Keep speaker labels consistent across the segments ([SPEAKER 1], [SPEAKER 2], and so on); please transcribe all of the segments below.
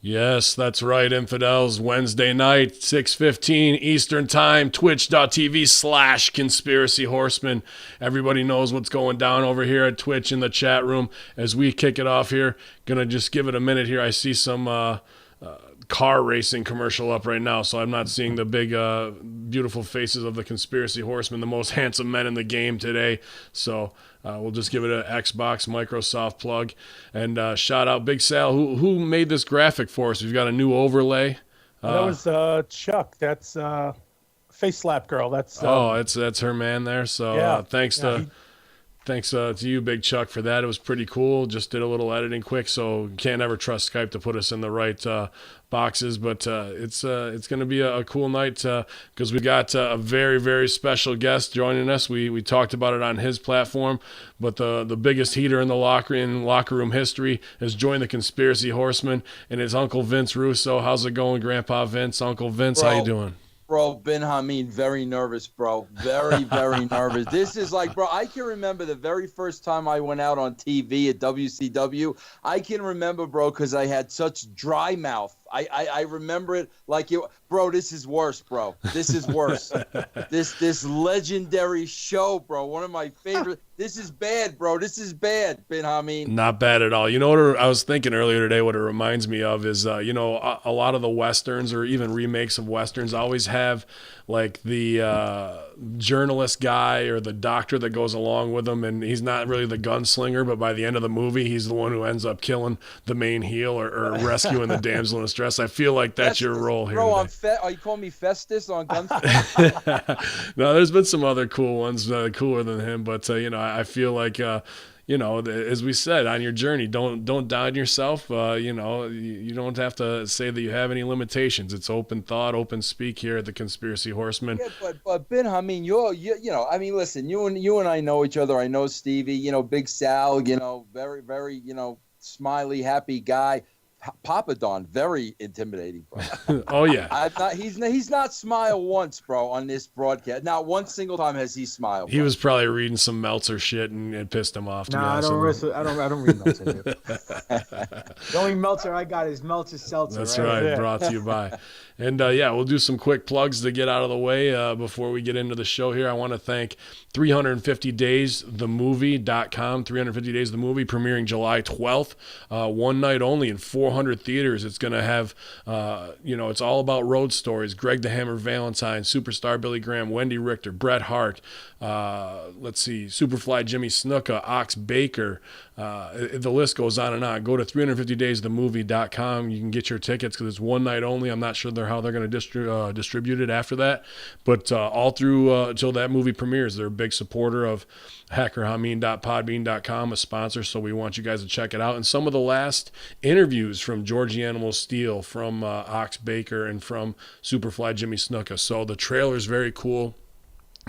[SPEAKER 1] Yes, that's right, infidels. Wednesday night, 6:15 Eastern Time, twitch.tv/conspiracy horseman. Everybody knows what's going down over here at Twitch in the chat room. As we kick it off here, gonna just give it a minute here. I see some car racing commercial up right now, so I'm not seeing the big, beautiful faces of the conspiracy horsemen, the most handsome men in the game today. So we'll just give it an Xbox, Microsoft plug. And shout out Big Sal, who made this graphic for us. We've got a new overlay.
[SPEAKER 2] That was Chuck. That's Face Slap Girl. That's
[SPEAKER 1] that's her man there. So
[SPEAKER 2] yeah.
[SPEAKER 1] Thanks to you, Big Chuck, for that. It was pretty cool. Just did a little editing quick, so can't ever trust Skype to put us in the right boxes. But it's going to be a cool night because we got a very, very special guest joining us. We talked about it on his platform, but the biggest heater in the locker room history has joined the Conspiracy Horsemen, and it's Uncle Vince Russo. How's it going, Grandpa Vince? Uncle Vince, how you doing?
[SPEAKER 3] Bro, Ben Hameen, very nervous, bro. Very, very nervous. This is like, bro, I can remember the very first time I went out on TV at WCW. I can remember, bro, because I had such dry mouth. I remember it like you, bro. This is worse, bro. This is worse. this legendary show, bro. One of my favorite. This is bad, bro. This is bad, Ben Hameen.
[SPEAKER 1] Not bad at all. You know what I was thinking earlier today? What it reminds me of is, a lot of the westerns or even remakes of westerns always have like the journalist guy or the doctor that goes along with them, and he's not really the gunslinger, but by the end of the movie, he's the one who ends up killing the main heel or rescuing the damsel in distress. I feel like that's your role here.
[SPEAKER 3] Bro, are you calling me Festus on Gunslinger?
[SPEAKER 1] No, there's been some other cool ones, cooler than him, but I feel like as we said, on your journey, don't down yourself. You don't have to say that you have any limitations. It's open thought, open speak here at the Conspiracy Horsemen.
[SPEAKER 3] Yeah, but Ben, I mean, listen, you and I know each other. I know Stevie, Big Sal, very, very, smiley, happy guy. Papa Don, very intimidating, bro.
[SPEAKER 1] Oh yeah,
[SPEAKER 3] he's not smiled once, bro, on this broadcast. Not one single time has he smiled. Bro.
[SPEAKER 1] He was probably reading some Meltzer shit and it pissed him off.
[SPEAKER 4] I don't read Meltzer. The only Meltzer I got is Meltzer Seltzer.
[SPEAKER 1] That's right.
[SPEAKER 4] Yeah.
[SPEAKER 1] Brought to you by. And we'll do some quick plugs to get out of the way before we get into the show here. I want to thank 350daysthemovie.com. 350 Days the Movie premiering July 12th. One night only in 400 theaters. It's going to have, it's all about road stories. Greg the Hammer Valentine, Superstar Billy Graham, Wendy Richter, Bret Hart, Superfly Jimmy Snuka, Ox Baker. The list goes on and on. Go to 350daysthemovie.com. You can get your tickets because it's one night only. I'm not sure how they're going to distribute it after that, but all through until that movie premieres. They're a big supporter of hackerhameen.podbean.com, a sponsor, so we want you guys to check it out. And some of the last interviews from Georgie Animal Steel, from Ox Baker, and from Superfly Jimmy Snuka. So the trailer is very cool.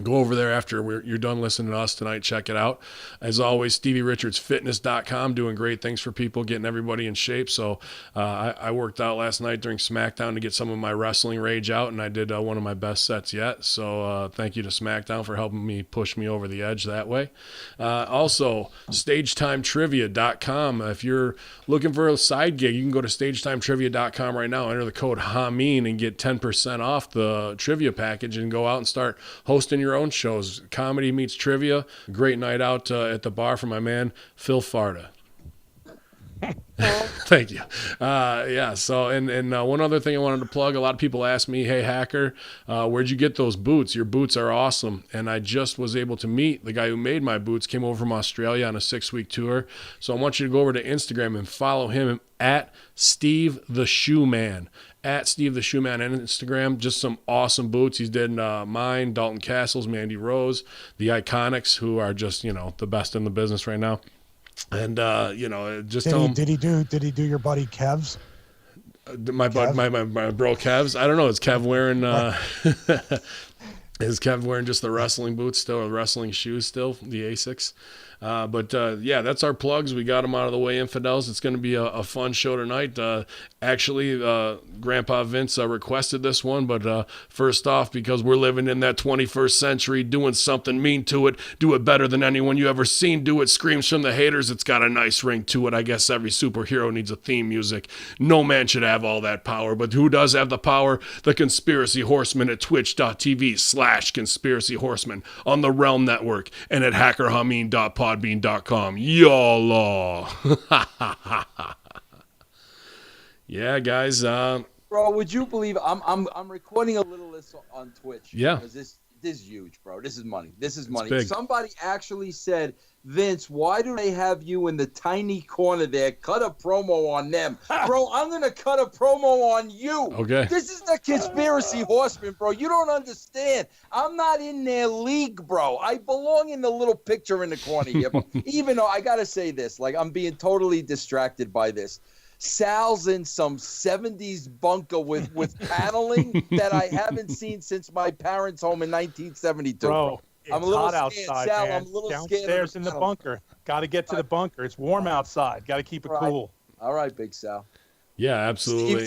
[SPEAKER 1] Go over there after you're done listening to us tonight. Check it out. As always, StevieRichardsFitness.com, doing great things for people, getting everybody in shape. So I worked out last night during SmackDown to get some of my wrestling rage out, and I did one of my best sets yet. So thank you to SmackDown for helping me push me over the edge that way. Also, StagetimeTrivia.com. If you're looking for a side gig, you can go to StagetimeTrivia.com right now, enter the code HAMEEN, and get 10% off the trivia package and go out and start hosting your own shows. Comedy meets trivia. Great night out at the bar for my man Phil Farda. Thank you. So and one other thing I wanted to plug. A lot of people ask me, hey Hacker, where'd you get those boots? Your boots are awesome. And I just was able to meet the guy who made my boots. Came over from Australia on a 6-week tour. So I want you to go over to Instagram and follow him at Steve the Shoe Man. At Steve the Shoe Man on Instagram. Just some awesome boots. He's did mine, Dalton Castle's, Mandy Rose, the Iconics, who are just the best in the business right now. And just tell him.
[SPEAKER 5] Did he do your buddy Kev's?
[SPEAKER 1] My bro Kev's. I don't know. Is Kev wearing is Kev wearing just the wrestling boots still, or the wrestling shoes still, the Asics? Yeah, that's our plugs. We got them out of the way, infidels. It's going to be a fun show tonight. Actually, Grandpa Vince requested this one, but first off, because we're living in that 21st century, doing something mean to it, do it better than anyone you ever seen do it, screams from the haters. It's got a nice ring to it. I guess every superhero needs a theme music. No man should have all that power, but who does have the power? The Conspiracy Horsemen at twitch.tv/Conspiracy Horsemen, on the Realm Network, and at hackerhameen.podbean.com. YOLO. Yeah, guys.
[SPEAKER 3] Bro, would you believe I'm recording a little list on Twitch?
[SPEAKER 1] Yeah.
[SPEAKER 3] Because this is huge, bro. This is money. This is money.
[SPEAKER 1] big.
[SPEAKER 3] Somebody actually said, Vince, why do they have you in the tiny corner there? Cut a promo on them. Bro, I'm going to cut a promo on you.
[SPEAKER 1] Okay.
[SPEAKER 3] This is the Conspiracy Horseman, bro. You don't understand. I'm not in their league, bro. I belong in the little picture in the corner here. Even though I got to say this, like, I'm being totally distracted by this. Sal's in some 70s bunker with paneling that I haven't seen since my parents' home in 1972.
[SPEAKER 2] Bro,
[SPEAKER 3] I'm a
[SPEAKER 2] it's
[SPEAKER 3] little
[SPEAKER 2] hot
[SPEAKER 3] scared,
[SPEAKER 2] outside,
[SPEAKER 3] Sal.
[SPEAKER 2] man.
[SPEAKER 3] I'm a little scared.
[SPEAKER 2] Downstairs in the bunker. Got to get to the bunker. It's warm outside. Got to keep it cool.
[SPEAKER 3] All right, Big Sal.
[SPEAKER 1] Yeah, absolutely.
[SPEAKER 3] Look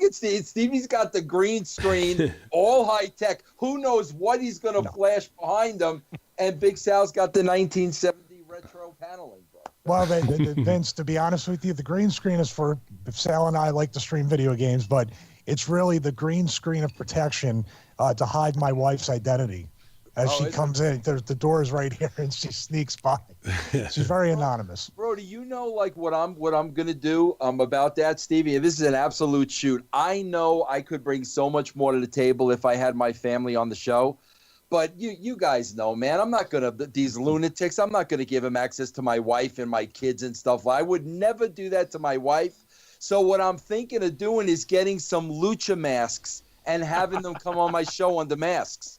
[SPEAKER 3] at Steve. Stevie's got the green screen, all high tech. Who knows what he's going to flash behind him? And Big Sal's got the 1970 retro paneling, bro.
[SPEAKER 5] Well, Vince, to be honest with you, the green screen is for if Sal and I like to stream video games, but it's really the green screen of protection to hide my wife's identity. As she comes in, the door is right here, and she sneaks by. She's very anonymous.
[SPEAKER 3] Bro, do you know like what I'm gonna do about that, Stevie? And this is an absolute shoot. I know I could bring so much more to the table if I had my family on the show. But you guys know, man, I'm not going to, these lunatics, I'm not going to give them access to my wife and my kids and stuff. I would never do that to my wife. So what I'm thinking of doing is getting some lucha masks and having them come on my show under masks.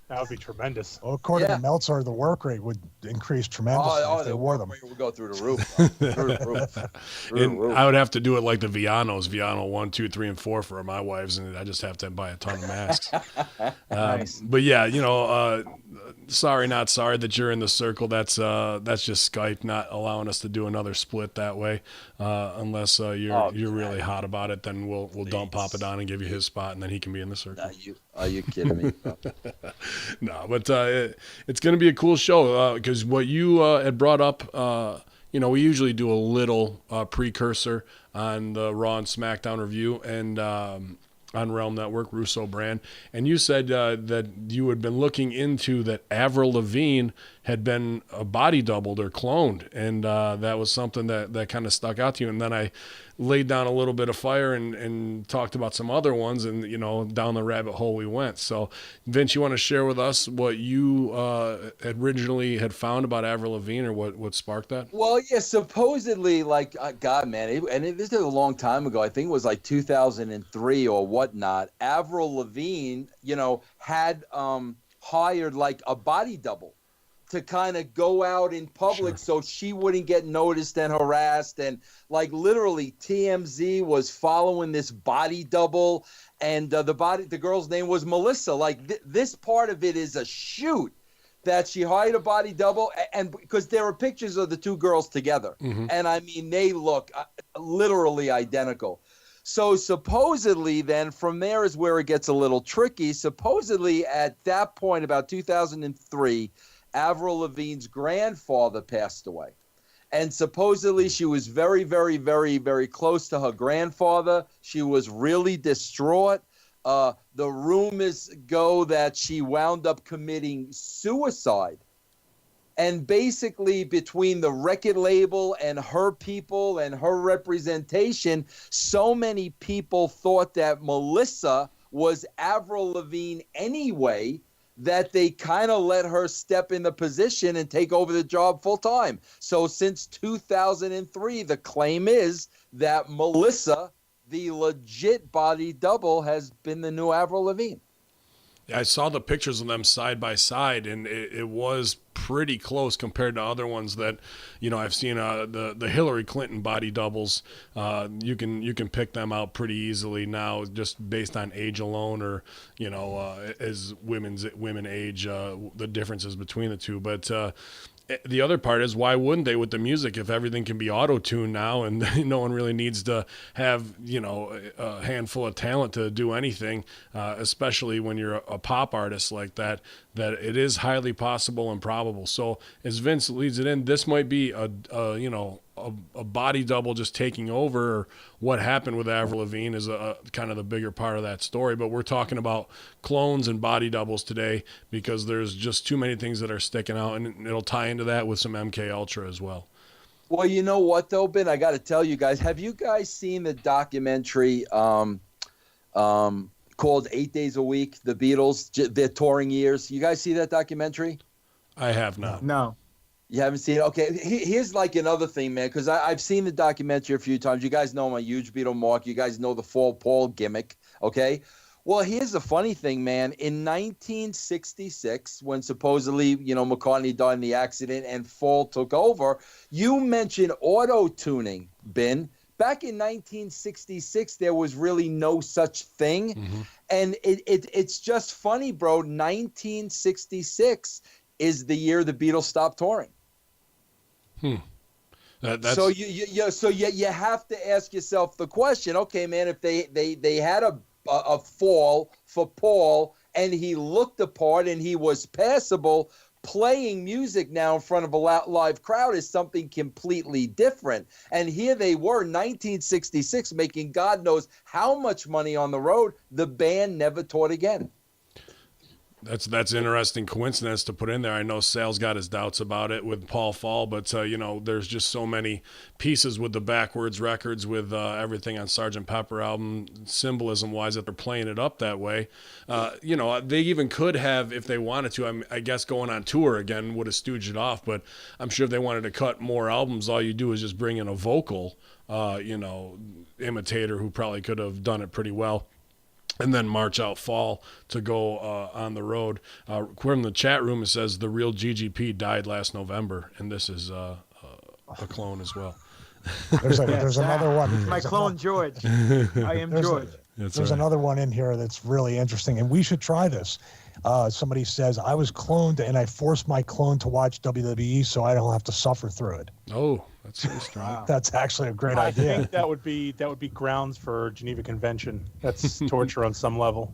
[SPEAKER 2] That would be tremendous.
[SPEAKER 5] Well, according to Meltzer, the work rate would increase tremendously if they wore them.
[SPEAKER 3] It would go through the roof. Through the roof.
[SPEAKER 1] I would have to do it like the Vianos, Viano 1, 2, 3, and 4 for my wives, and I just have to buy a ton of masks.
[SPEAKER 4] Nice.
[SPEAKER 1] But yeah, sorry, not sorry that you're in the circle. That's just Skype not allowing us to do another split that way. Unless you're really hot about it, then we'll dump Papa Don and give you his spot, and then he can be in the circle.
[SPEAKER 3] Are you kidding me?
[SPEAKER 1] No, but it's going to be a cool show because what you had brought up, we usually do a little precursor on the Raw and SmackDown review and on Realm Network, Russo brand. And you said that you had been looking into that Avril Lavigne had been body doubled or cloned. And that was something that kind of stuck out to you. And then I laid down a little bit of fire and talked about some other ones, and down the rabbit hole we went. So Vince, you want to share with us what you originally had found about Avril Lavigne, or what sparked that?
[SPEAKER 3] Well, yeah, supposedly, like, God, man, this is a long time ago. I think it was like 2003 or whatnot. Avril Lavigne, had hired like a body double to kind of go out in public so she wouldn't get noticed and harassed. And like literally TMZ was following this body double, and the girl's name was Melissa. Like this part of it is a shoot that she hired a body double, and because there are pictures of the two girls together.
[SPEAKER 1] Mm-hmm.
[SPEAKER 3] And I mean, they look literally identical. So supposedly then from there is where it gets a little tricky. Supposedly at that point, about 2003, Avril Lavigne's grandfather passed away. And supposedly she was very, very, very, very close to her grandfather. She was really distraught. The rumors go that she wound up committing suicide. And basically between the record label and her people and her representation, so many people thought that Melissa was Avril Lavigne anyway, that they kind of let her step in the position and take over the job full time. So since 2003, the claim is that Melissa, the legit body double, has been the new Avril Lavigne.
[SPEAKER 1] I saw the pictures of them side by side, and it was pretty close compared to other ones that, I've seen. The Hillary Clinton body doubles. You can pick them out pretty easily now, just based on age alone, or as women age, the differences between the two. But the other part is, why wouldn't they with the music if everything can be auto-tuned now and no one really needs to have, a handful of talent to do anything, especially when you're a pop artist like that it is highly possible and probable. So as Vince leads it in, this might be a body double just taking over. Or what happened with Avril Lavigne is a kind of the bigger part of that story. But we're talking about clones and body doubles today because there's just too many things that are sticking out, and it'll tie into that with some MK Ultra as well.
[SPEAKER 3] Well, you know what though, Ben? I got to tell you guys, have you guys seen the documentary called 8 Days a Week, the Beatles, their touring years? You guys see that documentary?
[SPEAKER 1] I have not.
[SPEAKER 4] No.
[SPEAKER 3] You haven't seen it? Okay. Here's like another thing, man, because I've seen the documentary a few times. You guys know I'm a huge Beatle mark. You guys know the Fall Paul gimmick, okay? Well, here's the funny thing, man. In 1966, when supposedly, McCartney died in the accident and Fall took over, you mentioned auto-tuning, Ben. Back in 1966, there was really no such thing. Mm-hmm. And it's just funny, bro. 1966 is the year the Beatles stopped touring. So you have to ask yourself the question, okay, man, if they had a fall for Paul and he looked the part and he was passable, playing music now in front of a live crowd is something completely different. And here they were, 1966, making God knows how much money on the road. The band never toured again.
[SPEAKER 1] That's an interesting coincidence to put in there. I know Sal's got his doubts about it with Paul Fall, but there's just so many pieces with the backwards records, with everything on Sgt. Pepper album, symbolism-wise, that they're playing it up that way. They even could have, if they wanted to, I guess going on tour again would have stooged it off, but I'm sure if they wanted to cut more albums, all you do is just bring in a vocal, imitator who probably could have done it pretty well. And then march out Fall to go on the road. From the chat room, it says the real GGP died last November, and this is a clone as well.
[SPEAKER 5] There's another one.
[SPEAKER 4] My clone George. I am George.
[SPEAKER 5] There's another one in here that's really interesting, and we should try this. Somebody says, I was cloned, and I forced my clone to watch WWE so I don't have to suffer through it.
[SPEAKER 1] Oh, that's so strong.
[SPEAKER 4] Wow.
[SPEAKER 5] That's actually a great idea.
[SPEAKER 2] I think that would be grounds for Geneva Convention. That's torture on some level.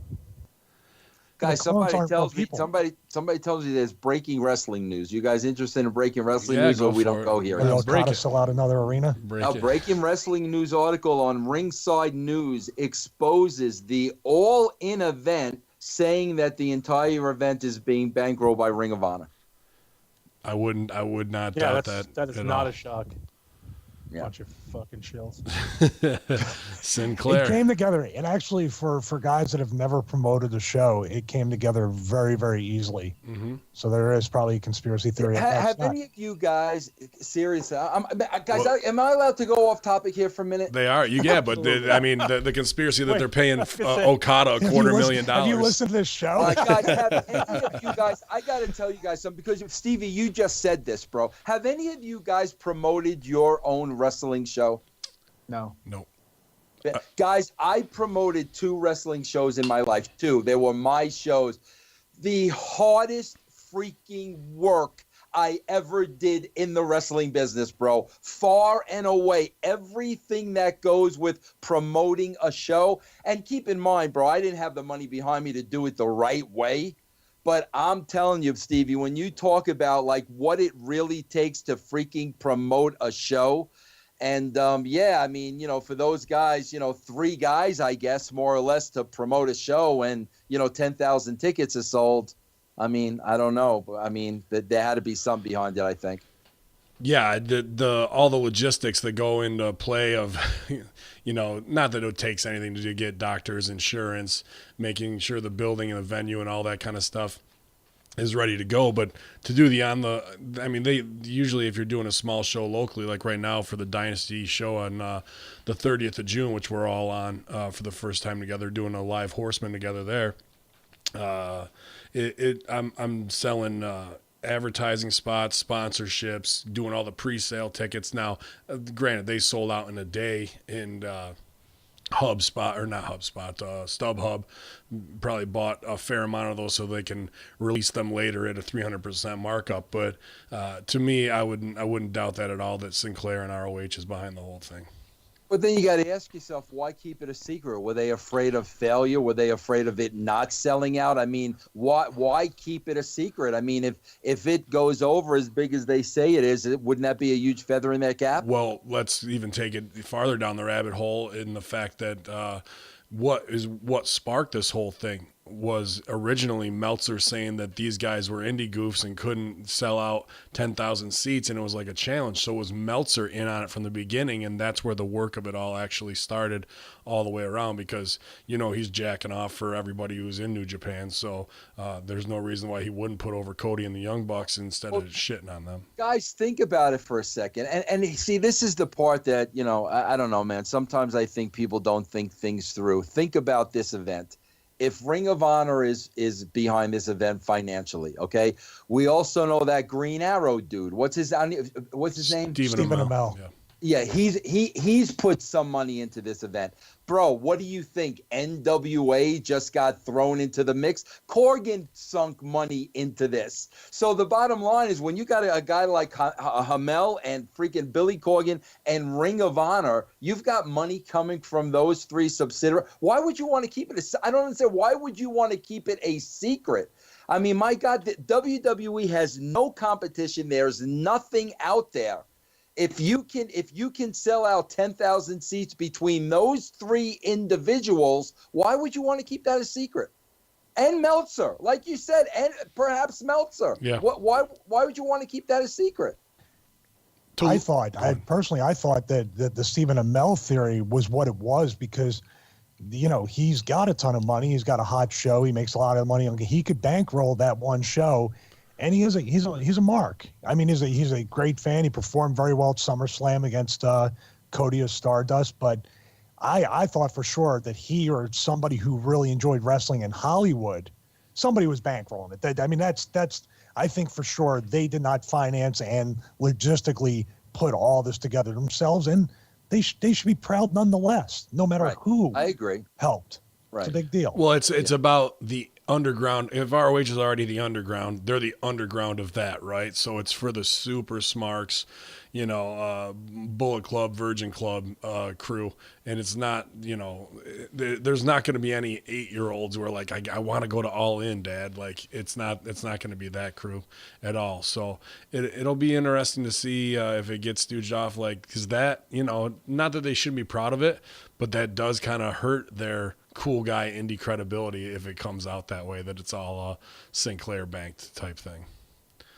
[SPEAKER 3] Guys, somebody tells me there's breaking wrestling news. You guys interested in breaking wrestling news, or we don't go here?
[SPEAKER 5] Will Okada sell out another arena?
[SPEAKER 3] Breaking wrestling news article on Ringside News exposes the All-In event, saying that the entire event is being bankrolled by Ring of Honor.
[SPEAKER 1] I would not doubt that.
[SPEAKER 2] That is not a shock.
[SPEAKER 3] Yeah.
[SPEAKER 2] Bunch of fucking shills.
[SPEAKER 1] Sinclair.
[SPEAKER 5] It came together, and actually for guys that have never promoted the show, it came together very, very easily. Mm-hmm. So there is probably a conspiracy theory.
[SPEAKER 3] Have any of you guys, seriously, am I allowed to go off topic here for a minute?
[SPEAKER 1] They are. But the conspiracy that they're paying Okada $250,000.
[SPEAKER 5] Have you listened to this show?
[SPEAKER 3] Guys, have any of you guys, I got to tell you guys something, because Stevie, you just said this, bro. Have any of you guys promoted your own wrestling show?
[SPEAKER 4] No.
[SPEAKER 3] Guys, I promoted 2 wrestling shows in my life. 2. They were my shows. The hardest freaking work I ever did in the wrestling business, bro. Far and away, everything that goes with promoting a show. And keep in mind, bro, I didn't have the money behind me to do it the right way. But I'm telling you, Stevie, when you talk about like what it really takes to freaking promote a show, and for those guys, 3 guys, I guess, more or less, to promote a show, and 10,000 tickets are sold. I mean, I don't know, but there had to be something behind it, I think.
[SPEAKER 1] Yeah, all the logistics that go into play of, not that it takes anything to get doctors, insurance, making sure the building and the venue and all that kind of stuff is ready to go. But to do they usually, if you're doing a small show locally, like right now for the Dynasty show on the 30th of June, which we're all on for the first time together, doing a live Horsemen together there. I'm selling advertising spots, sponsorships, doing all the pre-sale tickets. Now, granted, they sold out in a day, and HubSpot, or not HubSpot, StubHub probably bought a fair amount of those so they can release them later at a 300% markup. But to me, I wouldn't doubt that at all, that Sinclair and ROH is behind the whole thing.
[SPEAKER 3] But then you got to ask yourself, why keep it a secret? Were they afraid of failure? Were they afraid of it not selling out? I mean, why keep it a secret? I mean, if it goes over as big as they say it is, wouldn't that be a huge feather in their cap?
[SPEAKER 1] Well, let's even take it farther down the rabbit hole in the fact that what sparked this whole thing was originally Meltzer saying that these guys were indie goofs and couldn't sell out 10,000 seats, and it was like a challenge. So it was Meltzer in on it from the beginning, and that's where the work of it all actually started all the way around, because, you know, he's jacking off for everybody who's in New Japan. So there's no reason why he wouldn't put over Cody and the Young Bucks instead of shitting on them.
[SPEAKER 3] Guys, think about it for a second. And see, this is the part that, you know, I don't know, man. Sometimes I think people don't think things through. Think about this event. If Ring of Honor is behind this event financially, okay? We also know that Green Arrow dude. What's his name?
[SPEAKER 1] Stephen
[SPEAKER 5] Amell.
[SPEAKER 3] Yeah, he's put some money into this event. Bro, what do you think? NWA just got thrown into the mix. Corgan sunk money into this. So the bottom line is, when you got a guy like Hamel and freaking Billy Corgan and Ring of Honor, you've got money coming from those three subsidiaries. Why would you want to keep it I don't understand. Why would you want to keep it a secret? I mean, my God, WWE has no competition. There's nothing out there. If you can sell out 10,000 seats between those three individuals, why would you want to keep that a secret? And Meltzer, like you said, and perhaps Meltzer.
[SPEAKER 1] Yeah.
[SPEAKER 3] Why would you want to keep that a secret?
[SPEAKER 5] I thought that the Stephen Amell theory was what it was, because, you know, he's got a ton of money. He's got a hot show. He makes a lot of money. He could bankroll that one show. And he's a mark. I mean, he's a great fan. He performed very well at SummerSlam against Cody of Stardust. But I thought for sure that he, or somebody who really enjoyed wrestling in Hollywood, somebody was bankrolling it. I mean, that's I think for sure they did not finance and logistically put all this together themselves, and they should be proud nonetheless, no matter who.
[SPEAKER 3] I agree.
[SPEAKER 5] Helped.
[SPEAKER 3] Right.
[SPEAKER 5] It's a big deal.
[SPEAKER 1] Well, it's about the underground. If ROH is already the underground, they're the underground of that, right? So it's for the super smarks, you know, Bullet Club, Virgin Club crew, and it's not, you know, there's not going to be any 8-year-olds who are like, I want to go to All In, Dad. Like, it's not going to be that crew at all. So it'll be interesting to see if it gets stooged off, like, because that, you know, not that they shouldn't be proud of it, but that does kind of hurt their cool guy indie credibility if it comes out that way, that it's all Sinclair banked type thing.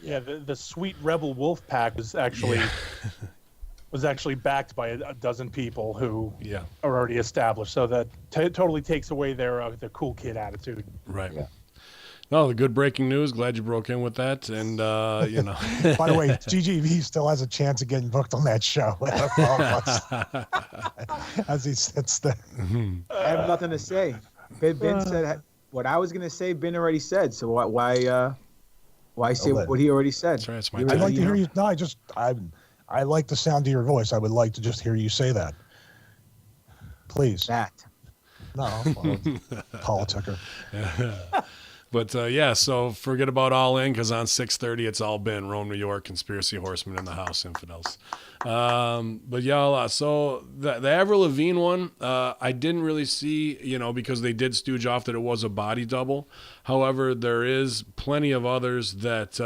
[SPEAKER 2] Yeah, the Sweet Rebel Wolf Pack was actually backed by a dozen people who are already established. So that totally takes away their cool kid attitude.
[SPEAKER 1] Right.
[SPEAKER 3] Yeah.
[SPEAKER 1] No, the good breaking news. Glad you broke in with that. And, you know.
[SPEAKER 5] By the way, GGV still has a chance of getting booked on that show. As he sits there.
[SPEAKER 4] I have nothing to say. Ben said what I was going to say. Ben already said. So why say what he already said?
[SPEAKER 1] That's right. It's my
[SPEAKER 5] I'd like to hear you. No, I like the sound of your voice. I would like to just hear you say that. Please.
[SPEAKER 4] That.
[SPEAKER 5] No, politicker.
[SPEAKER 1] But, so forget about All In, because on 6:30 it's all been Rome, New York, Conspiracy Horsemen in the House, Infidels. But y'all, so the Avril Lavigne one, I didn't really see, you know, because they did stooge off that it was a body double. However, there is plenty of others that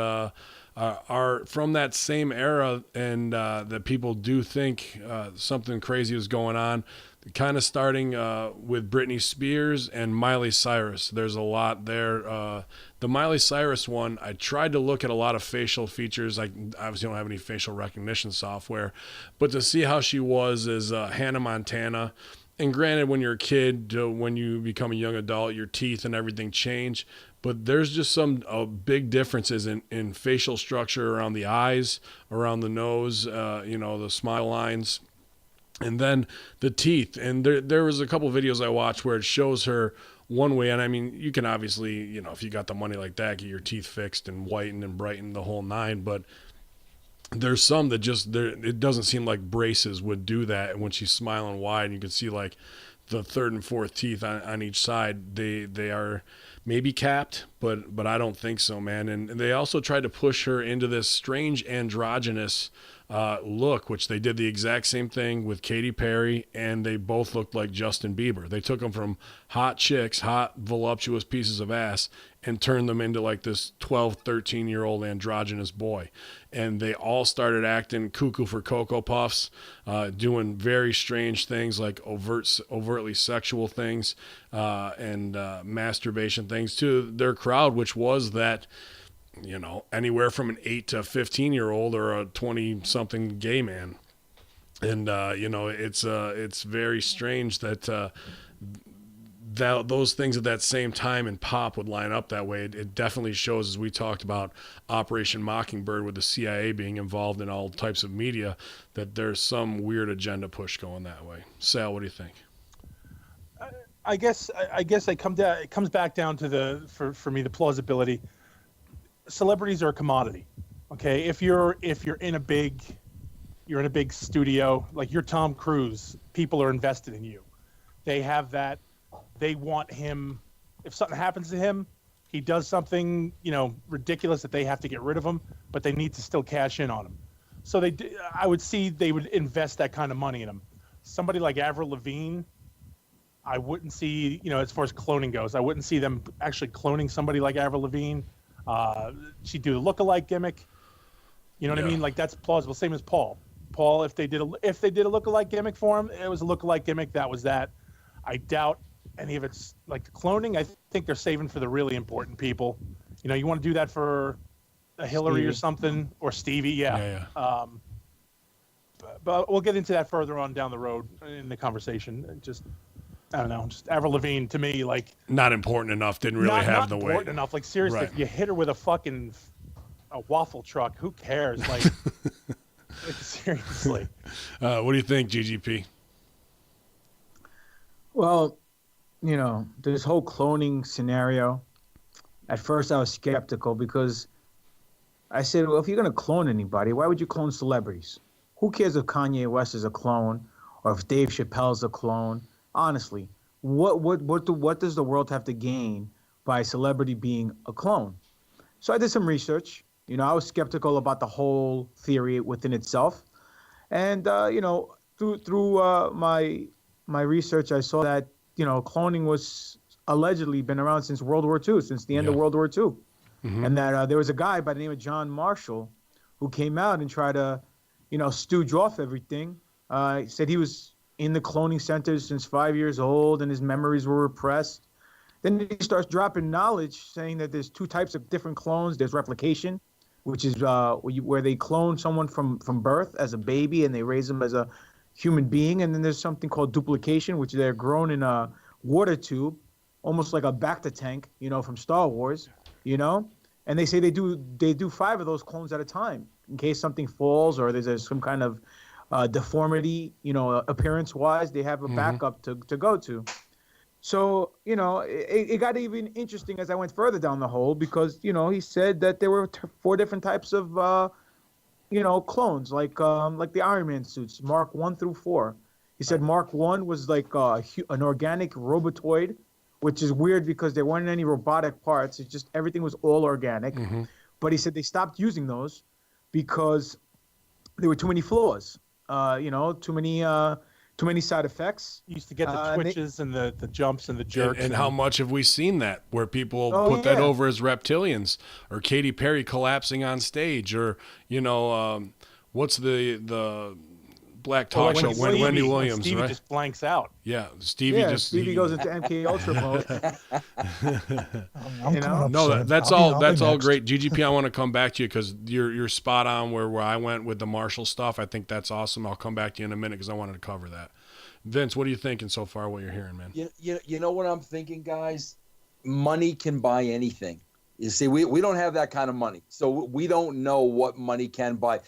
[SPEAKER 1] are from that same era, and that people do think something crazy is going on. Kind of starting with Britney Spears and Miley Cyrus. There's a lot there. The Miley Cyrus one, I tried to look at a lot of facial features. I obviously don't have any facial recognition software, but to see how she was as Hannah Montana. And granted, when you're a kid, when you become a young adult, your teeth and everything change. But there's just some big differences in facial structure around the eyes, around the nose, you know, the smile lines. And then the teeth. And there was a couple videos I watched where it shows her one way. And I mean, you can obviously, you know, if you got the money like that, get your teeth fixed and whitened and brightened, the whole nine. But there's some that just, it doesn't seem like braces would do that. And when she's smiling wide, you can see like the third and fourth teeth on each side. They are maybe capped, but I don't think so, man. And they also tried to push her into this strange androgynous look, which they did the exact same thing with Katy Perry, and they both looked like Justin Bieber. They took them from hot chicks, hot voluptuous pieces of ass, and turned them into like this 12, 13-year-old androgynous boy. And they all started acting cuckoo for Cocoa Puffs, doing very strange things like overtly sexual things and masturbation things to their crowd, which was that, you know, anywhere from an 8 to 15-year-old or a 20-something gay man. And, you know, it's very strange that those things at that same time in pop would line up that way. It definitely shows, as we talked about Operation Mockingbird with the CIA being involved in all types of media, that there's some weird agenda push going that way. Sal, what do you think?
[SPEAKER 2] I guess it comes back down to for me, the plausibility. Celebrities are a commodity. Okay. If you're in a big studio, like you're Tom Cruise, people are invested in you. They have that. They want him. If something happens to him, he does something, you know, ridiculous that they have to get rid of him, but they need to still cash in on him. So I would see they would invest that kind of money in him. Somebody like Avril Lavigne, I wouldn't see, you know, as far as cloning goes, I wouldn't see them actually cloning somebody like Avril Lavigne. She'd do the look-alike gimmick. You know what I mean? Like, that's plausible. Same as Paul. Paul, if they did a look-alike gimmick for him, it was a look-alike gimmick. That was that. I doubt any of it's like the cloning. I think they're saving for the really important people. You know, you want to do that for a Hillary
[SPEAKER 4] Stevie.
[SPEAKER 2] or something, or Stevie. Yeah. But we'll get into that further on down the road in the conversation. I don't know. Just Avril Lavigne, to me, like,
[SPEAKER 1] Not important enough. Didn't really have the weight.
[SPEAKER 2] Not important enough. Like, seriously,
[SPEAKER 1] Right.
[SPEAKER 2] if you hit her with a waffle truck, who cares? Like, like seriously.
[SPEAKER 1] What do you think, GGP?
[SPEAKER 4] Well, you know, this whole cloning scenario, at first I was skeptical because I said, well, if you're going to clone anybody, why would you clone celebrities? Who cares if Kanye West is a clone or if Dave Chappelle's a clone? Honestly, what does the world have to gain by a celebrity being a clone? So I did some research. You know, I was skeptical about the whole theory within itself. And, you know, through my research, I saw that, you know, cloning was allegedly been around since World War II, since the end of World War II. Mm-hmm. And that there was a guy by the name of John Marshall who came out and tried to, you know, stooge off everything. He said he was in the cloning centers since 5 years old and his memories were repressed. Then he starts dropping knowledge saying that there's two types of different clones. There's replication, which is where they clone someone from birth as a baby and they raise them as a human being. And then there's something called duplication, which they're grown in a water tube, almost like a Bacta tank, you know, from Star Wars, you know. And they say they do 5 of those clones at a time in case something falls or there's some kind of deformity, you know, appearance-wise. They have a backup to go to. So, you know, it got even interesting as I went further down the hole because, you know, he said that there were 4 different types of, you know, clones, like the Iron Man suits, Mark 1 through 4. He said Mark 1 was like an organic robotoid, which is weird because there weren't any robotic parts. It's just everything was all organic. Mm-hmm. But he said they stopped using those because there were too many flaws, you know, too many side effects.
[SPEAKER 2] You used to get the twitches and the jumps and the jerks.
[SPEAKER 1] And how much have we seen that where people put that over as reptilians, or Katy Perry collapsing on stage, or, you know, what's the black talk show when Wendy Williams,
[SPEAKER 2] Stevie
[SPEAKER 1] right?
[SPEAKER 2] just blanks out.
[SPEAKER 1] Yeah, Stevie
[SPEAKER 4] goes into MK Ultra mode.
[SPEAKER 1] No, that's all great. GGP, I want to come back to you because you're spot on where I went with the Marshall stuff. I think that's awesome. I'll come back to you in a minute because I wanted to cover that. Vince, what are you thinking so far? What you're hearing, man?
[SPEAKER 3] You know what I'm thinking, guys? Money can buy anything. You see, we don't have that kind of money, so we don't know what money can buy.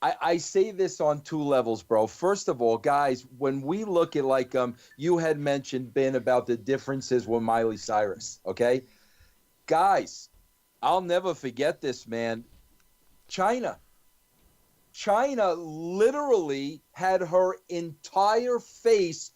[SPEAKER 3] I say this on 2 levels, bro. First of all, guys, when we look at, like, you had mentioned, Ben, about the differences with Miley Cyrus, okay? Guys, I'll never forget this, man. China literally had her entire face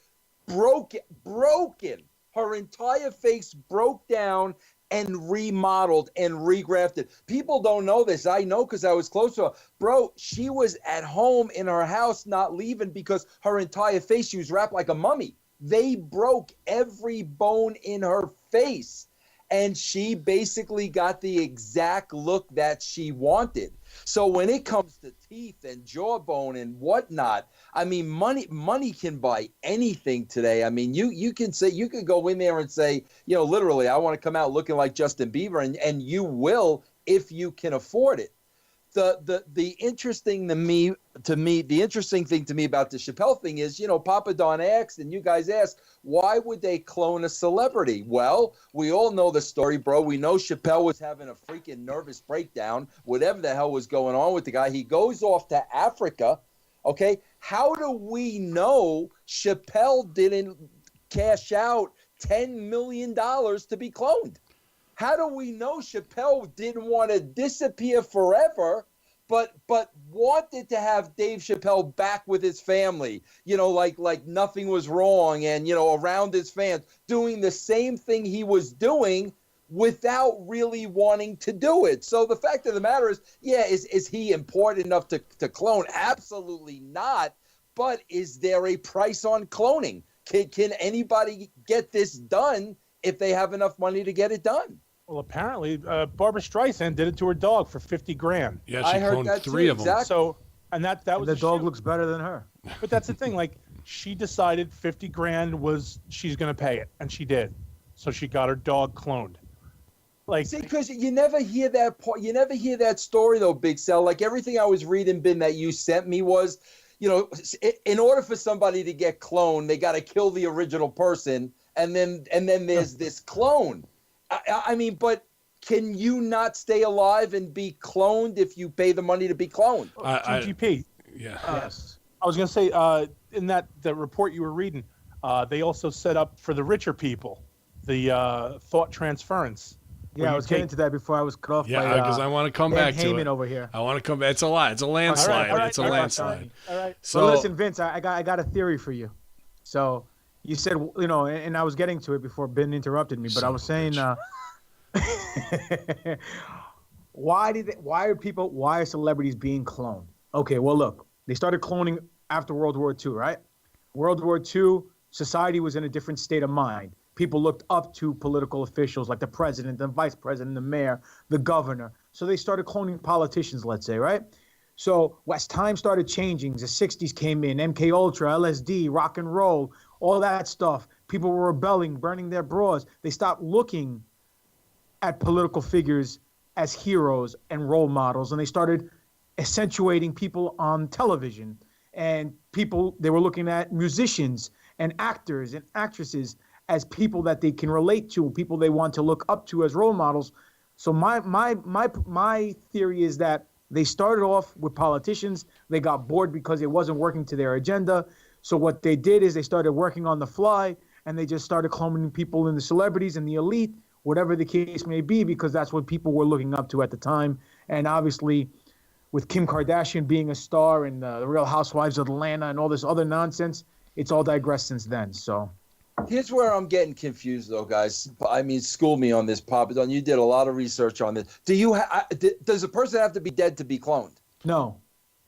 [SPEAKER 3] broken. Her entire face broke down and remodeled and regrafted. People don't know this. I know because I was close to her. Bro, she was at home in her house not leaving because her entire face, she was wrapped like a mummy. They broke every bone in her face. And she basically got the exact look that she wanted. So when it comes to teeth and jawbone and whatnot, I mean, money can buy anything today. I mean, you can go in there and say, literally, I want to come out looking like Justin Bieber, and you will if you can afford it. The interesting thing to me about the Chappelle thing is, Papa Don asked, and you guys asked, why would they clone a celebrity? Well, we all know the story, bro. We know Chappelle was having a freaking nervous breakdown, whatever the hell was going on with the guy. He goes off to Africa. Okay, how do we know Chappelle didn't cash out $10 million to be cloned? How do we know Chappelle didn't want to disappear forever, but wanted to have Dave Chappelle back with his family, like nothing was wrong, and, around his fans, doing the same thing he was doing without really wanting to do it? So the fact of the matter is, is he important enough to clone? Absolutely not. But is there a price on cloning? Can anybody get this done if they have enough money to get it done?
[SPEAKER 2] Well, apparently, Barbara Streisand did it to her dog for $50,000.
[SPEAKER 1] Yeah, she cloned 3 of them.
[SPEAKER 3] Exactly.
[SPEAKER 2] So, and that was
[SPEAKER 4] The dog looks better than her.
[SPEAKER 2] But that's the thing. Like, she decided $50,000 she's going to pay it, and she did. So she got her dog cloned. Like,
[SPEAKER 3] see, because you never hear that part. You never hear that story though, Big Cell. Like everything I was reading, Ben, that you sent me was, in order for somebody to get cloned, they got to kill the original person, and then there's this clone. I mean, but can you not stay alive and be cloned if you pay the money to be cloned?
[SPEAKER 2] GGP.
[SPEAKER 1] Yeah.
[SPEAKER 2] Yes. I was going to say, in the report you were reading, they also set up for the richer people the thought transference.
[SPEAKER 4] Yeah, I was getting to that before I was cut off by
[SPEAKER 1] because I want to come back to
[SPEAKER 4] Heyman
[SPEAKER 1] it.
[SPEAKER 4] over here.
[SPEAKER 1] I want to come back. It's a lot. It's a landslide.
[SPEAKER 2] All right,
[SPEAKER 1] It's a landslide.
[SPEAKER 2] All right.
[SPEAKER 1] So
[SPEAKER 4] But listen, Vince, I got a theory for you. So you said, and I was getting to it before Ben interrupted me, but I was saying, why are celebrities being cloned? Okay, well, look, they started cloning after World War II, right? World War II, society was in a different state of mind. People looked up to political officials like the president, the vice president, the mayor, the governor. So they started cloning politicians, let's say, right? So as time started changing, the 60s came in, MK Ultra, LSD, rock and roll, all that stuff. People were rebelling, burning their bras. They stopped looking at political figures as heroes and role models, and they started accentuating people on television. And they were looking at musicians and actors and actresses as people that they can relate to, people they want to look up to as role models. So my theory is that they started off with politicians. They got bored because it wasn't working to their agenda. So what they did is they started working on the fly, and they just started cloning people in the celebrities and the elite, whatever the case may be, because that's what people were looking up to at the time. And obviously, with Kim Kardashian being a star and the Real Housewives of Atlanta and all this other nonsense, it's all digressed since then. So
[SPEAKER 3] here's where I'm getting confused, though, guys. I mean, school me on this, Papa Don. You did a lot of research on this. Does a person have to be dead to be cloned?
[SPEAKER 4] No.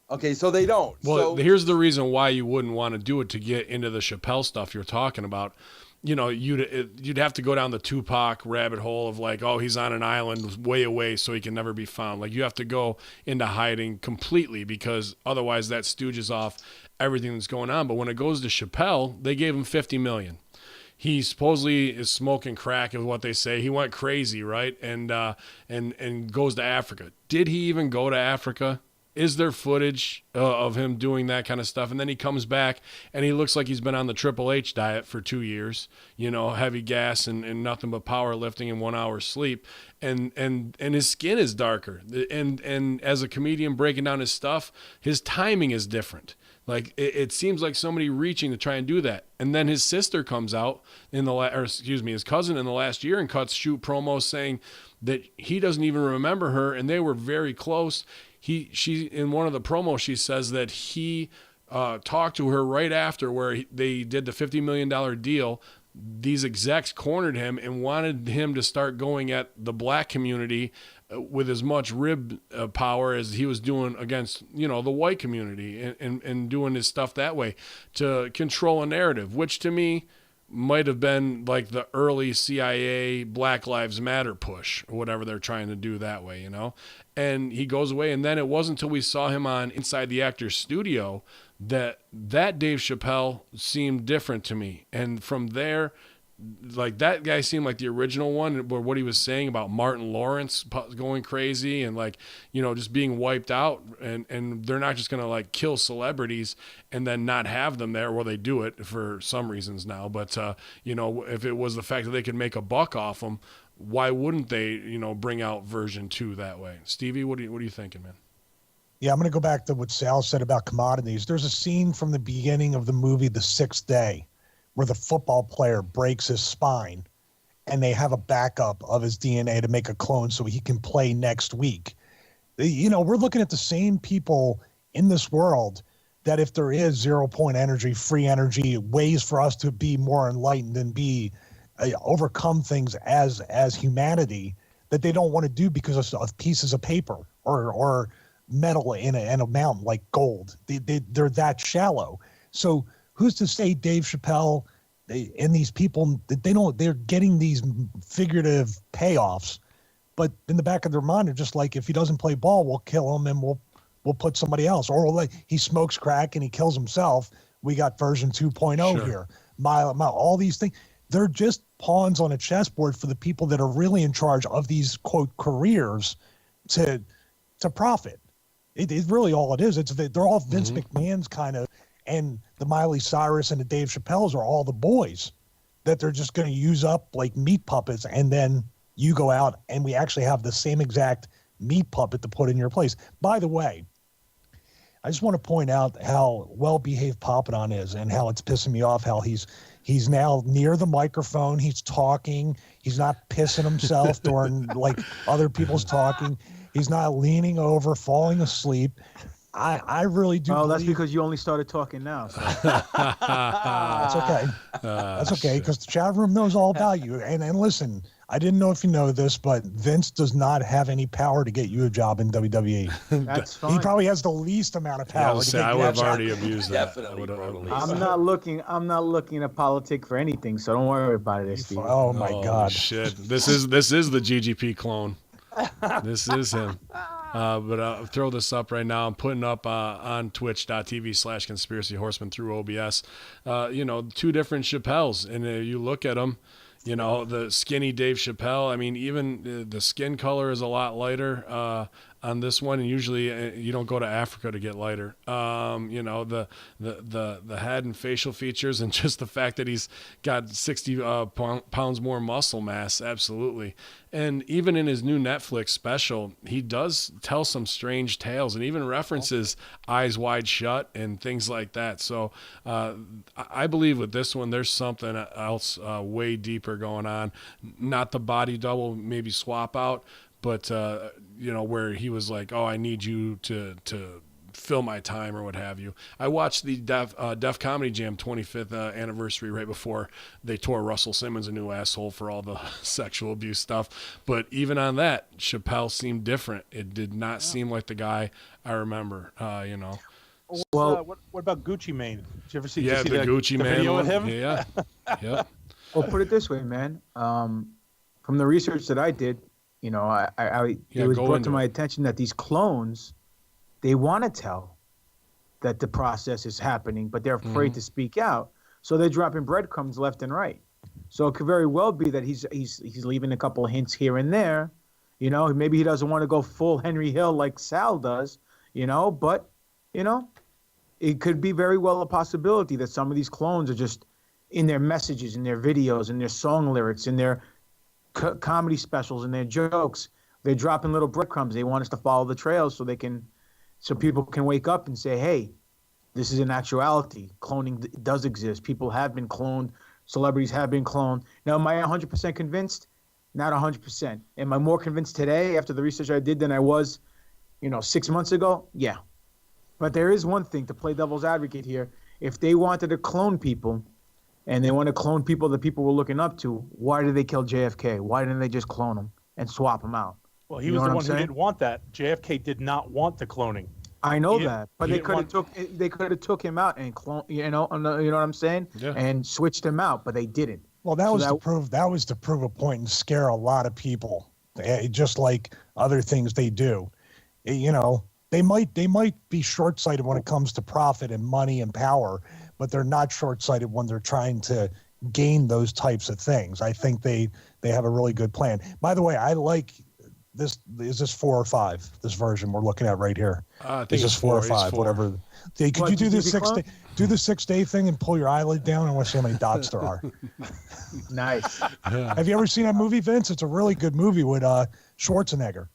[SPEAKER 3] Okay, so they don't.
[SPEAKER 1] Well, here's the reason why you wouldn't want to do it, to get into the Chappelle stuff you're talking about. You'd have to go down the Tupac rabbit hole of like, oh, he's on an island way away so he can never be found. Like, you have to go into hiding completely, because otherwise that stooges off everything that's going on. But when it goes to Chappelle, they gave him $50 million. He supposedly is smoking crack, is what they say. He went crazy, right? And goes to Africa. Did he even go to Africa? Is there footage of him doing that kind of stuff? And then he comes back and he looks like he's been on the Triple H diet for 2 years, heavy gas and nothing but powerlifting and 1 hour sleep. And his skin is darker. And as a comedian breaking down his stuff, his timing is different. Like, it seems like somebody reaching to try and do that. And then his sister comes out his cousin in the last year and cuts shoot promos saying that he doesn't even remember her, and they were very close. She in one of the promos, she says that he talked to her right after where they did the $50 million deal. These execs cornered him and wanted him to start going at the black community with as much rib power as he was doing against, the white community and doing his stuff that way to control a narrative, which to me might have been like the early CIA Black Lives Matter push or whatever they're trying to do that way, and he goes away. And then it wasn't until we saw him on Inside the Actors Studio that Dave Chappelle seemed different to me. And from there, like that guy seemed like the original one, where what he was saying about Martin Lawrence going crazy and just being wiped out, and they're not just going to like kill celebrities and then not have them there. Well, they do it for some reasons now, but if it was the fact that they could make a buck off them, why wouldn't they, bring out version 2 that way? Stevie, what are you thinking, man?
[SPEAKER 5] Yeah, I'm going to go back to what Sal said about commodities. There's a scene from the beginning of the movie The Sixth Day where the football player breaks his spine and they have a backup of his DNA to make a clone so he can play next week. We're looking at the same people in this world that if there is 0-point energy, free energy, ways for us to be more enlightened and be overcome things as humanity that they don't want to do because of pieces of paper or metal in a mountain like gold. They're that shallow. So who's to say Dave Chappelle and these people, they're getting these figurative payoffs, but in the back of their mind, they're just like, if he doesn't play ball, we'll kill him and we'll put somebody else. Or he smokes crack and he kills himself. We got version 2.0 here. All these things, they're just pawns on a chessboard for the people that are really in charge of these, quote, careers to profit. It's really all it is. They're all Vince McMahon's kind of, and the Miley Cyrus and the Dave Chappelles are all the boys that they're just going to use up like meat puppets. And then you go out and we actually have the same exact meat puppet to put in your place. By the way, I just want to point out how well-behaved Papadon is and how it's pissing me off, how he's now near the microphone. He's talking. He's not pissing himself during like other people's talking. He's not leaning over, falling asleep. I really do.
[SPEAKER 4] Oh, that's because you only started talking now. So.
[SPEAKER 5] That's okay. That's okay, because the chat room knows all about you. And listen, I didn't know if you know this, but Vince does not have any power to get you a job in WWE.
[SPEAKER 4] That's fine.
[SPEAKER 5] He probably has the least amount of power.
[SPEAKER 1] I would have already abused that.
[SPEAKER 3] Definitely.
[SPEAKER 4] I'm not looking to politic for anything, so don't worry about it, Steve.
[SPEAKER 5] Oh my God!
[SPEAKER 1] Shit, this is the GGP clone. This is him. But I'll throw this up right now. I'm putting up on twitch.tv/conspiracy horseman through OBS. 2 different Chappelles, and you look at them. The skinny Dave Chappelle. I mean, even the skin color is a lot lighter on this one, and usually you don't go to Africa to get lighter. The head and facial features, and just the fact that he's got 60 pounds more muscle mass, absolutely. And even in his new Netflix special, he does tell some strange tales and even references Eyes Wide Shut and things like that. So I believe with this one, there's something else way deeper going on. Not the body double, maybe swap out, but where he was like, oh, I need you to fill my time or what have you. I watched the Def Comedy Jam 25th anniversary right before they tore Russell Simmons a new asshole for all the sexual abuse stuff. But even on that, Chappelle seemed different. It did not seem like the guy I remember,
[SPEAKER 2] Well, what about Gucci Mane? Did you ever see?
[SPEAKER 1] Yeah,
[SPEAKER 2] did you see
[SPEAKER 1] the Gucci Mane
[SPEAKER 2] video
[SPEAKER 1] one.
[SPEAKER 2] with him?
[SPEAKER 1] Yeah, yeah.
[SPEAKER 4] Well, put it this way, man. From the research that I did, it was brought to my attention that these clones, they want to tell that the process is happening, but they're afraid to speak out. So they're dropping breadcrumbs left and right. So it could very well be that he's leaving a couple of hints here and there. Maybe he doesn't want to go full Henry Hill like Sal does, but, it could be very well a possibility that some of these clones are just in their messages, in their videos, in their song lyrics, in their comedy specials, in their jokes. They're dropping little breadcrumbs. They want us to follow the trails so people can wake up and say, hey, this is an actuality. Cloning does exist. People have been cloned. Celebrities have been cloned. Now, am I 100% convinced? Not 100%. Am I more convinced today after the research I did than I was, 6 months ago? Yeah. But there is one thing, to play devil's advocate here. If they wanted to clone people, and they want to clone people that people were looking up to, why did they kill JFK? Why didn't they just clone him and swap him out?
[SPEAKER 2] Well, he was the one who didn't want that. JFK did not want the cloning.
[SPEAKER 4] I know that, but they could have took him out and clone, you know what I'm saying?
[SPEAKER 1] Yeah.
[SPEAKER 4] And switched him out, but they didn't.
[SPEAKER 5] Well, that was to prove a point and scare a lot of people, just like other things they do. You know, they might be short-sighted when it comes to profit and money and power, but they're not short-sighted when they're trying to gain those types of things. I think they have a really good plan. By the way, I like this. Is this 4 or 5? This version we're looking at right here.
[SPEAKER 1] I think
[SPEAKER 5] is this
[SPEAKER 1] it's
[SPEAKER 5] 4 or
[SPEAKER 1] 4.
[SPEAKER 5] 5? Whatever. Could you do the 6-day? Do the 6-day thing and pull your eyelid down. I want to see how many dots there are.
[SPEAKER 4] Nice.
[SPEAKER 5] Have you ever seen that movie, Vince? It's a really good movie with Schwarzenegger.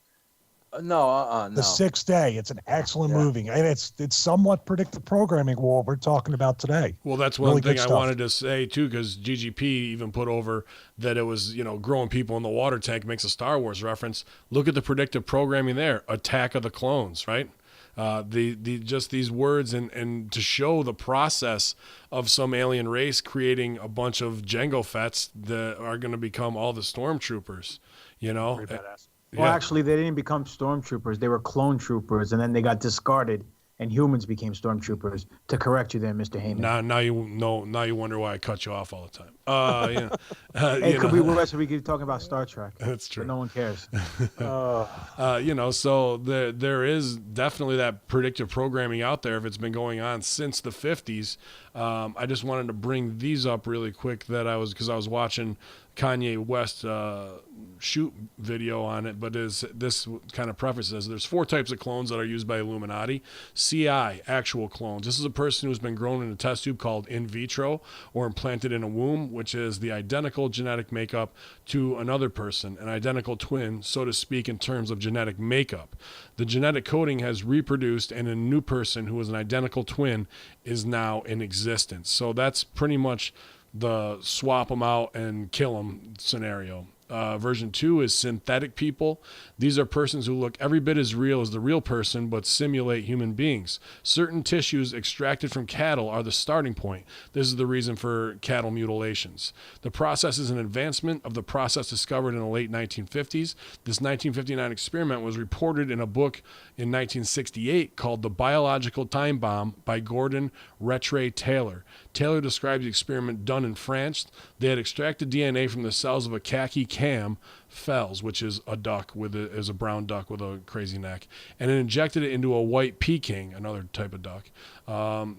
[SPEAKER 3] No.
[SPEAKER 5] The 6th Day. It's an excellent movie, and it's somewhat predictive programming. What we're talking about today.
[SPEAKER 1] Well, that's one thing I wanted to say too, because GGP even put over that it was, growing people in the water tank makes a Star Wars reference. Look at the predictive programming there. Attack of the Clones, right? Just these words and to show the process of some alien race creating a bunch of Jango Fetts that are going to become all the stormtroopers.
[SPEAKER 2] Pretty badass.
[SPEAKER 4] Well, actually, they didn't become stormtroopers. They were clone troopers, and then they got discarded, and humans became stormtroopers. To correct you there, Mr. Heyman.
[SPEAKER 1] Now you wonder why I cut you off all the time.
[SPEAKER 4] It could be worse if we keep talking about Star Trek.
[SPEAKER 1] That's true.
[SPEAKER 4] But no one cares.
[SPEAKER 1] So there is definitely that predictive programming out there if it's been going on since the 50s. I just wanted to bring these up really quick because I was watching Kanye West shoot video on it, but this kind of prefaces there's 4 types of clones that are used by Illuminati. CI, actual clones. This is a person who's been grown in a test tube called in vitro or implanted in a womb, which is the identical genetic makeup to another person, an identical twin, so to speak, in terms of genetic makeup. The genetic coding has reproduced, and a new person who is an identical twin is now in existence. So that's pretty much the swap them out and kill them scenario. Version 2 is synthetic people. These are persons who look every bit as real as the real person, but simulate human beings. Certain tissues extracted from cattle are the starting point. This is the reason for cattle mutilations. The process is an advancement of the process discovered in the late 1950s. This 1959 experiment was reported in a book in 1968 called The Biological Time Bomb by Gordon Rattray Taylor. Taylor describes the experiment done in France. They had extracted DNA from the cells of a khaki cam Fells, which is a duck is a brown duck with a crazy neck, and it injected it into a white Peking, another type of duck,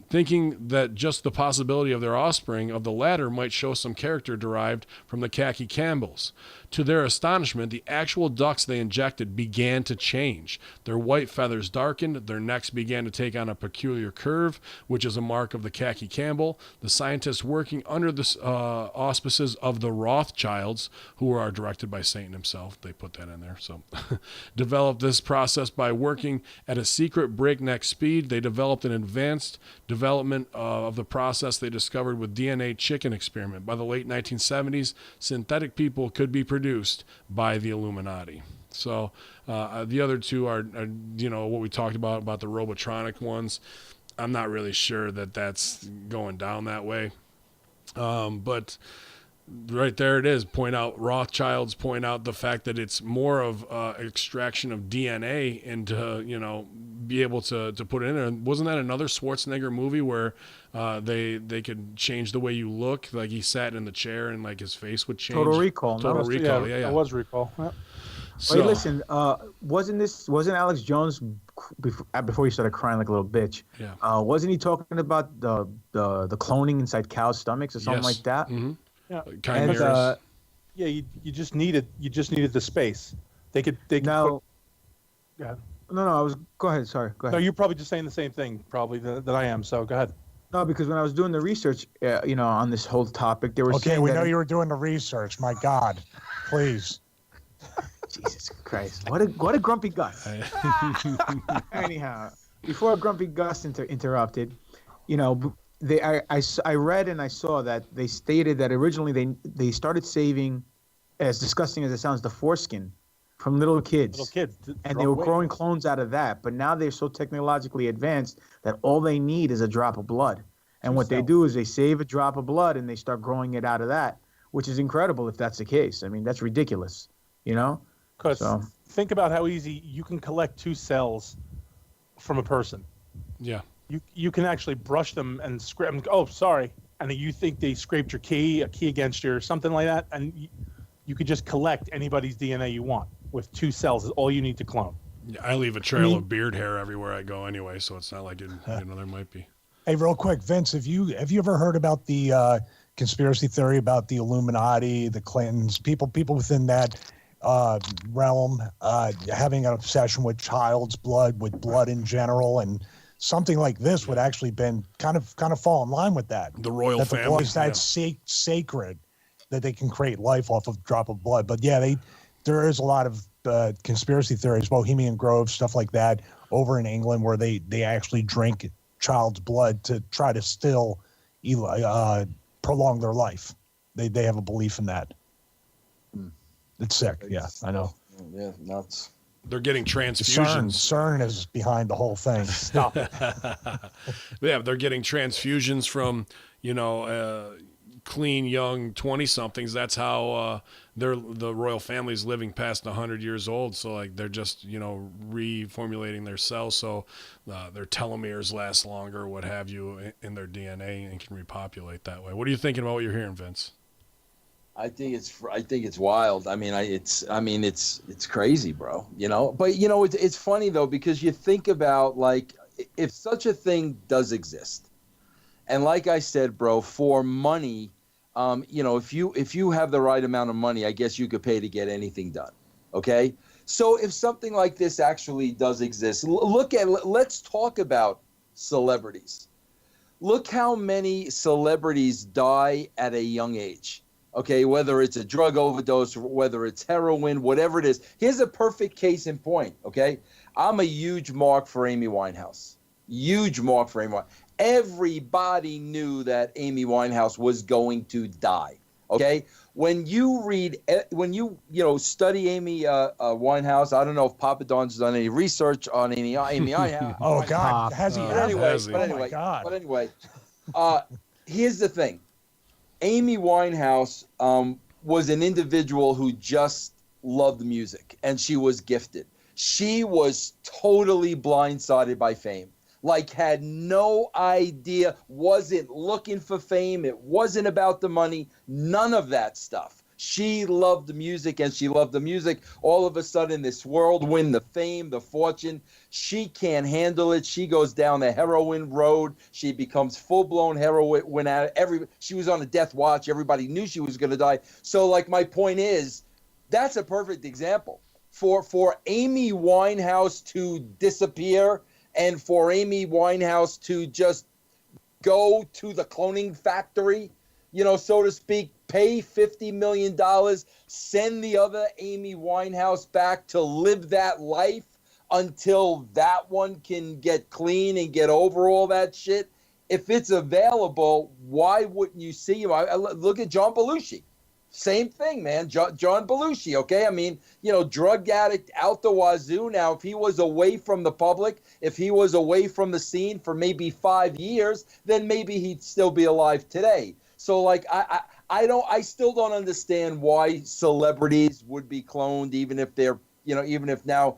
[SPEAKER 1] thinking that just the possibility of their offspring of the latter might show some character derived from the khaki Campbells. To their astonishment, the actual ducks they injected began to change. Their white feathers darkened, their necks began to take on a peculiar curve, which is a mark of the khaki Campbell. The scientists working under the auspices of the Rothschilds, who are directed by Satan himself, they put that in there, so developed this process by working at a secret breakneck speed. They developed an advanced development of the process they discovered with DNA chicken experiment. By the late 1970s, synthetic people could be produced by the Illuminati. So the other two are what we talked about the Robotronic ones. I'm not really sure that that's going down that way, but right there it is. Rothschilds point out the fact that it's more of extraction of DNA and to be able to put it in there. Wasn't that another Schwarzenegger movie where they could change the way you look, like he sat in the chair and like his face would change?
[SPEAKER 4] Total Recall.
[SPEAKER 2] Yeah. It was Recall. Yeah.
[SPEAKER 1] So,
[SPEAKER 4] wait, listen. Wasn't Alex Jones before he started crying like a little bitch?
[SPEAKER 1] Yeah.
[SPEAKER 4] Wasn't he talking about the cloning inside cows' stomachs or something like that?
[SPEAKER 1] Mm-hmm.
[SPEAKER 2] Yeah.
[SPEAKER 1] Chimeras.
[SPEAKER 2] You just needed the space. They could
[SPEAKER 4] Now,
[SPEAKER 2] go ahead.
[SPEAKER 4] No, go ahead. Sorry, go ahead.
[SPEAKER 2] No, you're probably just saying the same thing probably that I am. So go ahead.
[SPEAKER 4] No, because when I was doing the research, on this whole topic, they were saying
[SPEAKER 5] we know you were doing the research. My God, please.
[SPEAKER 4] Jesus Christ! What a grumpy Gus. Anyhow, before Grumpy Gus interrupted, I read and I saw that they stated that originally they started saving, as disgusting as it sounds, the foreskin from little kids.
[SPEAKER 2] Little kids.
[SPEAKER 4] And they were growing clones out of that. But now they're so technologically advanced that all they need is a drop of blood. And what they do is they save a drop of blood and they start growing it out of that, which is incredible if that's the case. I mean, that's ridiculous, you know?
[SPEAKER 2] Because think about how easy you can collect 2 cells from a person.
[SPEAKER 1] Yeah.
[SPEAKER 2] You can actually brush them and scrape them. Oh, sorry. And you think they scraped your a key against you or something like that. And you could just collect anybody's DNA you want with 2 cells is all you need to clone.
[SPEAKER 1] Yeah, I leave a trail of beard hair everywhere I go anyway, so it's not like there might be.
[SPEAKER 5] Hey, real quick, Vince, have you ever heard about the conspiracy theory about the Illuminati, the Clintons, people within that realm having an obsession with child's blood, with blood in general, and something like this would actually been kind of fall in line with that.
[SPEAKER 1] The royal
[SPEAKER 5] that
[SPEAKER 1] family.
[SPEAKER 5] The blood is that sacred that they can create life off of a drop of blood. But yeah, there is a lot of conspiracy theories, Bohemian Grove, stuff like that, over in England, where they actually drink child's blood to try to still prolong their life. They have a belief in that. It's sick. Yeah, I know.
[SPEAKER 3] Yeah, nuts.
[SPEAKER 1] They're getting transfusions.
[SPEAKER 5] CERN is behind the whole thing.
[SPEAKER 2] Stop it.
[SPEAKER 1] Yeah, they're getting transfusions from, clean young 20-somethings. That's how the royal family's living past 100 years old. So like they're just reformulating their cells so their telomeres last longer, what have you, in their DNA, and can repopulate that way. What are you thinking about what you're hearing, Vince?
[SPEAKER 3] I think it's wild. I mean, it's crazy, bro. But it's funny though, because you think about, like, if such a thing does exist, and like I said, bro, for money, if you have the right amount of money, I guess you could pay to get anything done. Okay, so if something like this actually does exist, let's talk about celebrities. Look how many celebrities die at a young age. Okay, whether it's a drug overdose, whether it's heroin, whatever it is. Here's a perfect case in point, okay? I'm a huge mark for Amy Winehouse. Huge mark for Amy Winehouse. Everybody knew that Amy Winehouse was going to die, okay? When you study Amy Winehouse, I don't know if Papa Don's done any research on Amy Winehouse.
[SPEAKER 5] Oh, God, has he?
[SPEAKER 3] But anyway, here's the thing. Amy Winehouse was an individual who just loved music, and she was gifted. She was totally blindsided by fame, like had no idea, wasn't looking for fame. It wasn't about the money, none of that stuff. She loved the music, and she loved the music. All of a sudden, this whirlwind, the fame, the fortune, she can't handle it. She goes down the heroin road. She becomes full-blown heroin addict. She was on a death watch. Everybody knew she was going to die. So, like, my point is, that's a perfect example. For Amy Winehouse to disappear and for Amy Winehouse to just go to the cloning factory, so to speak, pay $50 million, send the other Amy Winehouse back to live that life until that one can get clean and get over all that shit. If it's available, why wouldn't you see him? Look at John Belushi. Same thing, man. John Belushi, okay? I mean, drug addict out the wazoo. Now, if he was away from the public, if he was away from the scene for maybe 5 years, then maybe he'd still be alive today. So, like, I still don't understand why celebrities would be cloned, even if they're, even if now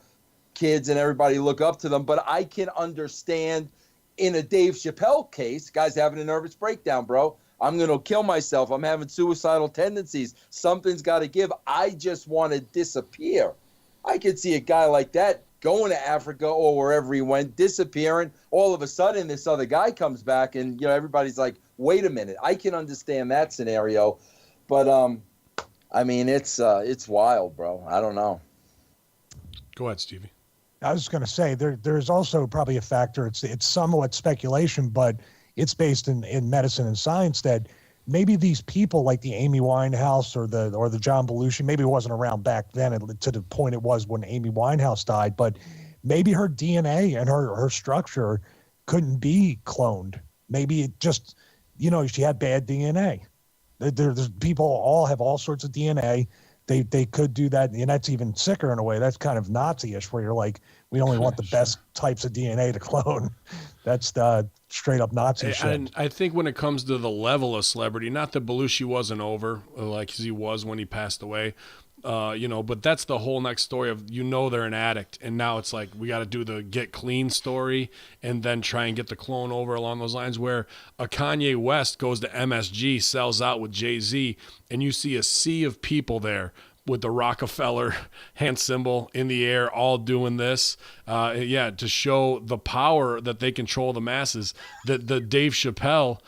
[SPEAKER 3] kids and everybody look up to them. But I can understand in a Dave Chappelle case, guy's having a nervous breakdown, bro. I'm going to kill myself. I'm having suicidal tendencies. Something's got to give. I just want to disappear. I could see a guy like that going to Africa or wherever he went, disappearing. All of a sudden, this other guy comes back, and everybody's like, "Wait a minute." I can understand that scenario, but I mean, it's wild, bro. I don't know.
[SPEAKER 1] Go ahead, Stevie.
[SPEAKER 5] I was going to say there's also probably a factor. It's somewhat speculation, but it's based in medicine and science that maybe these people like the Amy Winehouse or the John Belushi, maybe it wasn't around back then to the point it was when Amy Winehouse died, but maybe her DNA and her structure couldn't be cloned. Maybe it just, she had bad DNA. There's people all have all sorts of DNA. they could do that, and that's even sicker in a way. That's kind of Nazi-ish, where you're like, we only want the best types of DNA to clone. That's the straight up Nazi shit.
[SPEAKER 1] And I think when it comes to the level of celebrity, not that Belushi wasn't over like he was when he passed away, but that's the whole next story of, they're an addict, and now it's like we got to do the get clean story and then try and get the clone over along those lines, where a Kanye West goes to MSG, sells out with Jay-Z, and you see a sea of people there with the Rockefeller hand symbol in the air, all doing this, to show the power that they control the masses. That the Dave Chappelle,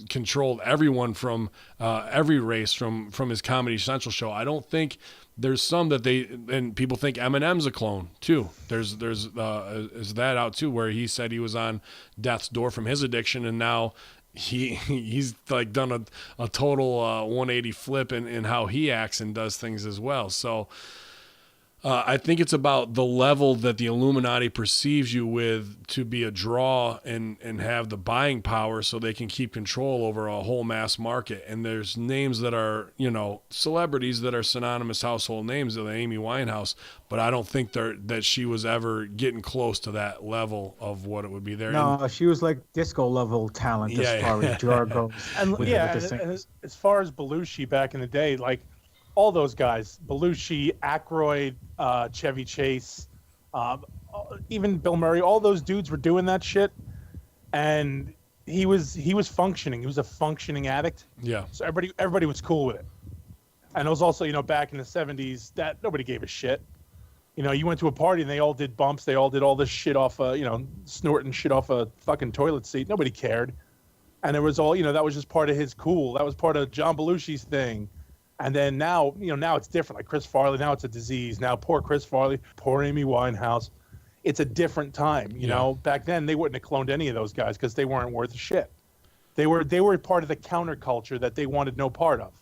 [SPEAKER 1] controlled everyone from every race from his Comedy Central show. I don't think there's some that and people think Eminem's a clone too. There's is that out too, where he said he was on death's door from his addiction, and now he's like done a total 180 flip in how he acts and does things as well. So I think it's about the level that the Illuminati perceives you with to be a draw and have the buying power so they can keep control over a whole mass market. And there's names that are, celebrities that are synonymous household names, like Amy Winehouse, but I don't think that she was ever getting close to that level of what it would be there.
[SPEAKER 4] No, she was like disco level talent as far as jar goes.
[SPEAKER 2] And as far as Belushi back in the day, like, all those guys, Belushi, Aykroyd, Chevy Chase, even Bill Murray, all those dudes were doing that shit, and he was functioning. He was a functioning addict.
[SPEAKER 1] Yeah.
[SPEAKER 2] So everybody was cool with it. And it was also, back in the 70s, that nobody gave a shit. You went to a party and they all did bumps. They all did all this shit off, snorting shit off a fucking toilet seat. Nobody cared. And it was all, that was just part of his cool. That was part of John Belushi's thing. And then now, now it's different. Like Chris Farley, now it's a disease. Now poor Chris Farley, poor Amy Winehouse. It's a different time. You know, back then they wouldn't have cloned any of those guys because they weren't worth a shit. They were part of the counterculture that they wanted no part of.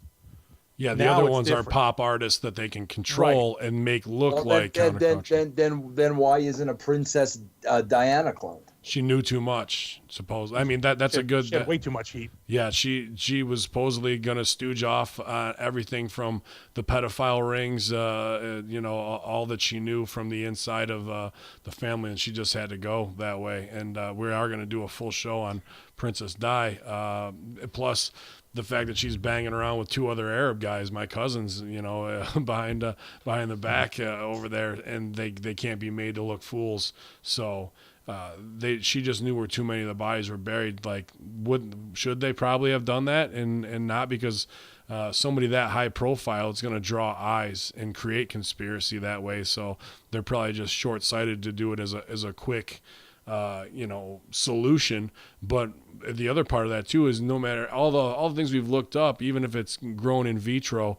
[SPEAKER 1] Yeah, the
[SPEAKER 2] Now
[SPEAKER 1] other
[SPEAKER 2] it's
[SPEAKER 1] ones
[SPEAKER 2] different.
[SPEAKER 1] are pop artists that they can control and make look like counterculture.
[SPEAKER 3] Then why isn't a Princess Diana cloned?
[SPEAKER 1] She knew too much, suppose. I mean, that's a good.
[SPEAKER 2] She had way too much heat.
[SPEAKER 1] Yeah, she was supposedly gonna stooge off everything from the pedophile rings, all that she knew from the inside of the family, and she just had to go that way. And we are gonna do a full show on Princess Di, plus the fact that she's banging around with two other Arab guys, my cousins, behind the back over there, and they can't be made to look fools. So. She just knew where too many of the bodies were buried. Like, should they probably have done that and not, because somebody that high profile is going to draw eyes and create conspiracy that way. So they're probably just short-sighted to do it as a quick, solution. But the other part of that too is, no matter all the things we've looked up, even if it's grown in vitro,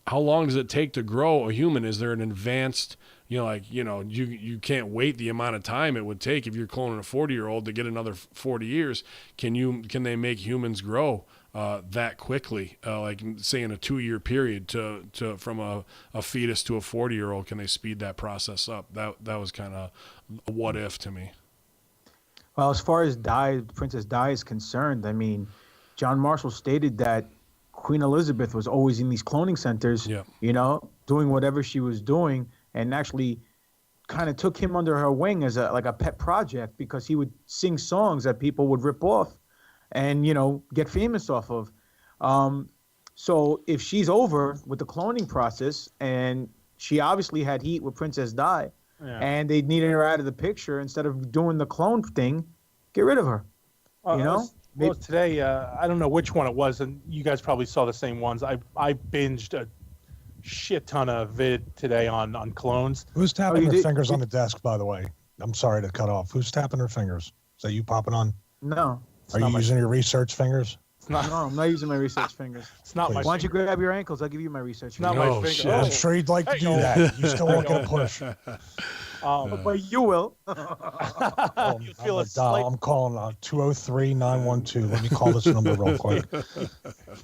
[SPEAKER 1] how long does it take to grow a human? Is there an advanced, you can't wait the amount of time it would take if you're cloning a 40-year-old to get another 40 years. Can they make humans grow that quickly? Like, say, in a 2-year period to from a fetus to a 40-year-old, can they speed that process up? That was kind of a what if to me.
[SPEAKER 4] Well, as far as Princess Di is concerned, I mean, John Marshall stated that Queen Elizabeth was always in these cloning centers, doing whatever she was doing, and actually kind of took him under her wing as a pet project, because he would sing songs that people would rip off and, get famous off of. So if she's over with the cloning process, and she obviously had heat with Princess Di, and they needed her out of the picture, instead of doing the clone thing, get rid of her,
[SPEAKER 2] Well, today, I don't know which one it was, and you guys probably saw the same ones. I binged a shit ton of vid today on clones.
[SPEAKER 5] Who's tapping their fingers on the desk, by the way? I'm sorry to cut off. Who's tapping their fingers? Is that you popping on?
[SPEAKER 4] No.
[SPEAKER 5] Are you using your research fingers?
[SPEAKER 4] No, I'm not using my research fingers.
[SPEAKER 2] It's not my.
[SPEAKER 4] Why don't you grab your ankles? I'll give you my research
[SPEAKER 2] Not
[SPEAKER 4] fingers.
[SPEAKER 2] my finger.
[SPEAKER 1] Shit.
[SPEAKER 5] I'm sure you'd like to do that. You still won't get a push.
[SPEAKER 4] But you will.
[SPEAKER 2] You feel a slight,
[SPEAKER 5] I'm calling 203-912. Let me call this number real quick.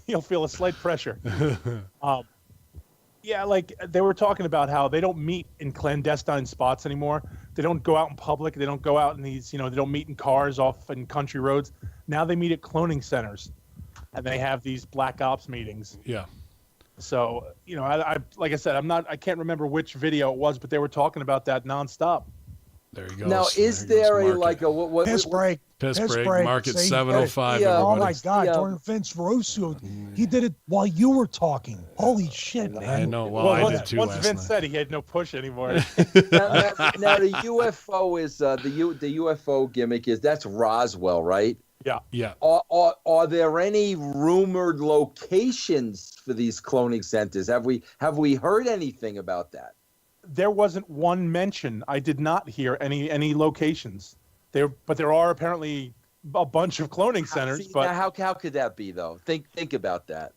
[SPEAKER 2] you'll feel a slight pressure. Yeah, like they were talking about how they don't meet in clandestine spots anymore. They don't go out in public. They don't go out in these, they don't meet in cars off in country roads. Now they meet at cloning centers, and they have these black ops meetings.
[SPEAKER 1] Yeah.
[SPEAKER 2] So, I like I said, I can't remember which video it was, but they were talking about that nonstop.
[SPEAKER 1] There he goes.
[SPEAKER 3] Now, is there a like a what?
[SPEAKER 5] Piss break.
[SPEAKER 1] Piss break. Market
[SPEAKER 5] See,
[SPEAKER 1] 7:05.
[SPEAKER 3] the,
[SPEAKER 5] Oh
[SPEAKER 1] everybody.
[SPEAKER 5] my God!
[SPEAKER 3] the,
[SPEAKER 5] During Vince Russo, he did it while you were talking. Holy shit, man!
[SPEAKER 1] I know. Well, I did too
[SPEAKER 2] once
[SPEAKER 1] last
[SPEAKER 2] Vince
[SPEAKER 1] night.
[SPEAKER 2] said he had no push anymore.
[SPEAKER 3] now the UFO is the UFO gimmick is that's Roswell, right?
[SPEAKER 1] Yeah.
[SPEAKER 3] Are there any rumored locations for these cloning centers? Have we heard anything about that?
[SPEAKER 2] There wasn't one mention. I did not hear any locations. But there are apparently a bunch of cloning centers.
[SPEAKER 3] See,
[SPEAKER 2] but
[SPEAKER 3] now how could that be though? Think about that.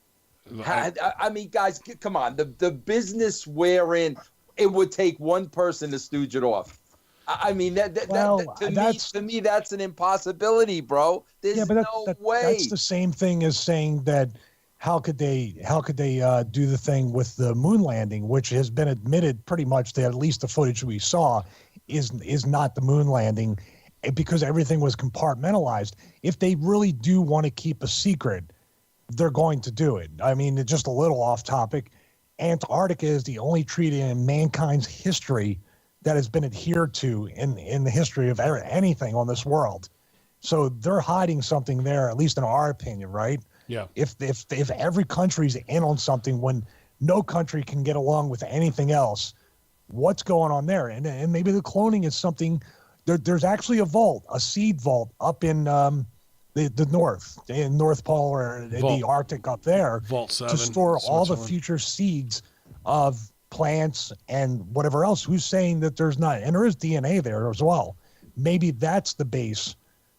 [SPEAKER 3] I mean, guys, come on. The business we're in, it would take one person to stooge it off. I mean, to me, that's an impossibility, bro. There's no way.
[SPEAKER 5] That's the same thing as saying that how could they do the thing with the moon landing, which has been admitted pretty much that at least the footage we saw is not the moon landing, because everything was compartmentalized. If they really do want to keep a secret, they're going to do it. I mean, just a little off topic, Antarctica is the only treaty in mankind's history that has been adhered to in the history of anything on this world. So they're hiding something there, at least in our opinion, right?
[SPEAKER 1] Yeah.
[SPEAKER 5] If every country's in on something when no country can get along with anything else, what's going on there? And maybe the cloning is something. There's actually a seed vault up in the north, in North Pole or the Arctic up there,
[SPEAKER 1] Vault 7,
[SPEAKER 5] to store all the
[SPEAKER 1] Switzerland.
[SPEAKER 5] future seeds of plants and whatever else. Who's saying that there's not? And there is DNA there as well. Maybe that's the base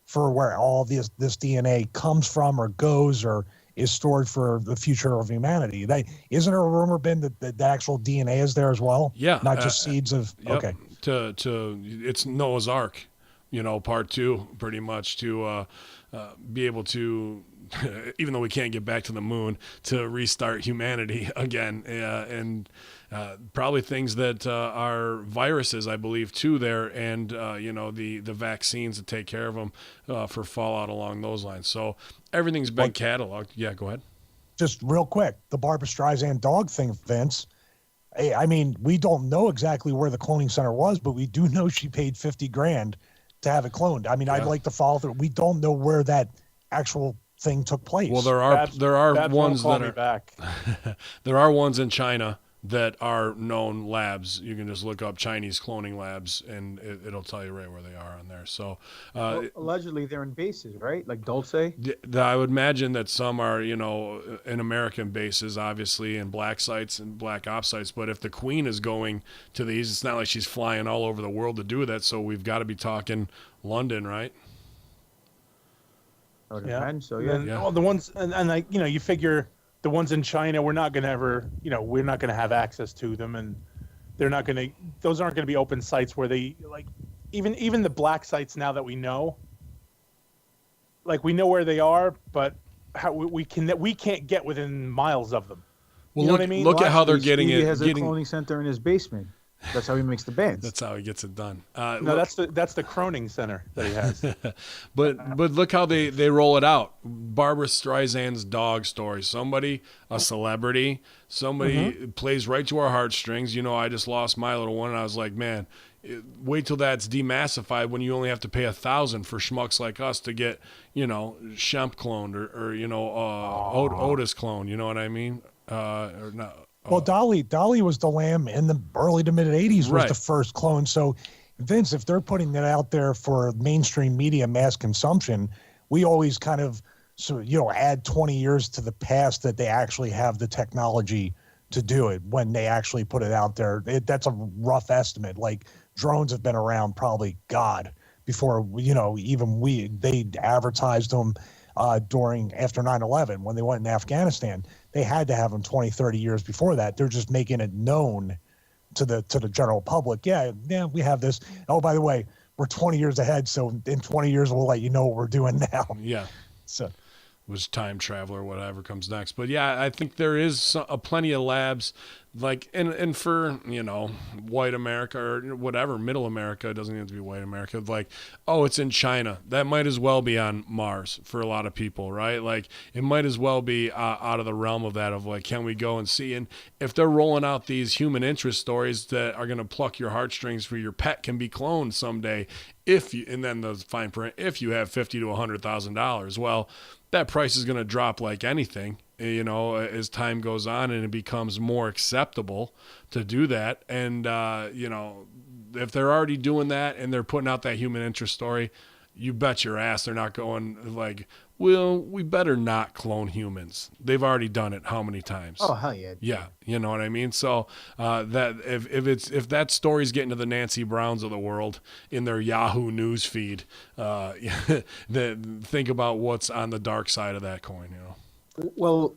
[SPEAKER 5] for where all this DNA comes from or goes or is stored for the future of humanity. Isn't there a rumor been that the actual DNA is there as well?
[SPEAKER 1] Yeah.
[SPEAKER 5] Not just seeds of,
[SPEAKER 1] Yep.
[SPEAKER 5] okay.
[SPEAKER 1] It's Noah's Ark, part 2, pretty much, to be able to, even though we can't get back to the moon, to restart humanity again, and probably things that are viruses, I believe, too there, and the vaccines to take care of them for fallout along those lines. So everything's been cataloged. Yeah, go ahead.
[SPEAKER 5] Just real quick, the Barbra Streisand dog thing, Vince. I mean, we don't know exactly where the cloning center was, but we do know she paid $50,000 to have it cloned. I mean, I'd like to follow through. We don't know where that actual thing took place.
[SPEAKER 1] Well, there are ones that are
[SPEAKER 2] back.
[SPEAKER 1] there are ones in China that are known labs. You can just look up Chinese cloning labs, and it'll tell you right where they are on there. So
[SPEAKER 4] allegedly they're in bases, right? Like Dulce.
[SPEAKER 1] I would imagine that some are, in American bases, obviously, and black sites and black ops sites. But if the Queen is going to these, it's not like she's flying all over the world to do that. So we've got to be talking London, right?
[SPEAKER 4] So
[SPEAKER 2] All the ones, and you figure the ones in China, we're not going to have access to them, and those aren't going to be open sites where they even the black sites now that we know where they are, but we can't get within miles of them.
[SPEAKER 1] Well,
[SPEAKER 2] you know what I mean?
[SPEAKER 1] Look at how they're getting
[SPEAKER 4] He
[SPEAKER 1] it.
[SPEAKER 4] has a cloning center in his basement. That's how he makes the bands.
[SPEAKER 1] That's how he gets it done.
[SPEAKER 2] No, that's the Croning Center that he has.
[SPEAKER 1] but look how they roll it out. Barbra Streisand's dog story. Somebody, a celebrity, plays right to our heartstrings. I just lost my little one, and I was like, man, wait till that's demassified when you only have to pay $1,000 for schmucks like us to get, Shemp cloned or Otis cloned. You know what I mean? Or not.
[SPEAKER 5] Well, Dolly was the lamb in the early to mid 80s, was
[SPEAKER 1] Right.
[SPEAKER 5] the first clone. So, Vince, if they're putting that out there for mainstream media mass consumption, we always kind of add 20 years to the past that they actually have the technology to do it when they actually put it out there. That's a rough estimate. Like drones have been around probably before they advertised them after 9/11 when they went in Afghanistan. They had to have them 20, 30 years before that. They're just making it known to the general public. Yeah, we have this. Oh, by the way, we're 20 years ahead, so in 20 years we'll let you know what we're doing now.
[SPEAKER 1] Yeah.
[SPEAKER 5] So
[SPEAKER 1] was time travel or whatever comes next. But yeah, I think there is plenty of labs like, and for, white America or whatever, middle America, it doesn't have to be white America, like, oh, it's in China. That might as well be on Mars for a lot of people, right? Like, it might as well be out of the realm of that, of like, can we go and see? And if they're rolling out these human interest stories that are going to pluck your heartstrings for your pet can be cloned someday, and then the fine print, if you have $50,000 to $100,000, well, that price is going to drop like anything, as time goes on and it becomes more acceptable to do that. And, if they're already doing that and they're putting out that human interest story, you bet your ass they're not going like, well, we better not clone humans. They've already done it how many times?
[SPEAKER 4] Oh, hell yeah.
[SPEAKER 1] Yeah, you know what I mean? So that if that story's getting to the Nancy Browns of the world in their Yahoo news feed, then think about what's on the dark side of that coin,
[SPEAKER 4] Well,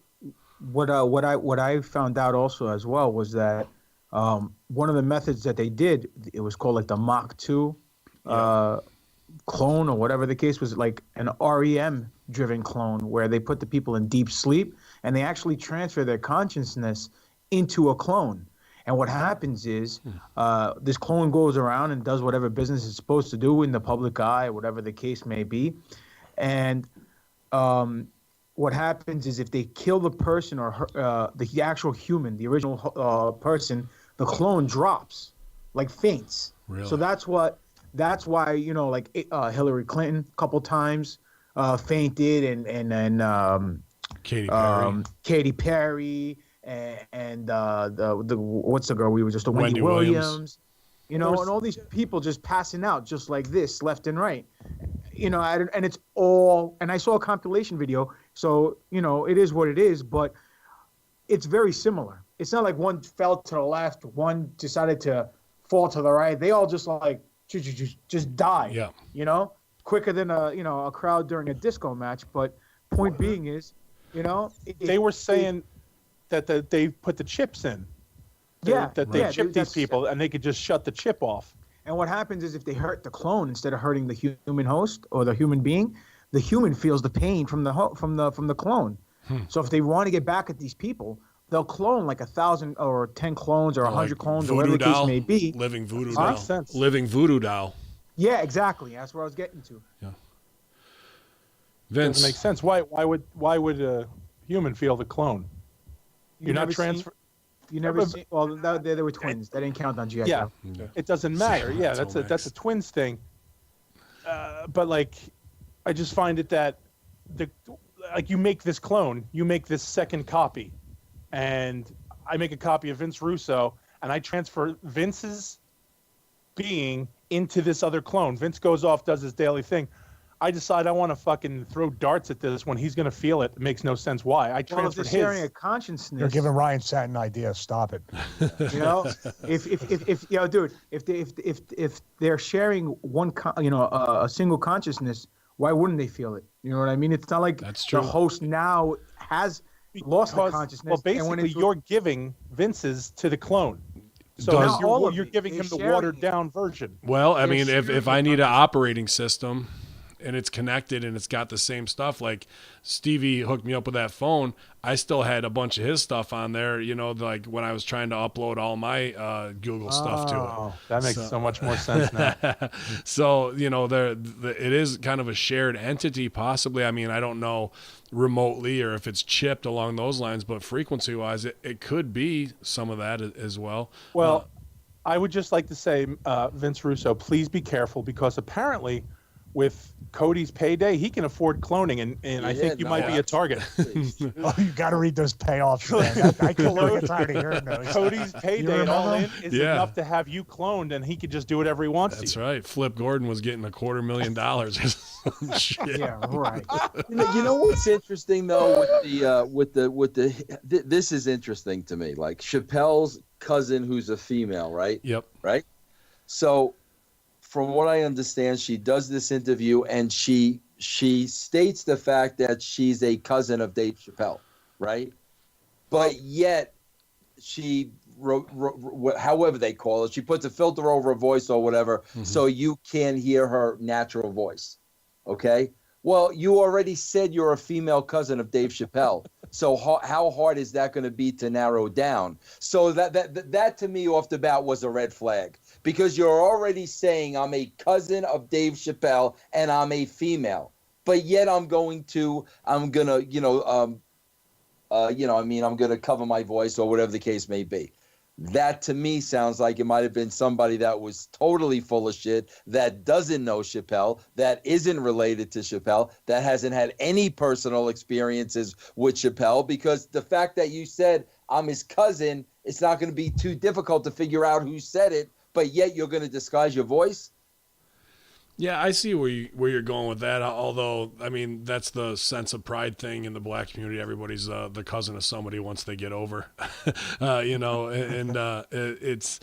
[SPEAKER 4] what I found out also as well was that one of the methods that they did, it was called like the Mach 2 clone or whatever the case was, like an REM driven clone where they put the people in deep sleep and they actually transfer their consciousness into a clone. And what happens is this clone goes around and does whatever business it's supposed to do in the public eye, whatever the case may be. And what happens is if they kill the person or the actual human, the original person, the clone drops, like faints.
[SPEAKER 1] Really?
[SPEAKER 4] So that's why, like Hillary Clinton a couple times fainted, and Katy Perry, and the what's the girl we were just Wendy Williams, and all these people just passing out just like this left and right, and it's all, and I saw a compilation video, so it is what it is, but it's very similar. It's not like one fell to the left, one decided to fall to the right. They all just like just die.
[SPEAKER 1] Yeah.
[SPEAKER 4] Quicker than a crowd during a disco match. But point being is,
[SPEAKER 2] they were saying that they put the chips in. That they chip these people and they could just shut the chip off.
[SPEAKER 4] And what happens is if they hurt the clone instead of hurting the human host or the human being, the human feels the pain from the clone. So if they want to get back at these people, they'll clone like 1,000 or 10 clones or 100 clones or whatever the case may be.
[SPEAKER 1] Living voodoo
[SPEAKER 2] doll.
[SPEAKER 1] Makes sense. Living voodoo doll.
[SPEAKER 4] Yeah, exactly. That's where I was getting to.
[SPEAKER 1] Yeah. Vince.
[SPEAKER 2] Doesn't make sense. Why would a human feel the clone? You're not transfer.
[SPEAKER 4] You never see. Well, they were twins. That didn't count on GI.
[SPEAKER 2] Yeah, it doesn't matter. Yeah, that's a twins thing. But like, I just find it that you make this clone, you make this second copy, and I make a copy of Vince Russo, and I transfer Vince's being into this other clone. Vince goes off, does his daily thing. I decide I want to fucking throw darts at this when he's going to feel it. It makes no sense why. I transferred his.
[SPEAKER 4] Sharing a consciousness.
[SPEAKER 5] You're giving Ryan Satin ideas. Stop it.
[SPEAKER 4] If they're sharing one, a single consciousness, why wouldn't they feel it? You know what I mean? It's not like the host now has lost the consciousness.
[SPEAKER 2] Well, basically, you're giving Vince's to the clone. So you're giving him the watered down version.
[SPEAKER 1] Well, I mean, if I need an operating system and it's connected and it's got the same stuff, like Stevie hooked me up with that phone, I still had a bunch of his stuff on there, like when I was trying to upload all my Google stuff to it.
[SPEAKER 2] That makes so much more sense now.
[SPEAKER 1] So, it is kind of a shared entity, possibly. I mean, I don't know remotely or if it's chipped along those lines, but frequency-wise, it could be some of that as well.
[SPEAKER 2] Well, I would just like to say, Vince Russo, please be careful, because apparently with Cody's payday, he can afford cloning, and I think you might be a target.
[SPEAKER 5] Oh, you got to read those payoffs, man. I get tired of hearing those.
[SPEAKER 2] Cody's payday all in is enough to have you cloned, and he could just do whatever he wants.
[SPEAKER 1] That's right. Flip Gordon was getting $250,000 or some shit.
[SPEAKER 4] Yeah, right.
[SPEAKER 3] You know what's interesting though with the this is interesting to me. Like Chappelle's cousin, who's a female, right?
[SPEAKER 1] Yep.
[SPEAKER 3] Right. So, from what I understand, she does this interview and she states the fact that she's a cousin of Dave Chappelle, right? But yet she, however they call it, she puts a filter over her voice or whatever, so you can hear her natural voice, okay? Well, you already said you're a female cousin of Dave Chappelle. So how hard is that going to be to narrow down? So that to me off the bat was a red flag, because you're already saying I'm a cousin of Dave Chappelle and I'm a female, but yet I'm gonna I'm gonna cover my voice or whatever the case may be. That to me sounds like it might have been somebody that was totally full of shit, that doesn't know Chappelle, that isn't related to Chappelle, that hasn't had any personal experiences with Chappelle, because the fact that you said I'm his cousin, it's not going to be too difficult to figure out who said it, but yet you're going to disguise your voice?
[SPEAKER 1] Yeah, I see where you're going with that. Although, I mean, that's the sense of pride thing in the black community. Everybody's the cousin of somebody once they get over, it's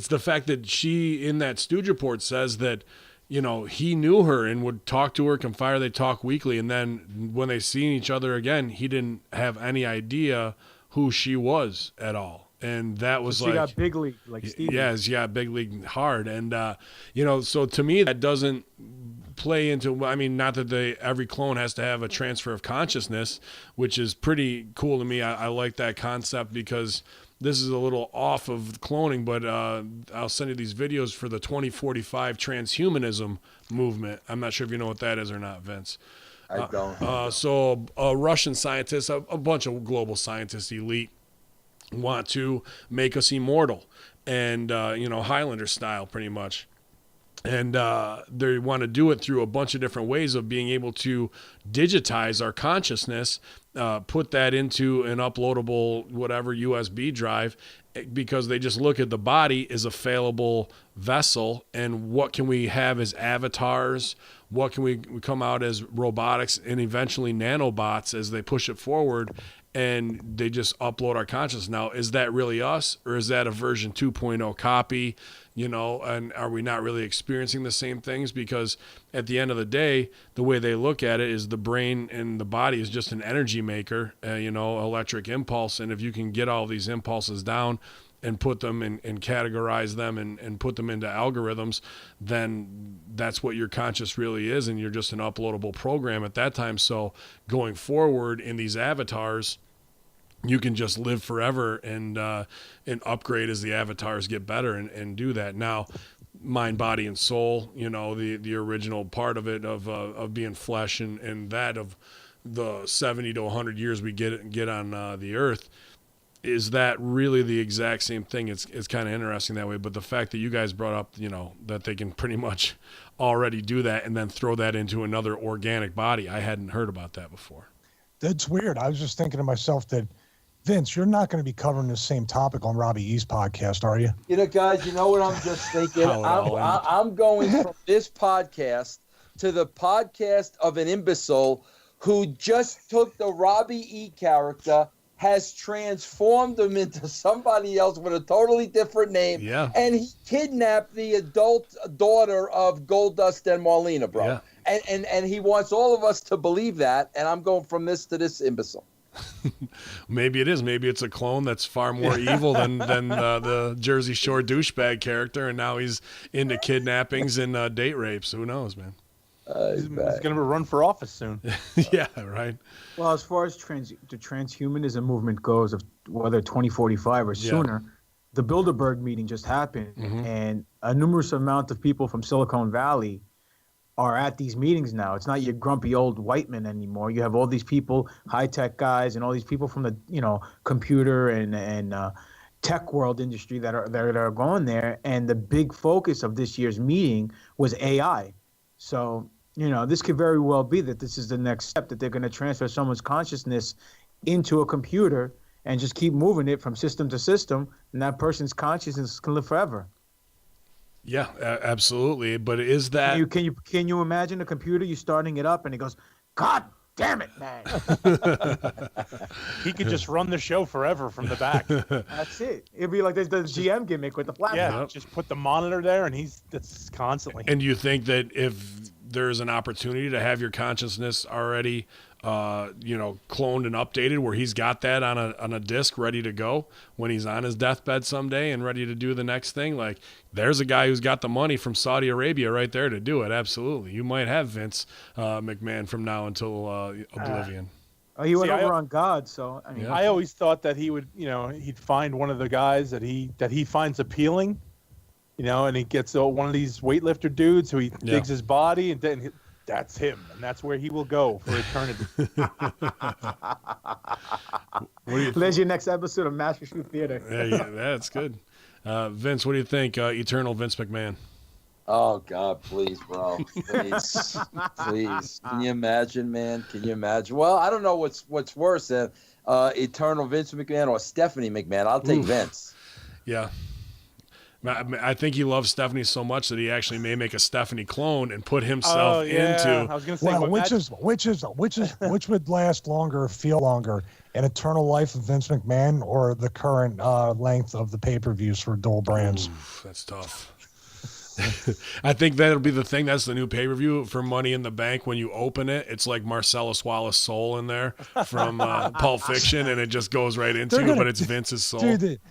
[SPEAKER 1] the fact that she in that Stooge report says that, he knew her and would talk to her, confide her. They talk weekly, and then when they seen each other again, he didn't have any idea who she was at all. And that was
[SPEAKER 4] she got big league, like Steve.
[SPEAKER 1] Yeah, she got big league hard. And, so to me, that doesn't play into, I mean, not that every clone has to have a transfer of consciousness, which is pretty cool to me. I like that concept, because this is a little off of cloning, but I'll send you these videos for the 2045 transhumanism movement. I'm not sure if you know what that is or not, Vince.
[SPEAKER 3] I don't.
[SPEAKER 1] So a Russian scientist, a bunch of global scientists, elite, want to make us immortal and Highlander style pretty much, and they want to do it through a bunch of different ways of being able to digitize our consciousness, put that into an uploadable whatever USB drive, because they just look at the body as a fallible vessel, and what can we have as avatars, what can we come out as robotics and eventually nanobots as they push it forward, and they just upload our consciousness. Now, is that really us, or is that a version 2.0 copy? And are we not really experiencing the same things? Because at the end of the day, the way they look at it is the brain and the body is just an energy maker, electric impulse. And if you can get all these impulses down and put them and categorize them and put them into algorithms, then that's what your conscious really is. And you're just an uploadable program at that time. So going forward in these avatars, you can just live forever and upgrade as the avatars get better and do that. Now, mind, body, and soul, the original part of it of being flesh and that of the 70 to 100 years we get on the earth, is that really the exact same thing? It's kind of interesting that way. But the fact that you guys brought up, that they can pretty much already do that and then throw that into another organic body, I hadn't heard about that before.
[SPEAKER 5] That's weird. I was just thinking to myself that, Vince, you're not going to be covering the same topic on Robbie E's podcast, are you?
[SPEAKER 3] Guys, you know what I'm just thinking? I'm going from this podcast to the podcast of an imbecile who just took the Robbie E character, has transformed him into somebody else with a totally different name, and he kidnapped the adult daughter of Goldust and Marlena, bro. Yeah. And he wants all of us to believe that, and I'm going from this to this imbecile.
[SPEAKER 1] Maybe it is. Maybe it's a clone that's far more evil than the Jersey Shore douchebag character, and now he's into kidnappings and date rapes. Who knows, man?
[SPEAKER 2] He's going to run for office soon.
[SPEAKER 1] Yeah, right.
[SPEAKER 4] Well, as far as the transhumanism movement goes, of whether 2045 or sooner, the Bilderberg meeting just happened, and a numerous amount of people from Silicon Valley are at these meetings now. It's not your grumpy old white men anymore. You have all these people, high-tech guys, and all these people from the computer and tech world industry that are going there. And the big focus of this year's meeting was AI. So, this could very well be that this is the next step, that they're going to transfer someone's consciousness into a computer and just keep moving it from system to system, and that person's consciousness can live forever.
[SPEAKER 1] Yeah, absolutely. But is that...
[SPEAKER 4] Can you imagine a computer, you starting it up, and it goes, God damn it, man.
[SPEAKER 2] He could just run the show forever from the back.
[SPEAKER 4] That's it. It'd be like the GM gimmick with the laptop.
[SPEAKER 2] Yeah, just put the monitor there, and that's constantly.
[SPEAKER 1] And do you think that if there's an opportunity to have your consciousness already cloned and updated, where he's got that on a disc ready to go when he's on his deathbed someday and ready to do the next thing. Like, there's a guy who's got the money from Saudi Arabia right there to do it. Absolutely. You might have Vince McMahon from now until oblivion.
[SPEAKER 4] He went over on God, so I mean,
[SPEAKER 2] I always thought that he would, he'd find one of the guys that he finds appealing, and he gets one of these weightlifter dudes who he digs his body, and then that's him, and that's where he will go for eternity.
[SPEAKER 4] There's your next episode of Master Shoot Theater.
[SPEAKER 1] Yeah, that's good. Vince, what do you think? Eternal Vince McMahon.
[SPEAKER 3] Oh God, please, bro, please, please. Can you imagine, man? Can you imagine? Well, I don't know what's worse than Eternal Vince McMahon or Stephanie McMahon. I'll take Vince.
[SPEAKER 1] Yeah. I think he loves Stephanie so much that he actually may make a Stephanie clone and put himself into.
[SPEAKER 2] I was going to say,
[SPEAKER 5] which would last longer, feel longer, an eternal life of Vince McMahon or the current length of the pay-per-views for dual brands?
[SPEAKER 1] Oof, that's tough. I think that'll be the thing. That's the new pay-per-view for Money in the Bank. When you open it, it's like Marcellus Wallace' soul in there from Pulp Fiction, and it just goes right into you, but it's Vince's soul.
[SPEAKER 5] Dude,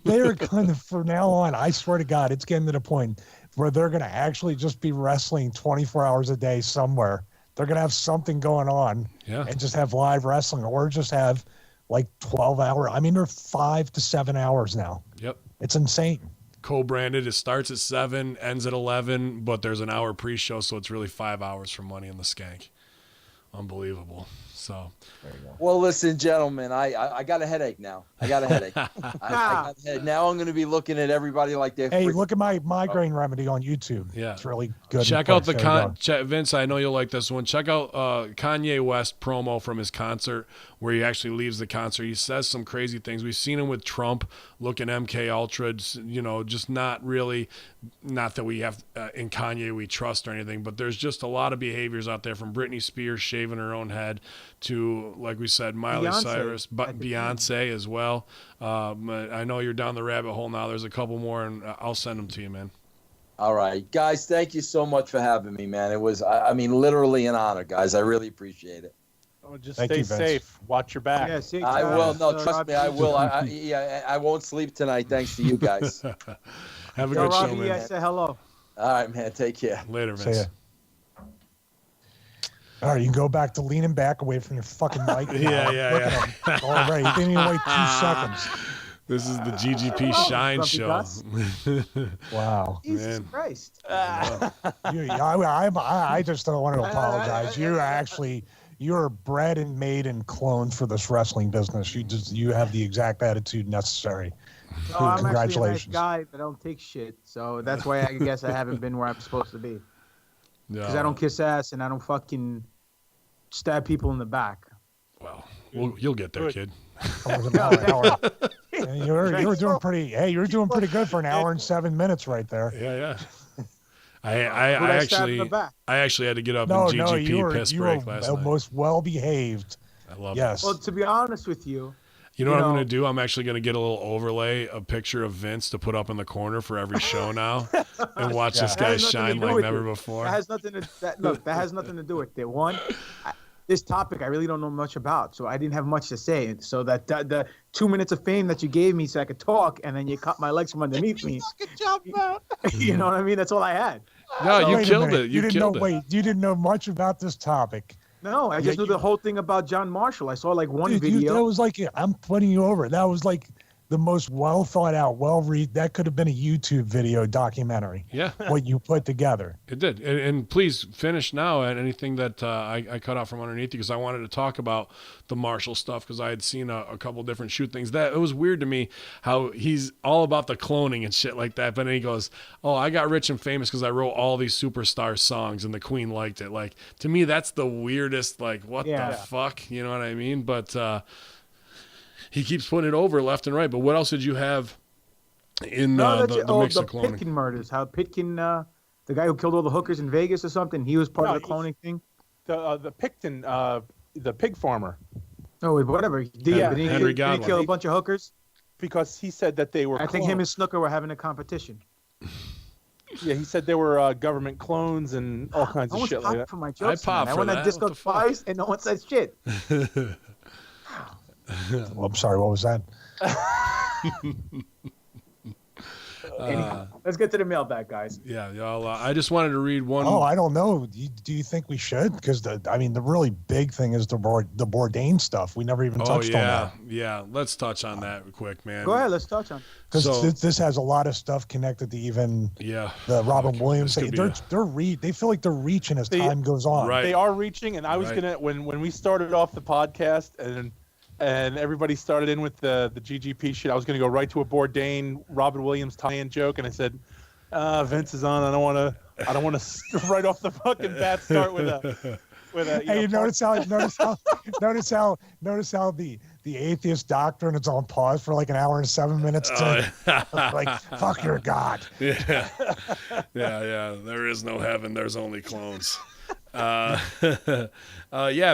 [SPEAKER 5] they're going to, from now on, I swear to God, it's getting to the point where they're going to actually just be wrestling 24 hours a day somewhere. They're going to have something going on and just have live wrestling, or just have like 12 hour. I mean, they're 5 to 7 hours now.
[SPEAKER 1] Yep.
[SPEAKER 5] It's insane.
[SPEAKER 1] Co-branded. It starts at 7, ends at 11, but there's an hour pre-show, so it's really 5 hours for Money in the Skank. Unbelievable. So,
[SPEAKER 3] well, listen, gentlemen, I got a headache now. I got a headache. I got a headache. Now I'm going to be looking at everybody like they're.
[SPEAKER 5] Hey, look at my migraine remedy on YouTube. Yeah, it's really good.
[SPEAKER 1] Check out the Vince. I know you'll like this one. Check out Kanye West promo from his concert, where he actually leaves the concert. He says some crazy things. We've seen him with Trump looking MK Ultra. Just not really. Not that we have in Kanye we trust or anything, but there's just a lot of behaviors out there, from Britney Spears shaving her own head to, like we said, Miley Cyrus, but Beyonce as well. I know you're down the rabbit hole now. There's a couple more, and I'll send them to you, man.
[SPEAKER 3] All right, guys, thank you so much for having me, man. It was, I mean, literally an honor, guys. I really appreciate it.
[SPEAKER 2] Oh, just stay safe. Watch your back.
[SPEAKER 3] Yeah, I will. No, trust me, I will. I won't sleep tonight, thanks to you guys.
[SPEAKER 1] Have a good show, man.
[SPEAKER 4] I say hello.
[SPEAKER 3] All right, man. Take care.
[SPEAKER 1] Later, Vince.
[SPEAKER 5] All right, you can go back to leaning back away from your fucking mic.
[SPEAKER 1] Yeah.
[SPEAKER 5] All right, you didn't even wait 2 seconds.
[SPEAKER 1] This is the GGP Shine Show.
[SPEAKER 5] Wow.
[SPEAKER 4] Jesus Christ.
[SPEAKER 5] I just don't want to apologize. You're bred and made and cloned for this wrestling business. You have the exact attitude necessary.
[SPEAKER 4] Oh, I'm
[SPEAKER 5] Congratulations.
[SPEAKER 4] actually a nice guy, but I don't take shit. So that's why I guess I haven't been where I'm supposed to be. Because I don't kiss ass and I don't fucking stab people in the back.
[SPEAKER 1] Well, you'll get there, kid.
[SPEAKER 5] You were doing pretty. Hey, you were doing pretty good for an hour and 7 minutes right there.
[SPEAKER 1] Yeah. I actually had to get up and GGP piss break last night.
[SPEAKER 5] You were most well behaved.
[SPEAKER 1] I love
[SPEAKER 5] it.
[SPEAKER 4] Well, to be honest with you.
[SPEAKER 1] You know what I'm going to do? I'm actually going to get a little overlay, a picture of Vince to put up in the corner for every show now, and watch this guy shine like never before.
[SPEAKER 4] That has nothing to do with it. One, this topic I really don't know much about, so I didn't have much to say. So that the 2 minutes of fame that you gave me so I could talk, and then you cut my legs from underneath me. You know what I mean? That's all I had.
[SPEAKER 1] No, you killed it. You killed it.
[SPEAKER 5] Wait, you didn't know much about this topic.
[SPEAKER 4] No, I just knew the whole thing about John Marshall. I saw like one video.
[SPEAKER 5] That was like, I'm putting you over. That was like the most well thought out, that could have been a YouTube video documentary.
[SPEAKER 1] Yeah.
[SPEAKER 5] What you put together.
[SPEAKER 1] It did. And please finish now at anything that I cut out from underneath you, because I wanted to talk about the Marshall stuff, because I had seen a couple different shoot things. That it was weird to me how he's all about the cloning and shit like that. But then he goes, oh, I got rich and famous because I wrote all these superstar songs and the Queen liked it. Like, to me, that's the weirdest, like, what the fuck? You know what I mean? But he keeps putting it over left and right. But what else did you have in the mix of cloning?
[SPEAKER 4] Pitkin murders. How Pitkin, the guy who killed all the hookers in Vegas or something, he was part of the cloning thing?
[SPEAKER 2] The Picton, the pig farmer.
[SPEAKER 4] Oh, whatever. Did he kill a bunch of hookers?
[SPEAKER 2] Because he said that they were
[SPEAKER 4] I think him and Snooker were having a competition.
[SPEAKER 2] Yeah, he said there were government clones and all kinds
[SPEAKER 4] No
[SPEAKER 2] of
[SPEAKER 4] one's
[SPEAKER 2] shit like
[SPEAKER 4] popped
[SPEAKER 2] that.
[SPEAKER 4] for my jokes.
[SPEAKER 1] pop
[SPEAKER 4] I
[SPEAKER 1] for
[SPEAKER 4] went on
[SPEAKER 1] that.
[SPEAKER 4] Disco
[SPEAKER 1] What the fuck?
[SPEAKER 4] twice, and no one said shit.
[SPEAKER 5] Well, I'm sorry. What was that?
[SPEAKER 4] Anyhow, let's get to the mailbag, guys.
[SPEAKER 1] Yeah, y'all. I just wanted to read one.
[SPEAKER 5] Oh, I don't know. Do you think we should? Because the really big thing is the Bourdain stuff. We never even touched on that.
[SPEAKER 1] Yeah. Let's touch on that quick, man.
[SPEAKER 4] Go ahead, let's touch on.
[SPEAKER 5] Because
[SPEAKER 1] So-
[SPEAKER 5] this has a lot of stuff connected to even
[SPEAKER 1] Yeah.
[SPEAKER 5] the Robin Williams
[SPEAKER 1] This
[SPEAKER 5] thing.
[SPEAKER 1] could be
[SPEAKER 5] They feel like they're reaching as
[SPEAKER 2] They-
[SPEAKER 5] time goes on.
[SPEAKER 1] Right.
[SPEAKER 2] They are reaching, and I was
[SPEAKER 1] Right.
[SPEAKER 2] gonna when we started off the podcast and everybody started in with the GGP shit. I was gonna go right to a Bourdain Robin Williams tie-in joke, and I said, Vince is on. I don't want to right off the fucking bat start with a.
[SPEAKER 5] Hey, notice how the atheist doctrine is on pause for like an hour and 7 minutes. Like, fuck your God.
[SPEAKER 1] Yeah. Yeah. There is no heaven. There's only clones. Yeah,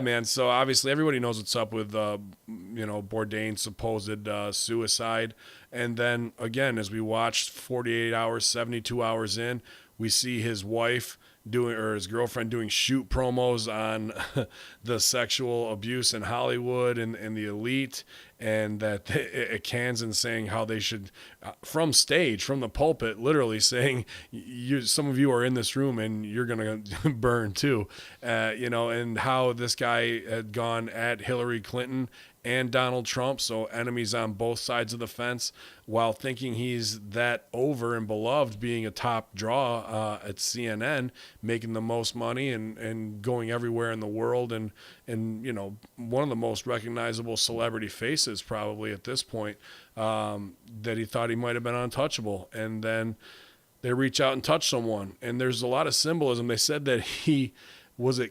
[SPEAKER 1] man. So obviously everybody knows what's up with, Bourdain's supposed suicide. And then again, as we watched 48 hours, 72 hours in, we see his wife his girlfriend doing shoot promos on the sexual abuse in Hollywood and the elite, and that cans and saying how they should, from the pulpit, literally saying, some of you are in this room and you're going to burn too, and how this guy had gone at Hillary Clinton and Donald Trump, so enemies on both sides of the fence, while thinking he's that over and beloved, being a top draw at CNN, making the most money and going everywhere in the world, and one of the most recognizable celebrity faces probably at this point, that he thought he might have been untouchable. And then they reach out and touch someone, and there's a lot of symbolism. They said that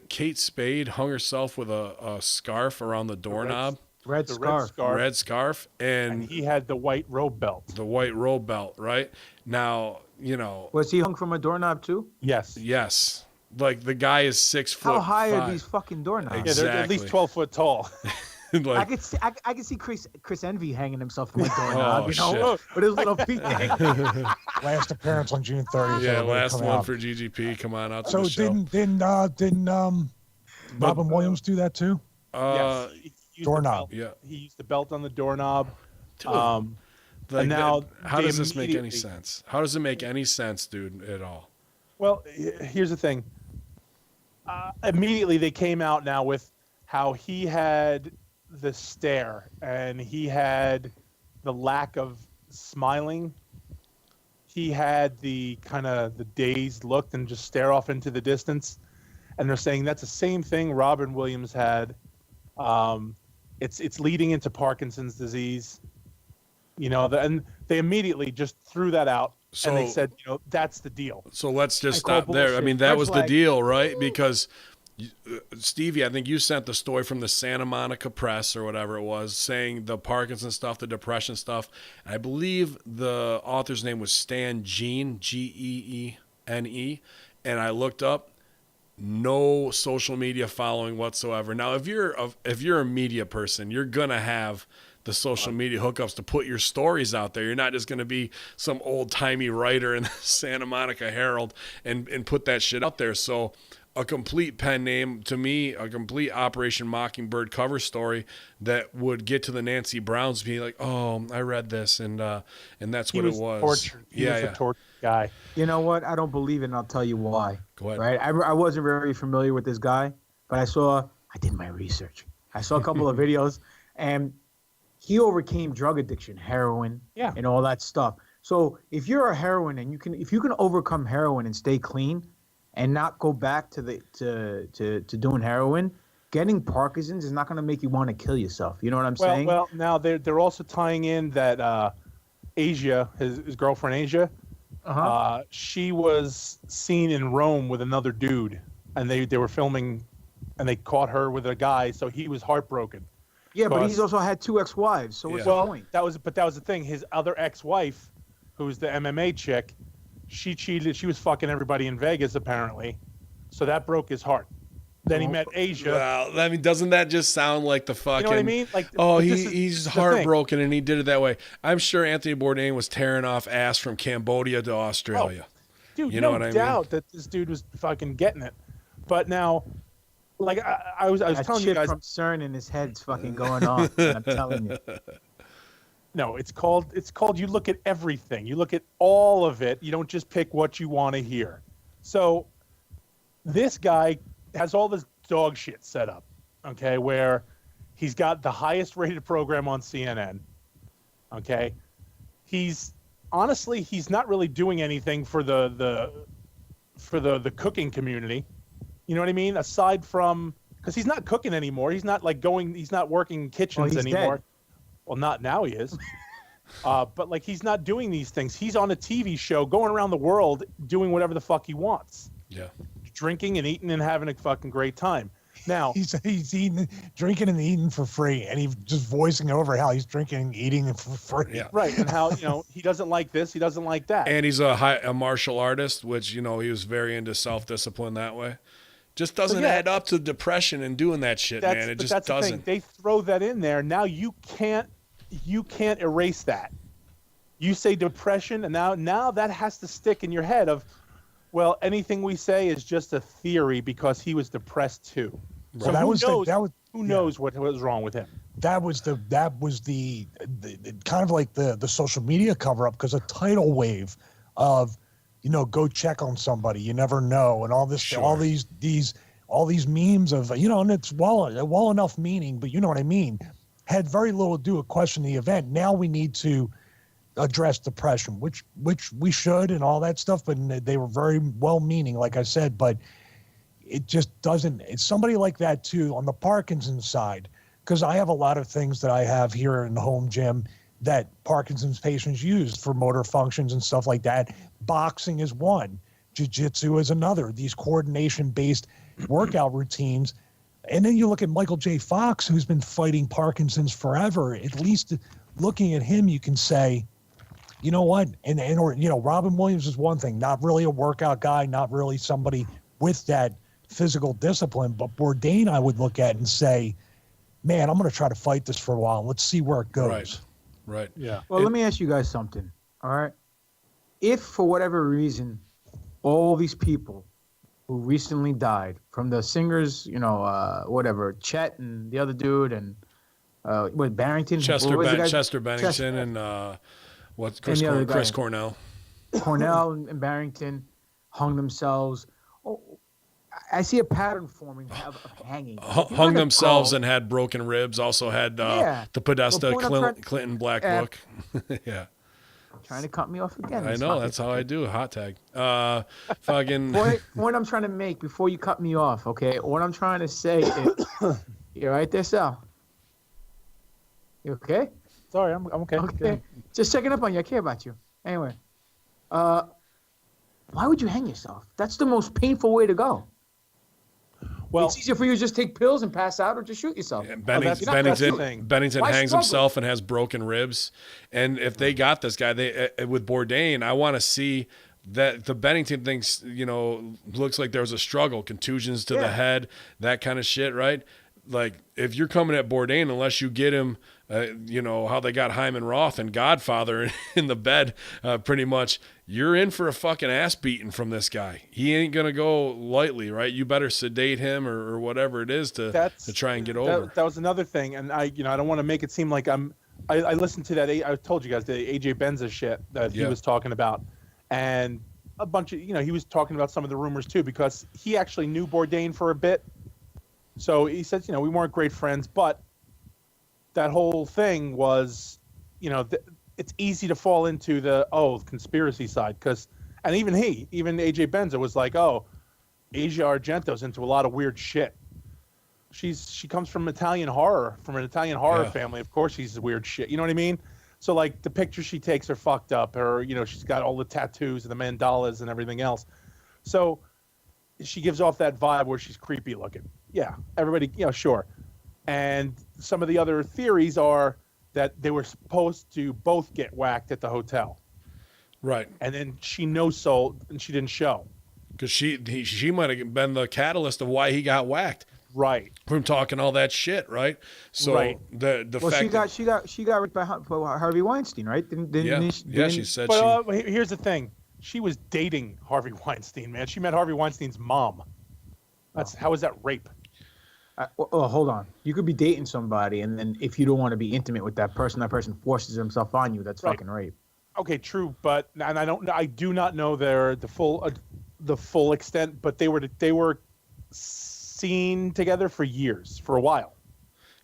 [SPEAKER 1] Kate Spade hung herself with a scarf around the doorknob.
[SPEAKER 4] Red scarf.
[SPEAKER 1] Red scarf,
[SPEAKER 2] and he had the white robe belt.
[SPEAKER 1] The white robe belt, right? Now,
[SPEAKER 4] Was he hung from a doorknob too?
[SPEAKER 1] Yes. Like the guy is 6 foot.
[SPEAKER 4] How high
[SPEAKER 1] 5.
[SPEAKER 4] are these fucking doorknobs?
[SPEAKER 2] Yeah, they're at least 12 foot tall.
[SPEAKER 4] I could see Chris Envy hanging himself from a doorknob,
[SPEAKER 1] shit.
[SPEAKER 4] with his little feet.
[SPEAKER 5] Last appearance on June 30th.
[SPEAKER 1] Yeah,
[SPEAKER 5] everybody
[SPEAKER 1] last
[SPEAKER 5] come
[SPEAKER 1] one
[SPEAKER 5] out.
[SPEAKER 1] for GGP. Come on out to
[SPEAKER 5] So
[SPEAKER 1] the show.
[SPEAKER 5] didn't Robin Williams do that too?
[SPEAKER 2] Yes. He used
[SPEAKER 5] Doorknob.
[SPEAKER 2] the belt. He used the belt on the doorknob.
[SPEAKER 1] Dude,
[SPEAKER 2] And now
[SPEAKER 1] how does this make any
[SPEAKER 2] immediately-
[SPEAKER 1] sense? How does it make any sense, dude, at all?
[SPEAKER 2] Well, here's the thing. Immediately they came out now with how he had the stare and he had the lack of smiling. He had the kind of the dazed look and just stare off into the distance. And they're saying that's the same thing Robin Williams had. It's leading into Parkinson's disease. And they immediately just threw that out. And they said, that's the deal.
[SPEAKER 1] So let's just
[SPEAKER 4] I call
[SPEAKER 1] stop there. I
[SPEAKER 4] bullshit.
[SPEAKER 1] mean, that
[SPEAKER 4] Red
[SPEAKER 1] was the
[SPEAKER 4] flag.
[SPEAKER 1] deal, right? Because Stevie, I think you sent the story from the Santa Monica Press or whatever it was, saying the Parkinson stuff, the depression stuff. I believe the author's name was Stan Gene, Geene, and I looked up, no social media following whatsoever. Now, if you're a media person, you're gonna have the social media hookups to put your stories out there. You're not just going to be some old-timey writer in the Santa Monica Herald and put that shit out there. So a complete pen name, to me, a complete Operation Mockingbird cover story that would get to the Nancy Browns, be like, oh, I read this, and that's what it was.
[SPEAKER 2] Tortured. He was a tortured guy.
[SPEAKER 4] You know what? I don't believe it, and I'll tell you why.
[SPEAKER 1] Go ahead.
[SPEAKER 4] Right? I wasn't very familiar with this guy, but I did my research. I saw a couple of videos, and he overcame drug addiction, heroin, and all that stuff. So if you're a heroin and if you can overcome heroin and stay clean, and not go back to doing heroin, getting Parkinson's is not going to make you want to kill yourself. You know what I'm saying?
[SPEAKER 2] Well, now they're also tying in that Asia, his girlfriend Asia, she was seen in Rome with another dude, and they were filming, and they caught her with a guy, so he was heartbroken.
[SPEAKER 4] Yeah, but he's also had 2 ex-wives, so what's the point?
[SPEAKER 2] That was the thing. His other ex-wife, who's the MMA chick, she cheated. She was fucking everybody in Vegas, apparently. So that broke his heart. Then he met Asia.
[SPEAKER 1] Well, I mean, doesn't that just sound like the fucking?
[SPEAKER 2] You know what I mean? Like,
[SPEAKER 1] he's heartbroken and he did it that way. I'm sure Anthony Bourdain was tearing off ass from Cambodia to Australia.
[SPEAKER 2] Dude,
[SPEAKER 1] You know
[SPEAKER 2] no
[SPEAKER 1] what I mean?
[SPEAKER 2] doubt that this dude was fucking getting it. But now, like I was
[SPEAKER 4] That
[SPEAKER 2] telling you
[SPEAKER 4] shit
[SPEAKER 2] guys,
[SPEAKER 4] from CERN in his head's fucking going off. Man, I'm telling you.
[SPEAKER 2] no, it's called you look at everything. You look at all of it. You don't just pick what you want to hear. So this guy has all this dog shit set up, okay, where he's got the highest rated program on CNN. Okay. He's not really doing anything for the cooking community. You know what I mean? Aside from, because he's not cooking anymore. He's not working kitchens
[SPEAKER 4] he's
[SPEAKER 2] anymore.
[SPEAKER 4] dead.
[SPEAKER 2] Well, not now he is. But like he's not doing these things. He's on a TV show going around the world doing whatever the fuck he wants.
[SPEAKER 1] Yeah.
[SPEAKER 2] Drinking and eating and having a fucking great time. Now
[SPEAKER 5] He's eating, drinking, and eating for free, and he's just voicing over how he's drinking and eating for free.
[SPEAKER 1] Yeah.
[SPEAKER 2] right, and how he doesn't like this, he doesn't like that.
[SPEAKER 1] And he's a martial artist, which, he was very into self-discipline that way. Just doesn't add up to depression and doing that shit, man. It just
[SPEAKER 2] that's the thing.
[SPEAKER 1] doesn't.
[SPEAKER 2] They throw that in there. Now you can't erase that. You say depression, and now that has to stick in your head of, well, anything we say is just a theory because he was depressed too. So who knows what was wrong with him?
[SPEAKER 5] That was the kind of like the social media cover up, because a tidal wave of go check on somebody, you never know, and all this
[SPEAKER 1] Sure.
[SPEAKER 5] all these memes of and it's well enough meaning, but you know what I mean, had very little to do with questioning the event. Now we need to address depression, which we should, and all that stuff, but they were very well meaning, like I said, but it just doesn't. It's somebody like that too on the Parkinson's side, because I have a lot of things that I have here in the home gym that Parkinson's patients use for motor functions and stuff like that. Boxing is one, jiu-jitsu is another, these coordination-based workout routines. And then you look at Michael J. Fox, who's been fighting Parkinson's forever. At least looking at him, you can say, you know what? Or Robin Williams is one thing, not really a workout guy, not really somebody with that physical discipline. But Bourdain, I would look at and say, man, I'm going to try to fight this for a while. Let's see where it goes.
[SPEAKER 1] Right.
[SPEAKER 2] Yeah.
[SPEAKER 4] Well, let me ask you guys something. All right. If for whatever reason, all these people who recently died, from the singers, whatever, Chet and the other dude, and Barrington,
[SPEAKER 1] Chester
[SPEAKER 4] what was the guy?
[SPEAKER 1] Bennington, and Chris Cornell.
[SPEAKER 4] Cornell and Barrington hung themselves. Oh, I see a pattern forming of hanging.
[SPEAKER 1] Hung themselves and had broken ribs. Also had the Podesta Clinton Black Book. Yeah.
[SPEAKER 4] Trying to cut me off again.
[SPEAKER 1] I know, that's how I do a hot tag. Fucking.
[SPEAKER 4] Point I'm trying to make before you cut me off, okay? What I'm trying to say is, you right there, Sal? You okay?
[SPEAKER 2] Sorry, I'm okay.
[SPEAKER 4] Okay. Just checking up on you. I care about you. Anyway, why would you hang yourself? That's the most painful way to go.
[SPEAKER 2] Well,
[SPEAKER 4] it's easier for you to just take pills and pass out, or just shoot yourself.
[SPEAKER 1] Bennington
[SPEAKER 4] Why
[SPEAKER 1] hangs
[SPEAKER 4] struggle?
[SPEAKER 1] himself and has broken ribs. And if they got this guy, with Bourdain, I want to see that the Bennington thing, looks like there was a struggle, contusions to the head, that kind of shit, right? Like, if you're coming at Bourdain, unless you get him, how they got Hyman Roth and Godfather in the bed, pretty much, you're in for a fucking ass beating from this guy. He ain't going to go lightly, right? You better sedate him or whatever it is to try and get over.
[SPEAKER 2] That was another thing. And I don't want to make it seem like I listened to that. I told you guys the AJ Benza shit that he was talking about. And a bunch of, he was talking about some of the rumors too, because he actually knew Bourdain for a bit. So he says, we weren't great friends, but that whole thing was, it's easy to fall into the conspiracy side, and even AJ Benza was like, Asia Argento's into a lot of weird shit. She comes from an Italian horror family. Of course, she's weird shit. You know what I mean? So like the pictures she takes are fucked up, or she's got all the tattoos and the mandalas and everything else. So she gives off that vibe where she's creepy looking. Yeah, everybody, sure. And some of the other theories are that they were supposed to both get whacked at the hotel.
[SPEAKER 1] Right.
[SPEAKER 2] And then she no-sold and she didn't show.
[SPEAKER 1] Because she might have been the catalyst of why he got whacked.
[SPEAKER 2] Right.
[SPEAKER 1] From talking all that shit, right? So the fact
[SPEAKER 4] she got ripped by Harvey Weinstein, right?
[SPEAKER 1] She said
[SPEAKER 2] But here's the thing. She was dating Harvey Weinstein, man. She met Harvey Weinstein's mom. How is that rape?
[SPEAKER 4] Hold on. You could be dating somebody, and then if you don't want to be intimate with that person forces himself on you. That's fucking rape.
[SPEAKER 2] Okay, true, but I do not know the full extent, but they were seen together for years, for a while.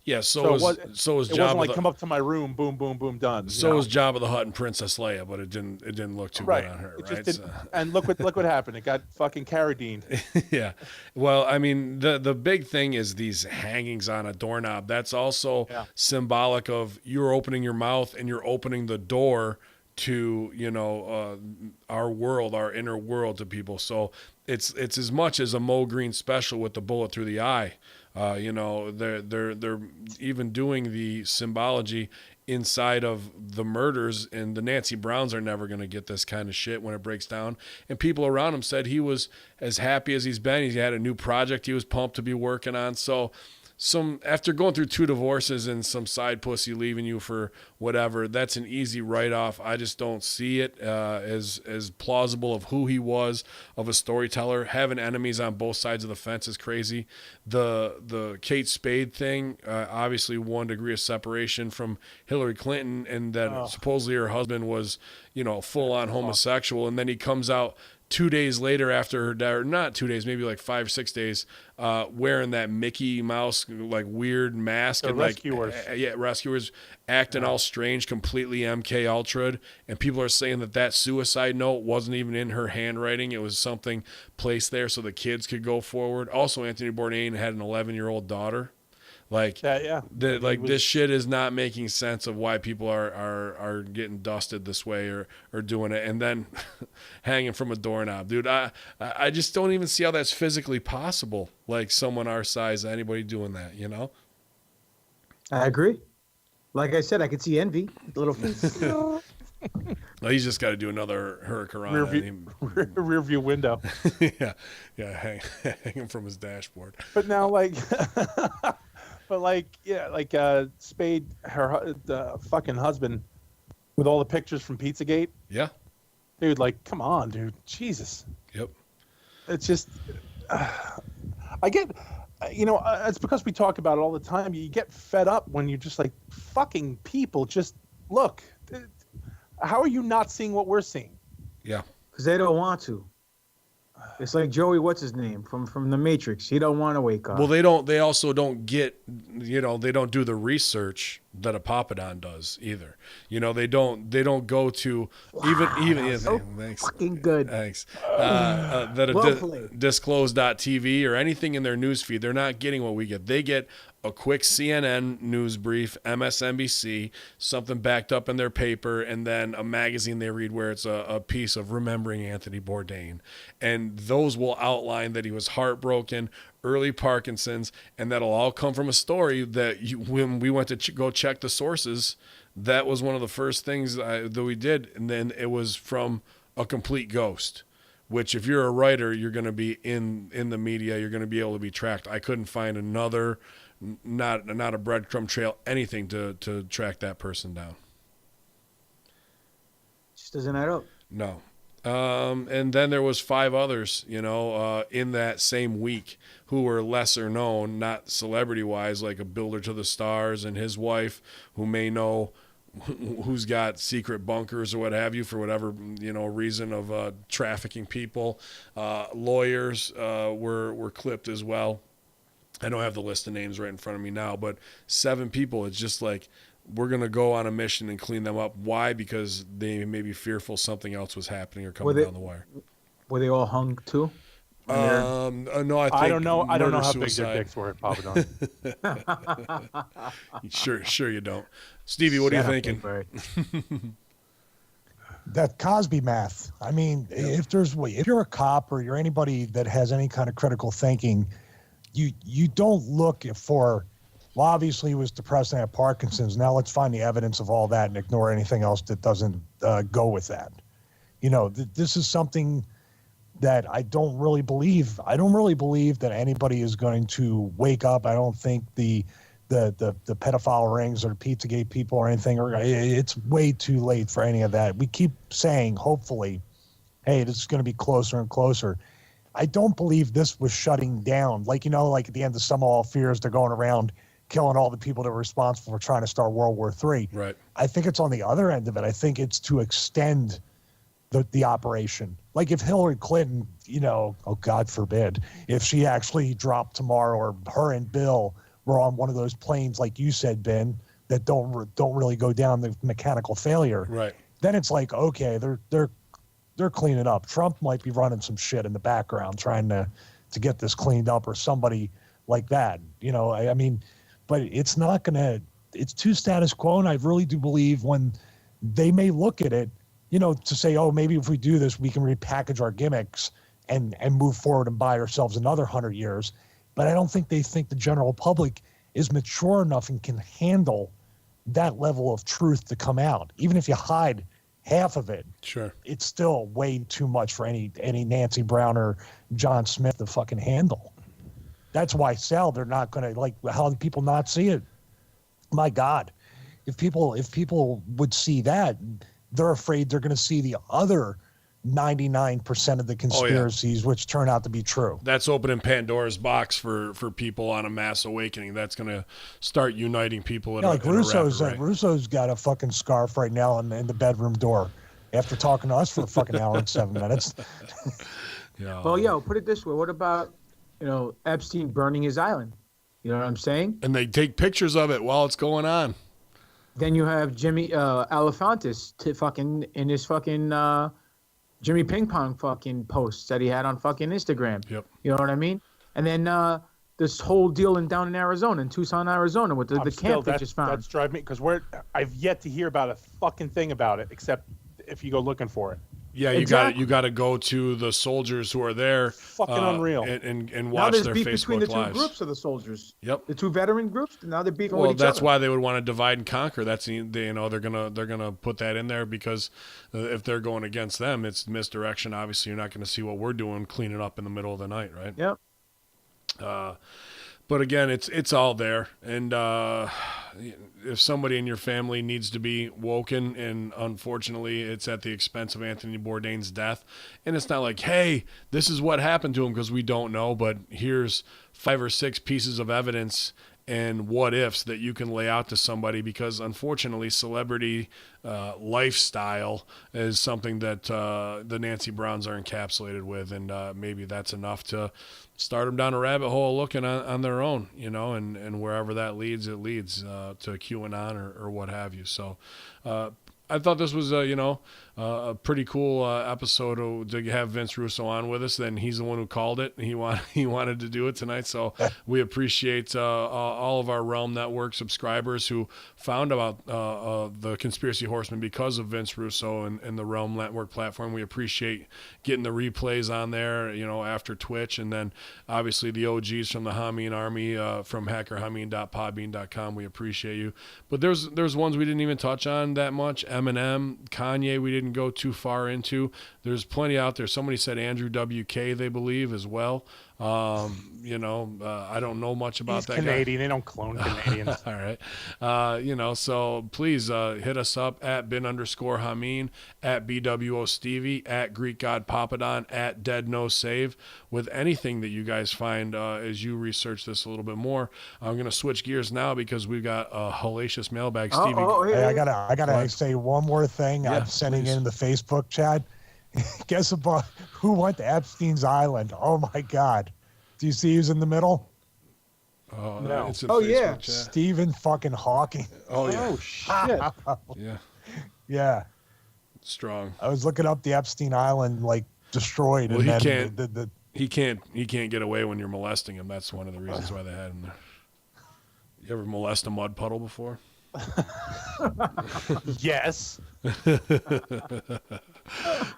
[SPEAKER 1] Yeah, so was
[SPEAKER 2] it wasn't like come up to my room, boom, boom, boom, done.
[SPEAKER 1] So was Jabba the Hutt and Princess Leia, but it didn't look too good on her, right?
[SPEAKER 2] And look what happened. It got fucking Carradine.
[SPEAKER 1] Yeah, well, I mean, the big thing is these hangings on a doorknob. That's also symbolic of you're opening your mouth and you're opening the door to our world, our inner world to people. So it's as much as a Mo Green special with the bullet through the eye. They're even doing the symbology inside of the murders, and the Nancy Browns are never going to get this kind of shit when it breaks down. And people around him said he was as happy as he's been. He had a new project he was pumped to be working on. So after going through 2 divorces and some side pussy leaving you for whatever, that's an easy write-off. I just don't see it as plausible of who he was, of a storyteller. Having enemies on both sides of the fence is crazy. The Kate Spade thing, obviously 1 degree of separation from Hillary Clinton, and that supposedly her husband was, full-on homosexual, and then he comes out 2 days later after her death, or not 2 days, maybe like 5 or 6 days, wearing that Mickey Mouse like weird mask, and
[SPEAKER 2] rescuers.
[SPEAKER 1] Rescuers acting all strange, completely MK Ultra'd, and people are saying that suicide note wasn't even in her handwriting. It was something placed there so the kids could go forward. Also, Anthony Bourdain had an 11-year-old daughter. Like that, this shit is not making sense of why people are getting dusted this way or doing it, and then hanging from a doorknob, dude. I just don't even see how that's physically possible. Like someone our size, anybody doing that,
[SPEAKER 4] I agree. Like I said, I could see envy. The little face.
[SPEAKER 1] Well, he's just got to do another hurricane.
[SPEAKER 2] Rear view window.
[SPEAKER 1] yeah, hanging from his dashboard.
[SPEAKER 2] But now, Spade, the fucking husband, with all the pictures from Pizzagate.
[SPEAKER 1] Yeah.
[SPEAKER 2] Dude, come on, dude. Jesus.
[SPEAKER 1] Yep.
[SPEAKER 2] It's just, I get, it's because we talk about it all the time. You get fed up when you're just like, fucking people, just look. How are you not seeing what we're seeing?
[SPEAKER 1] Yeah.
[SPEAKER 4] Because they don't want to. It's like Joey, what's his name from the Matrix. He don't want to wake up.
[SPEAKER 1] Well, they also don't get, they don't do the research that a Papadon does either. They don't go to even
[SPEAKER 4] so
[SPEAKER 1] thanks.
[SPEAKER 4] Fucking good.
[SPEAKER 1] Thanks. That disclose.tv or anything in their newsfeed, they're not getting what we get. They get a quick CNN news brief, MSNBC, something backed up in their paper, and then a magazine they read where it's a piece of remembering Anthony Bourdain. And those will outline that he was heartbroken, early Parkinson's, and that'll all come from a story that when we went to go check the sources, that was one of the first things that we did. And then it was from a complete ghost, which if you're a writer, you're going to be in the media, you're going to be able to be tracked. I couldn't find another, not a breadcrumb trail, anything to track that person down.
[SPEAKER 4] Just doesn't add up.
[SPEAKER 1] No. And then there was 5 others, in that same week who were lesser known, not celebrity-wise, like a builder to the stars and his wife, who may know who's got secret bunkers or what have you for whatever, reason of trafficking people. Lawyers were clipped as well. I don't have the list of names right in front of me now, but 7 people. It's just like, we're going to go on a mission and clean them up. Why? Because they may be fearful something else was happening or coming down the wire.
[SPEAKER 4] Were they all hung too?
[SPEAKER 1] No,
[SPEAKER 2] I don't know how big their dicks were at Papa
[SPEAKER 1] Sure you don't. Stevie, what are you thinking?
[SPEAKER 5] That Cosby math. I mean, if you're a cop or you're anybody that has any kind of critical thinking, you don't look for, well, obviously he was depressed and had Parkinson's. Now let's find the evidence of all that and ignore anything else that doesn't go with that. This is something that I don't really believe. I don't really believe that anybody is going to wake up. I don't think the pedophile rings or the Pizzagate people or anything, or it's way too late for any of that. We keep saying, hopefully, hey, this is going to be closer and closer. I don't believe this was shutting down. Like, you know, like at the end of Sum of All Fears, they're going around killing all the people that were responsible for trying to start World War III.
[SPEAKER 1] Right.
[SPEAKER 5] I think it's on the other end of it. I think it's to extend the operation. Like if Hillary Clinton, you know, oh God forbid, if she actually dropped tomorrow, or her and Bill were on one of those planes, like you said, Ben, that don't really go down the mechanical failure.
[SPEAKER 1] Right.
[SPEAKER 5] Then it's like, okay, they're cleaning up. Trump might be running some shit in the background trying to get this cleaned up, or somebody like that. You know, I mean, but it's not gonna. It's too status quo, and I really do believe when they may look at it, you know, to say, oh, maybe if we do this, we can repackage our gimmicks and move forward and buy ourselves another 100 years. But I don't think they think the general public is mature enough and can handle that level of truth to come out. Even if you hide half of it,
[SPEAKER 1] Sure.
[SPEAKER 5] it's still way too much for any Nancy Brown or John Smith to fucking handle. That's why Sal, they're not going to, like, how do people not see it? My God, if people would see that, they're afraid they're going to see the other 99% of the conspiracies, which turn out to be true.
[SPEAKER 1] That's opening Pandora's box for people on a mass awakening. That's going to start uniting people.
[SPEAKER 5] Like Russo's got a fucking scarf right now in the bedroom door after talking to us for a fucking hour and 7 minutes.
[SPEAKER 1] Yeah.
[SPEAKER 4] Well, yo, put it this way. What about, you know, Epstein burning his island? You know what I'm saying?
[SPEAKER 1] And they take pictures of it while it's going on.
[SPEAKER 4] Then you have Jimmy Alefantis in his fucking Jimmy Ping Pong fucking posts that he had on fucking Instagram.
[SPEAKER 1] Yep.
[SPEAKER 4] You know what I mean? And then this whole deal down in Arizona, in Tucson, Arizona, with the camp they just found.
[SPEAKER 2] That's driving me, because I've yet to hear about a fucking thing about it, except if you go looking for it.
[SPEAKER 1] Yeah,
[SPEAKER 4] Exactly.
[SPEAKER 1] you got to go to the soldiers who are there.
[SPEAKER 2] Fucking unreal.
[SPEAKER 1] And
[SPEAKER 4] Now
[SPEAKER 1] watch
[SPEAKER 4] there's
[SPEAKER 1] their
[SPEAKER 4] beef
[SPEAKER 1] Facebook
[SPEAKER 4] between the two
[SPEAKER 1] lives.
[SPEAKER 4] groups of the soldiers.
[SPEAKER 1] Yep.
[SPEAKER 4] The two veteran groups. Now they're beefing
[SPEAKER 1] Well,
[SPEAKER 4] with each
[SPEAKER 1] that's
[SPEAKER 4] other.
[SPEAKER 1] why they would want to divide and conquer. That's they're gonna put that in there, because if they're going against them, it's misdirection. Obviously, you're not going to see what we're doing, cleaning up in the middle of the night, right?
[SPEAKER 4] Yep.
[SPEAKER 1] But again, it's all there, and if somebody in your family needs to be woken, and unfortunately it's at the expense of Anthony Bourdain's death, and it's not like, hey, this is what happened to him, because we don't know, but here's 5 or 6 pieces of evidence and what ifs that you can lay out to somebody, because unfortunately celebrity lifestyle is something that the Nancy Browns are encapsulated with, and maybe that's enough to start them down a rabbit hole looking on their own, you know, and wherever that leads, it leads to QAnon or what have you. So I thought this was, a pretty cool episode to have Vince Russo on with us. Then he's the one who called it. He wanted to do it tonight. So we appreciate all of our Realm Network subscribers who found about the Conspiracy Horsemen because of Vince Russo and the Realm Network platform. We appreciate getting the replays on there, you know, after Twitch. And then obviously the OGs from the Hameen Army, from hackerhameen.podbean.com. We appreciate you. But there's ones we didn't even touch on that much. Eminem, Kanye, we didn't go too far into. There's plenty out there. Somebody said Andrew WK, they believe, as well. I don't know much about
[SPEAKER 2] He's
[SPEAKER 1] that
[SPEAKER 2] Canadian.
[SPEAKER 1] guy.
[SPEAKER 2] They don't clone Canadians.
[SPEAKER 1] All right. So please hit us up at bin_Hameen, at BWO Stevie, at Greek God Papadon, at Dead No Save, with anything that you guys find as you research this a little bit more. I'm going to switch gears now because we've got a hellacious mailbag. Stevie.
[SPEAKER 5] Hey, I gotta say one more thing.
[SPEAKER 1] Yeah,
[SPEAKER 5] I'm sending
[SPEAKER 1] please.
[SPEAKER 5] in the Facebook chat. Guess about who went to Epstein's Island? Oh my God! Do you see who's in the middle?
[SPEAKER 2] No.
[SPEAKER 1] It's a
[SPEAKER 4] Oh,
[SPEAKER 1] Facebook
[SPEAKER 4] yeah.
[SPEAKER 1] chat.
[SPEAKER 5] Stephen fucking Hawking.
[SPEAKER 1] Oh yeah.
[SPEAKER 2] Oh shit!
[SPEAKER 1] Yeah.
[SPEAKER 5] Yeah,
[SPEAKER 1] Strong.
[SPEAKER 5] I was looking up the Epstein Island, like destroyed,
[SPEAKER 1] Well,
[SPEAKER 5] and
[SPEAKER 1] he
[SPEAKER 5] then
[SPEAKER 1] can't- He can't get away when you're molesting him. That's one of the reasons why they had him there. You ever molest a mud puddle before?
[SPEAKER 2] Yes.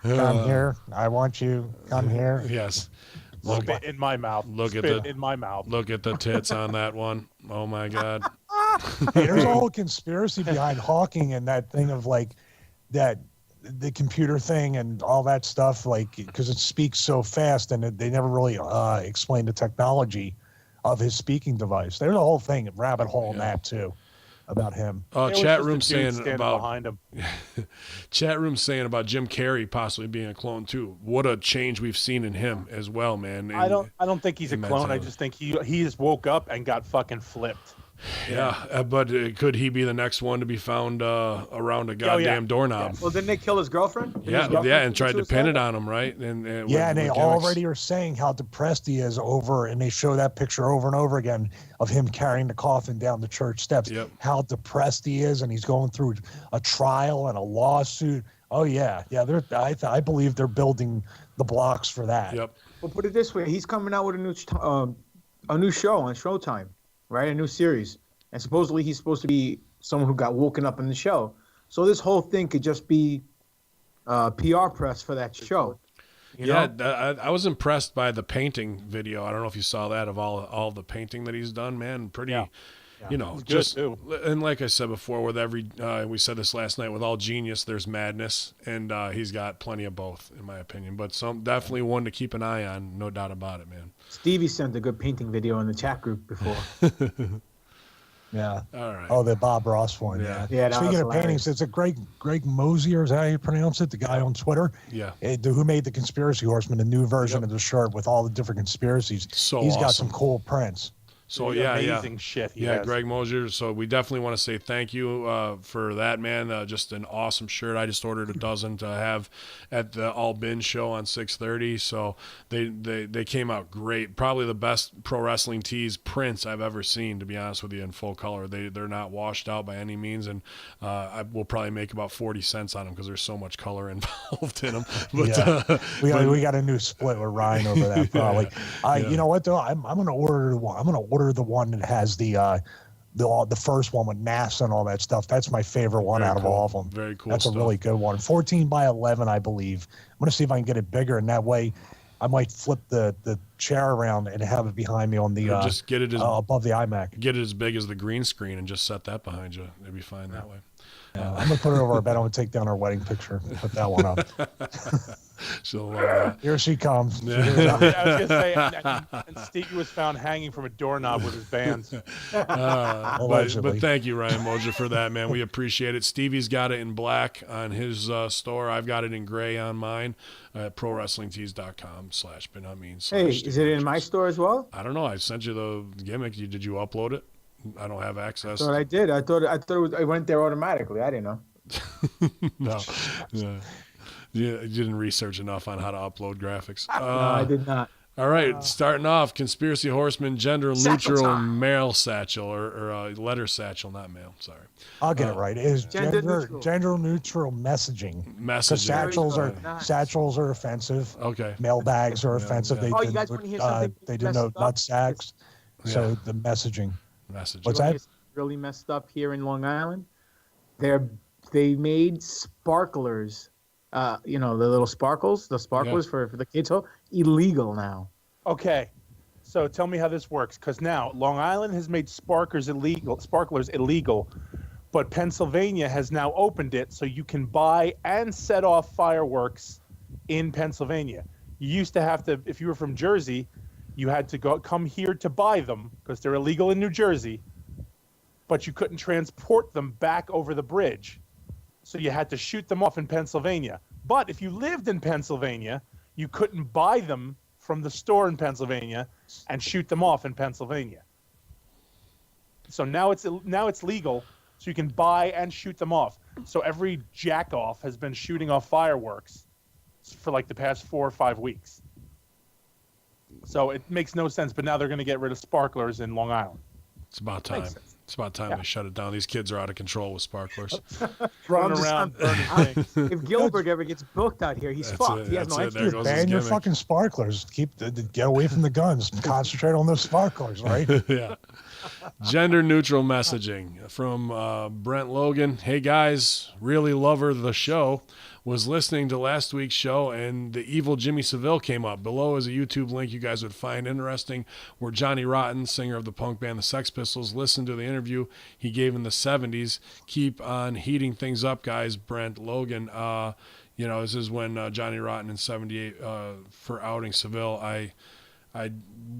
[SPEAKER 5] come here. I want you. Come here.
[SPEAKER 1] Yes. Look,
[SPEAKER 2] Spit in my mouth.
[SPEAKER 1] Look at
[SPEAKER 2] Spit
[SPEAKER 1] the-
[SPEAKER 2] in my mouth.
[SPEAKER 1] look at the tits on that one. Oh my God.
[SPEAKER 5] Hey, there's a whole conspiracy behind Hawking and that thing of like that the computer thing and all that stuff, like because it speaks so fast and they never really explain the technology of his speaking device. There's a whole thing, a rabbit hole in
[SPEAKER 1] Yeah.
[SPEAKER 5] that too. about him.
[SPEAKER 2] It was
[SPEAKER 1] Chat
[SPEAKER 2] just a
[SPEAKER 1] room
[SPEAKER 2] dude
[SPEAKER 1] saying
[SPEAKER 2] standing
[SPEAKER 1] about
[SPEAKER 2] behind him.
[SPEAKER 1] chat room saying about Jim Carrey possibly being a clone too. What a change we've seen in him as well, man.
[SPEAKER 2] I don't think he's a
[SPEAKER 1] in
[SPEAKER 2] clone. I
[SPEAKER 1] mentality.
[SPEAKER 2] just think he just woke up and got fucking flipped.
[SPEAKER 1] Yeah, but could he be the next one to be found around a goddamn doorknob?
[SPEAKER 2] Yes.
[SPEAKER 4] Well, didn't they kill his girlfriend? Didn't his
[SPEAKER 1] Yeah,
[SPEAKER 4] girlfriend
[SPEAKER 1] yeah, and tried to pin
[SPEAKER 4] suicide?
[SPEAKER 1] it on him, right? And
[SPEAKER 5] Yeah,
[SPEAKER 1] with
[SPEAKER 5] and they
[SPEAKER 1] gimmicks.
[SPEAKER 5] already are saying how depressed he is and they show that picture over and over again of him carrying the coffin down the church steps.
[SPEAKER 1] Yep.
[SPEAKER 5] How depressed he is, and he's going through a trial and a lawsuit. Oh yeah. I believe they're building the blocks for that.
[SPEAKER 1] Yep.
[SPEAKER 4] Well, put it this way: he's coming out with a new show on Showtime, right? A new series, and supposedly he's supposed to be someone who got woken up in the show. So this whole thing could just be PR press for that show. You know?
[SPEAKER 1] I was impressed by the painting video. I don't know if you saw that of all the painting that he's done, man. Pretty, you know,
[SPEAKER 2] He's good,
[SPEAKER 1] just
[SPEAKER 2] too.
[SPEAKER 1] and like I said before, with every we said this last night, with all genius, there's madness, and he's got plenty of both, in my opinion. But definitely one to keep an eye on, no doubt about it, man.
[SPEAKER 4] Stevie sent a good painting video in the chat group before.
[SPEAKER 5] Yeah.
[SPEAKER 1] All right.
[SPEAKER 5] Oh, the Bob Ross one.
[SPEAKER 1] Yeah.
[SPEAKER 4] Yeah, that
[SPEAKER 5] Speaking
[SPEAKER 4] was
[SPEAKER 5] of paintings,
[SPEAKER 4] hilarious.
[SPEAKER 5] it's a Greg Mosier, is that how you pronounce it? The guy on Twitter.
[SPEAKER 1] Yeah.
[SPEAKER 5] Who made the Conspiracy Horseman, the new version of the shirt with all the different conspiracies.
[SPEAKER 1] So
[SPEAKER 5] He's got
[SPEAKER 1] awesome.
[SPEAKER 5] some cool prints.
[SPEAKER 1] So
[SPEAKER 2] Amazing shit. He has.
[SPEAKER 1] Greg Mosier. So we definitely want to say thank you for that, man. Just an awesome shirt. I just ordered a dozen to have at the All Bin show on 6:30. So they came out great. Probably the best pro wrestling tees prints I've ever seen, to be honest with you, in full color. They're not washed out by any means, and I will probably make about 40 cents on them because there's so much color involved in them. But
[SPEAKER 5] We got a new split with Ryan over that probably. You know what though? I'm gonna order one. I'm gonna order the one that has the first one with NASA and all that stuff. That's my favorite one
[SPEAKER 1] Very
[SPEAKER 5] out of
[SPEAKER 1] cool.
[SPEAKER 5] all of them.
[SPEAKER 1] Very cool
[SPEAKER 5] That's
[SPEAKER 1] stuff.
[SPEAKER 5] a really good one. 14 by 11, I believe. I'm gonna see if I can get it bigger, and that way, I might flip the chair around and have it behind me on the
[SPEAKER 1] Or just get it as
[SPEAKER 5] above the iMac.
[SPEAKER 1] get it as big as the green screen and just set that behind you. It'd be fine that way.
[SPEAKER 5] I'm gonna put it over our bed. I'm gonna take down our wedding picture. Put that one up.
[SPEAKER 1] She'll love that.
[SPEAKER 5] Here she comes.
[SPEAKER 2] I was gonna say, and Stevie was found hanging from a doorknob with his bands.
[SPEAKER 5] Allegedly.
[SPEAKER 1] But thank you, Ryan Moja, for that, man. We appreciate it. Stevie's got it in black on his store. I've got it in gray on mine at prowrestlingtees.com/benhameen.
[SPEAKER 4] Hey, is it in my store as well?
[SPEAKER 1] I don't know. I sent you the gimmick. Did you upload it? I don't have access.
[SPEAKER 4] I thought I did. I thought it went there automatically. I didn't know.
[SPEAKER 1] No. Yeah. You didn't research enough on how to upload graphics.
[SPEAKER 4] No, I did not.
[SPEAKER 1] All right, starting off, Conspiracy Horseman, gender
[SPEAKER 4] Satchel
[SPEAKER 1] neutral
[SPEAKER 4] time.
[SPEAKER 1] mail satchel, or letter satchel, not mail, sorry.
[SPEAKER 5] I'll get it right. It is
[SPEAKER 4] Gender neutral.
[SPEAKER 5] gender neutral messaging. Because
[SPEAKER 1] Messaging.
[SPEAKER 5] satchels are offensive.
[SPEAKER 1] Okay.
[SPEAKER 5] Mailbags are offensive.
[SPEAKER 1] yeah.
[SPEAKER 5] They
[SPEAKER 4] Oh, you guys wanna hear something
[SPEAKER 5] they
[SPEAKER 4] messed
[SPEAKER 5] denote
[SPEAKER 4] up?
[SPEAKER 5] nut sacks. So
[SPEAKER 1] Yeah.
[SPEAKER 5] the messaging.
[SPEAKER 1] Message.
[SPEAKER 5] What's
[SPEAKER 4] You wanna
[SPEAKER 5] that?
[SPEAKER 4] hear something really messed up here in Long Island? They made sparklers, the little sparklers for the kids' home, illegal now.
[SPEAKER 2] Okay, so tell me how this works, because now Long Island has made sparklers illegal, but Pennsylvania has now opened it so you can buy and set off fireworks in Pennsylvania. You used to have to, if you were from Jersey, you had to come here to buy them because they're illegal in New Jersey, but you couldn't transport them back over the bridge. So you had to shoot them off in Pennsylvania. But if you lived in Pennsylvania, you couldn't buy them from the store in Pennsylvania and shoot them off in Pennsylvania. So now it's legal, so you can buy and shoot them off. So every jack-off has been shooting off fireworks for like the past 4 or 5 weeks. So it makes no sense, but now they're going to get rid of sparklers in Long Island.
[SPEAKER 1] It's about time.
[SPEAKER 4] Makes sense.
[SPEAKER 1] It's about time they shut it down. These kids are out of control with sparklers.
[SPEAKER 2] Running
[SPEAKER 4] just-
[SPEAKER 2] around burning things.
[SPEAKER 4] If Gilbert ever gets booked out here, he's
[SPEAKER 1] That's
[SPEAKER 4] fucked.
[SPEAKER 1] it.
[SPEAKER 4] He has
[SPEAKER 1] That's
[SPEAKER 4] no
[SPEAKER 1] it. There
[SPEAKER 4] entry.
[SPEAKER 1] goes his
[SPEAKER 5] Ban your
[SPEAKER 1] gimmick.
[SPEAKER 5] fucking sparklers. Get away from the guns. Concentrate on those sparklers, right?
[SPEAKER 1] Yeah. Gender neutral messaging from Brent Logan. Hey guys, really love her the show. Was listening to last week's show and the evil Jimmy Savile came up. Below is a YouTube link you guys would find interesting where Johnny Rotten, singer of the punk band The Sex Pistols, listened to the interview he gave in the 70s. Keep on heating things up, guys. Brent Logan. This is when Johnny Rotten in 78 for outing Savile. I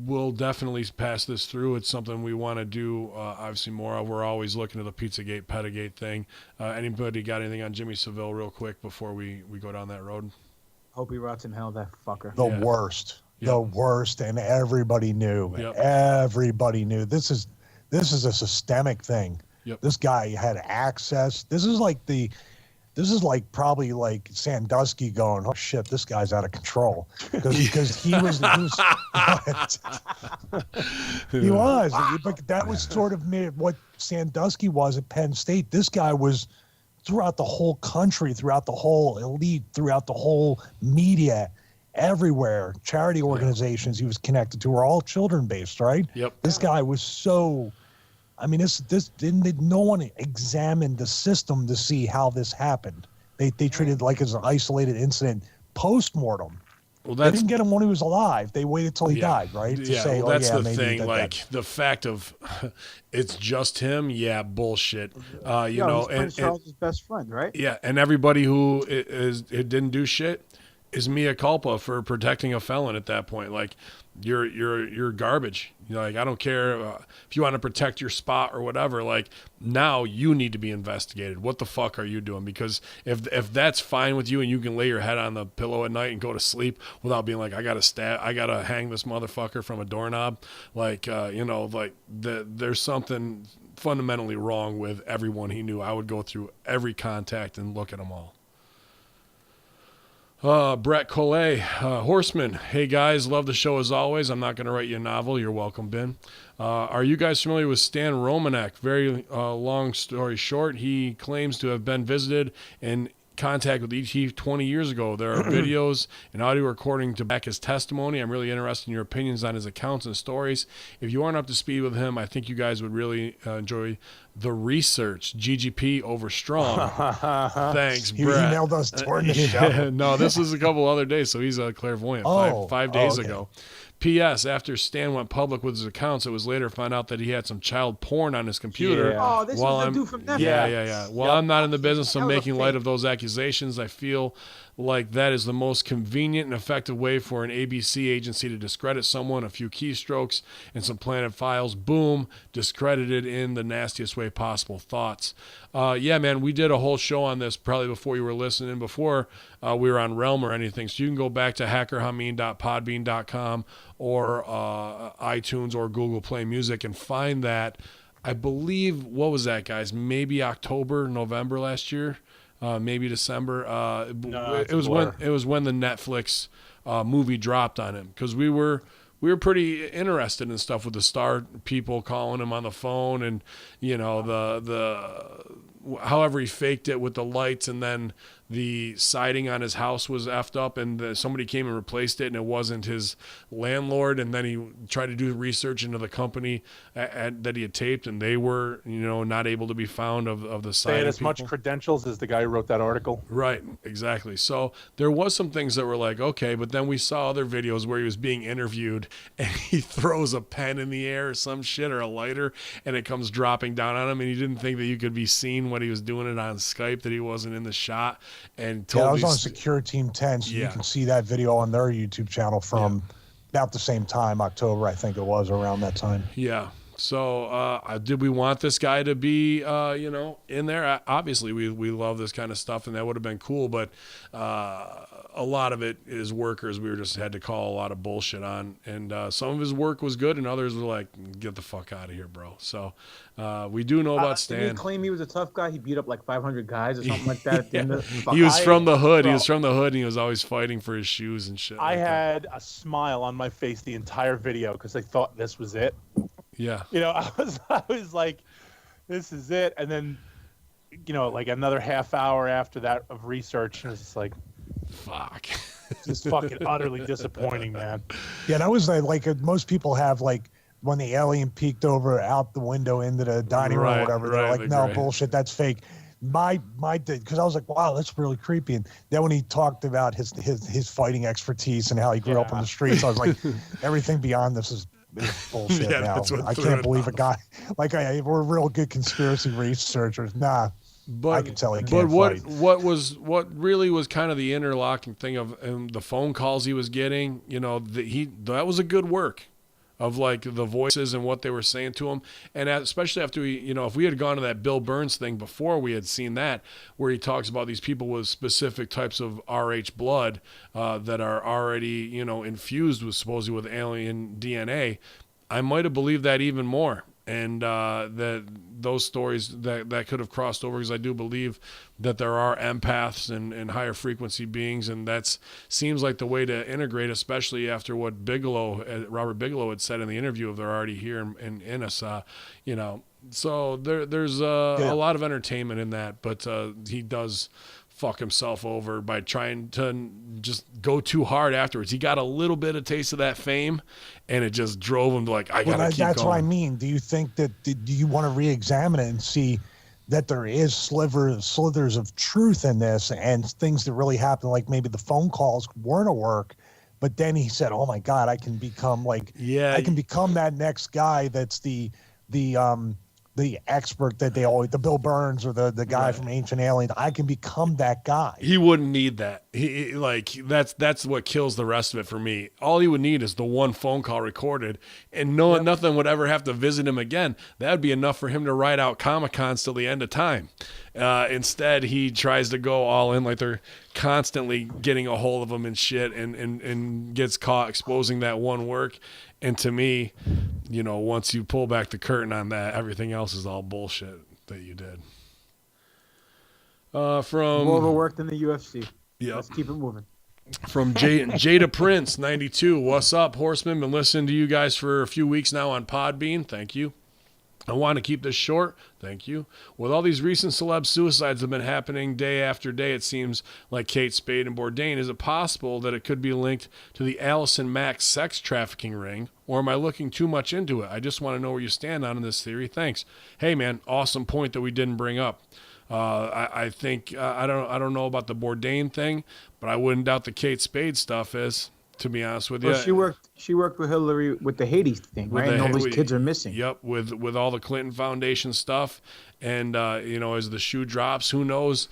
[SPEAKER 1] will definitely pass this through. It's something we want to do, obviously, more of. We're always looking at the Pizzagate, Pettigate thing. Anybody got anything on Jimmy Savile real quick before we go down that road?
[SPEAKER 4] Hope he rots in hell, that fucker.
[SPEAKER 5] The
[SPEAKER 1] Yeah.
[SPEAKER 5] worst.
[SPEAKER 1] Yep.
[SPEAKER 5] The worst, and everybody knew.
[SPEAKER 1] Yep.
[SPEAKER 5] Everybody knew. This is a systemic thing.
[SPEAKER 1] Yep.
[SPEAKER 5] This guy had access. This is like probably like Sandusky going, oh shit, this guy's out of control, because he was he was, but that was sort of what Sandusky was at Penn State. This guy was throughout the whole country, throughout the whole elite, throughout the whole media, everywhere. Charity organizations he was connected to were all children based, right?
[SPEAKER 1] Yep.
[SPEAKER 5] This guy was so. I mean, this didn't. No one examined the system to see how this happened. They treated it like as an isolated incident post-mortem.
[SPEAKER 1] Well,
[SPEAKER 5] They didn't get him when he was alive. They waited till he died, right? To
[SPEAKER 1] Yeah,
[SPEAKER 5] say,
[SPEAKER 1] well, that's the
[SPEAKER 5] maybe
[SPEAKER 1] thing.
[SPEAKER 5] that-
[SPEAKER 1] Like the fact of it's just him. Yeah, bullshit. You know,
[SPEAKER 4] he's Prince Charles's best friend, right?
[SPEAKER 1] yeah, and everybody who it didn't do shit is mea culpa for protecting a felon at that point. Like you're garbage. You know, like I don't care if you want to protect your spot or whatever. Like now you need to be investigated. What the fuck are you doing? Because if that's fine with you and you can lay your head on the pillow at night and go to sleep without being like I gotta hang this motherfucker from a doorknob. Like you know, like there's something fundamentally wrong with everyone he knew. I would go through every contact and look at them all. Brett Collet, Horseman. Hey guys, love the show as always. I'm not going to write you a novel. You're welcome, Ben. Are you guys familiar with Stan Romanek? Very long story short, he claims to have been visited and contact with ET 20 years ago. There are videos and audio recording to back his testimony. I'm really interested in your opinions on his accounts and stories. If you aren't up to speed with him, I think you guys would really enjoy the research. GGP over strong. Thanks,
[SPEAKER 5] He
[SPEAKER 1] Brett.
[SPEAKER 5] emailed us during the show.
[SPEAKER 1] No, this was a couple other days, so he's a clairvoyant. Five days ago. P.S. After Stan went public with his accounts, it was later found out that he had some child porn on his computer.
[SPEAKER 2] Yeah.
[SPEAKER 4] Oh, this was the dude from Netflix.
[SPEAKER 1] Yeah. While I'm not in the business of
[SPEAKER 4] That was a
[SPEAKER 1] making light
[SPEAKER 4] fake.
[SPEAKER 1] of those accusations, I feel like that is the most convenient and effective way for an ABC agency to discredit someone. A few keystrokes and some planted files. Boom. Discredited in the nastiest way possible. Thoughts? Yeah, man, we did a whole show on this probably before you were listening, before we were on Realm or anything. So you can go back to hackerhameen.podbean.com or iTunes or Google Play Music and find that. I believe, what was that, guys? Maybe October, November last year. Maybe December. It was when the Netflix movie dropped on him, because we were pretty interested in stuff with the star people calling him on the phone, and you know the however he faked it with the lights, and then the siding on his house was effed up, and somebody came and replaced it, and it wasn't his landlord. And then he tried to do research into the company that he had taped, and they were, not able to be found of the siding.
[SPEAKER 2] They had as
[SPEAKER 1] people.
[SPEAKER 2] much credentials as the guy who wrote that article.
[SPEAKER 1] Right, exactly. So there was some things that were like, okay, but then we saw other videos where he was being interviewed and he throws a pen in the air or some shit, or a lighter, and it comes dropping down on him, and he didn't think that you could be seen when he was doing it on Skype, that he wasn't in the shot. And
[SPEAKER 5] I was on Secure Team 10, so you can see that video on their YouTube channel from about the same time, October, I think it was, around that time.
[SPEAKER 1] Yeah. So did we want this guy to be, in there? Obviously, we love this kind of stuff, and that would have been cool. But a lot of it is workers we just had to call a lot of bullshit on. And some of his work was good, and others were like, get the fuck out of here, bro. So we do know about Stan.
[SPEAKER 4] Did he claim he was a tough guy? He beat up like 500 guys or something like that at the end of
[SPEAKER 1] He was from the hood. He was from the hood, and he was always fighting for his shoes and shit.
[SPEAKER 2] I had a smile on my face the entire video because I thought this was it.
[SPEAKER 1] Yeah.
[SPEAKER 2] I was like, this is it. And then, like another half hour after that of research, and it's just like,
[SPEAKER 1] fuck.
[SPEAKER 2] It's fucking utterly disappointing, man.
[SPEAKER 5] Yeah, that was like most people have, like, when the alien peeked over out the window into the dining room or whatever, they're like, no, bullshit, that's fake. Because I was like, wow, that's really creepy. And then when he talked about his fighting expertise and how he grew up on the streets, I was like, everything beyond this is bullshit now. I can't believe a guy like we're real good conspiracy researchers. Nah,
[SPEAKER 1] But
[SPEAKER 5] I can tell he can't fight.
[SPEAKER 1] what really was kind of the interlocking thing of the phone calls he was getting, that was a good work of like the voices and what they were saying to him. And especially after if we had gone to that Bill Burns thing before, we had seen that where he talks about these people with specific types of RH blood that are already, infused with supposedly with alien DNA. I might have believed that even more. And that those stories that could have crossed over, because I do believe that there are empaths and higher frequency beings, and that seems like the way to integrate, especially after what Robert Bigelow had said in the interview of they're already here in us, So there's a lot of entertainment in that, but he does fuck himself over by trying to just go too hard afterwards. He got a little bit of taste of that fame, and it just drove him to I gotta keep going.
[SPEAKER 5] That's what I mean. Do you think do you want to re-examine it and see that there is slithers of truth in this and things that really happen, like maybe the phone calls weren't a work, but then he said, "Oh my God, I can become that next guy that's the expert that they always, the Bill Burns or the guy from Ancient Aliens. I can become that guy."
[SPEAKER 1] He wouldn't need that. That's what kills the rest of it for me. All he would need is the one phone call recorded, and nothing would ever have to visit him again. That would be enough for him to ride out Comic-Cons till the end of time. Instead, he tries to go all in, like they're constantly getting a hold of him and shit, and gets caught exposing that one work. And to me, once you pull back the curtain on that, everything else is all bullshit that you did. From
[SPEAKER 4] more overworked than the UFC.
[SPEAKER 1] Yeah.
[SPEAKER 4] Let's keep it moving.
[SPEAKER 1] From Jada Prince 92. What's up, Horsemen? Been listening to you guys for a few weeks now on Podbean. Thank you. I want to keep this short. Thank you. With all these recent celeb suicides that have been happening day after day, it seems like Kate Spade and Bourdain. Is it possible that it could be linked to the Allison Mack sex trafficking ring, or am I looking too much into it? I just want to know where you stand on this theory. Thanks. Hey, man, awesome point that we didn't bring up. I think I don't know about the Bourdain thing, but I wouldn't doubt the Kate Spade stuff is. To be honest with you,
[SPEAKER 4] she worked with Hillary with the Haiti thing, right? And all these kids are missing.
[SPEAKER 1] Yep, with all the Clinton Foundation stuff, and as the shoe drops, who knows?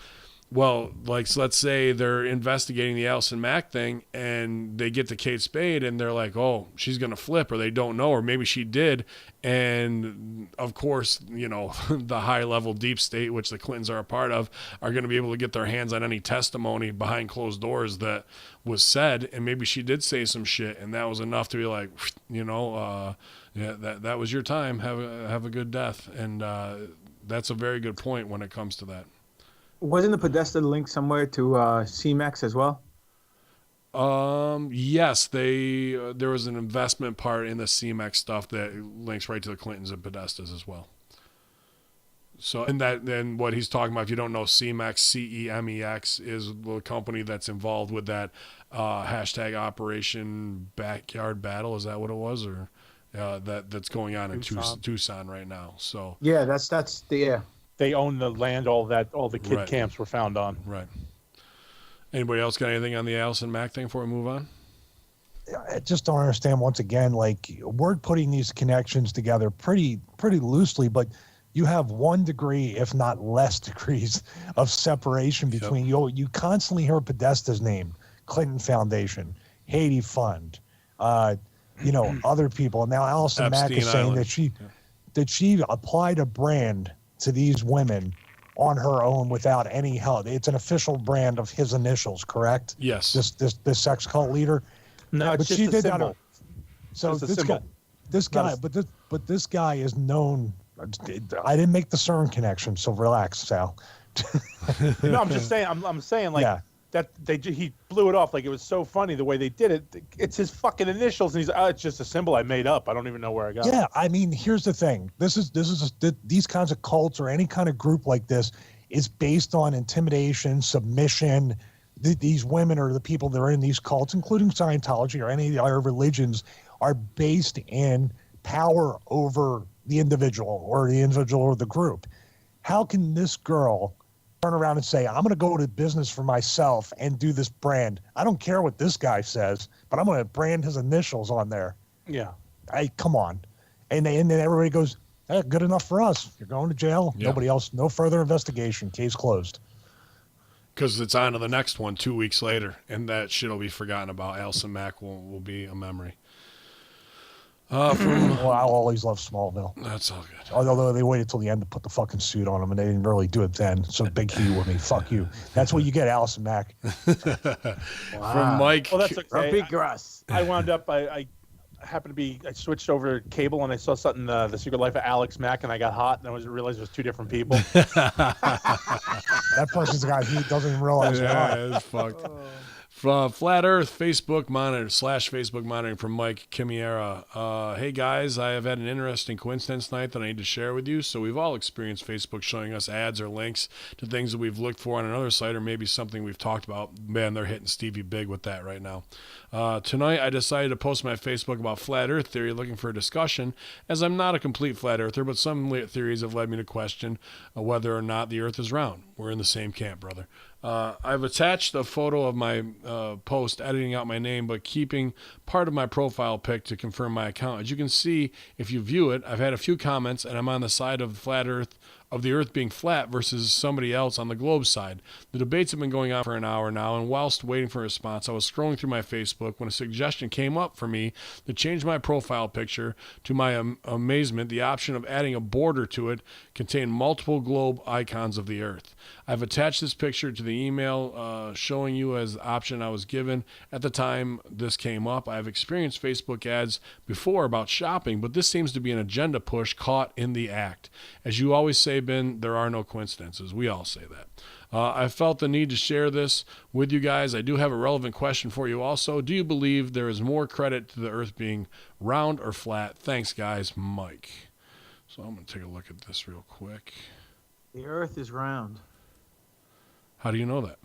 [SPEAKER 1] Well, so let's say they're investigating the Allison Mack thing, and they get to Kate Spade, and they're like, "Oh, she's gonna flip," or they don't know, or maybe she did, and of course, the high-level deep state, which the Clintons are a part of, are going to be able to get their hands on any testimony behind closed doors that was said, and maybe she did say some shit, and that was enough to be like, that was your time. Have a good death, and that's a very good point when it comes to that.
[SPEAKER 4] Wasn't the Podesta linked somewhere to CMAX as well?
[SPEAKER 1] Yes, there was an investment part in the CMAX stuff that links right to the Clintons and Podestas as well. So, and then what he's talking about, if you don't know, CMEX, CEMEX, is the company that's involved with that hashtag Operation Backyard Battle. Is that what it was, or that's going on in Tucson right now? So
[SPEAKER 4] yeah, that's the.
[SPEAKER 2] They own the land all the kid camps were found on.
[SPEAKER 1] Right. Anybody else got anything on the Allison Mack thing before we move on?
[SPEAKER 5] I just don't understand, once again, we're putting these connections together pretty loosely, but you have 1 degree, if not less degrees, of separation between you. You constantly hear Podesta's name, Clinton Foundation, Haiti Fund, other people. And now Allison Mack is saying that she applied a brand to these women on her own without any help. It's an official brand of his initials, correct?
[SPEAKER 1] Yes.
[SPEAKER 5] This sex cult leader.
[SPEAKER 2] No, it's just a symbol.
[SPEAKER 5] So this guy is known. I didn't make the CERN connection, so relax, Sal.
[SPEAKER 2] No, I'm just saying. I'm saying that he blew it off like it was so funny the way they did it. It's his fucking initials, and he's it's just a symbol I made up. I don't even know where I got it.
[SPEAKER 5] Yeah, I mean, here's the thing. These kinds of cults or any kind of group like this is based on intimidation, submission. These women or the people that are in these cults, including Scientology or any of the other religions, are based in power over the individual or the group. How can this girl turn around and say, I'm going to go to business for myself and do this brand? I don't care what this guy says, but I'm going to brand his initials on there.
[SPEAKER 2] Yeah.
[SPEAKER 5] Come on. And then everybody goes, Good enough for us. You're going to jail.
[SPEAKER 1] Yeah.
[SPEAKER 5] Nobody else. No further investigation. Case closed.
[SPEAKER 1] Because it's on to the next one 2 weeks later, and that shit will be forgotten about. Allison Mack will be a memory.
[SPEAKER 5] Well, I'll always love Smallville.
[SPEAKER 1] That's all good.
[SPEAKER 5] Although they waited till the end to put the fucking suit on him, and they didn't really do it then. So big he with me. Fuck you. That's what you get, Allison Mack.
[SPEAKER 1] From Mike.
[SPEAKER 2] Well, that's okay.
[SPEAKER 4] Big grass.
[SPEAKER 2] I wound up. I happened to be. I switched over to cable and I saw something. The Secret Life of Alex Mack, and I got hot, and I realized it was two different people.
[SPEAKER 5] That person's a guy he doesn't even realize.
[SPEAKER 1] Yeah, it's fucked. From Flat Earth Facebook Monitor / Facebook Monitoring from Mike Kimiera. Hey guys, I have had an interesting coincidence tonight that I need to share with you. So we've all experienced Facebook showing us ads or links to things that we've looked for on another site, or maybe something we've talked about. Man, they're hitting Stevie big with that right now. Tonight I decided to post my Facebook about Flat Earth theory, looking for a discussion, as I'm not a complete Flat Earther, but some theories have led me to question whether or not the Earth is round. We're in the same camp, brother. I've attached a photo of my post, editing out my name, but keeping part of my profile pic to confirm my account. As you can see, if you view it, I've had a few comments, and I'm on the side of Flat Earth, of the Earth being flat versus somebody else on the globe side. The debates have been going on for an hour now, and whilst waiting for a response, I was scrolling through my Facebook when a suggestion came up for me to change my profile picture. To my amazement, the option of adding a border to it contained multiple globe icons of the Earth. I've attached this picture to the email showing you as the option I was given at the time this came up. I've experienced Facebook ads before about shopping, but this seems to be an agenda push caught in the act. As you always say, Ben, there are no coincidences. We all say that. I felt the need to share this with you guys. I do have a relevant question for you also. Do you believe there is more credit to the Earth being round or flat? Thanks, guys. Mike. So I'm going to take a look at this real quick.
[SPEAKER 4] The Earth is round
[SPEAKER 1] How do you know that?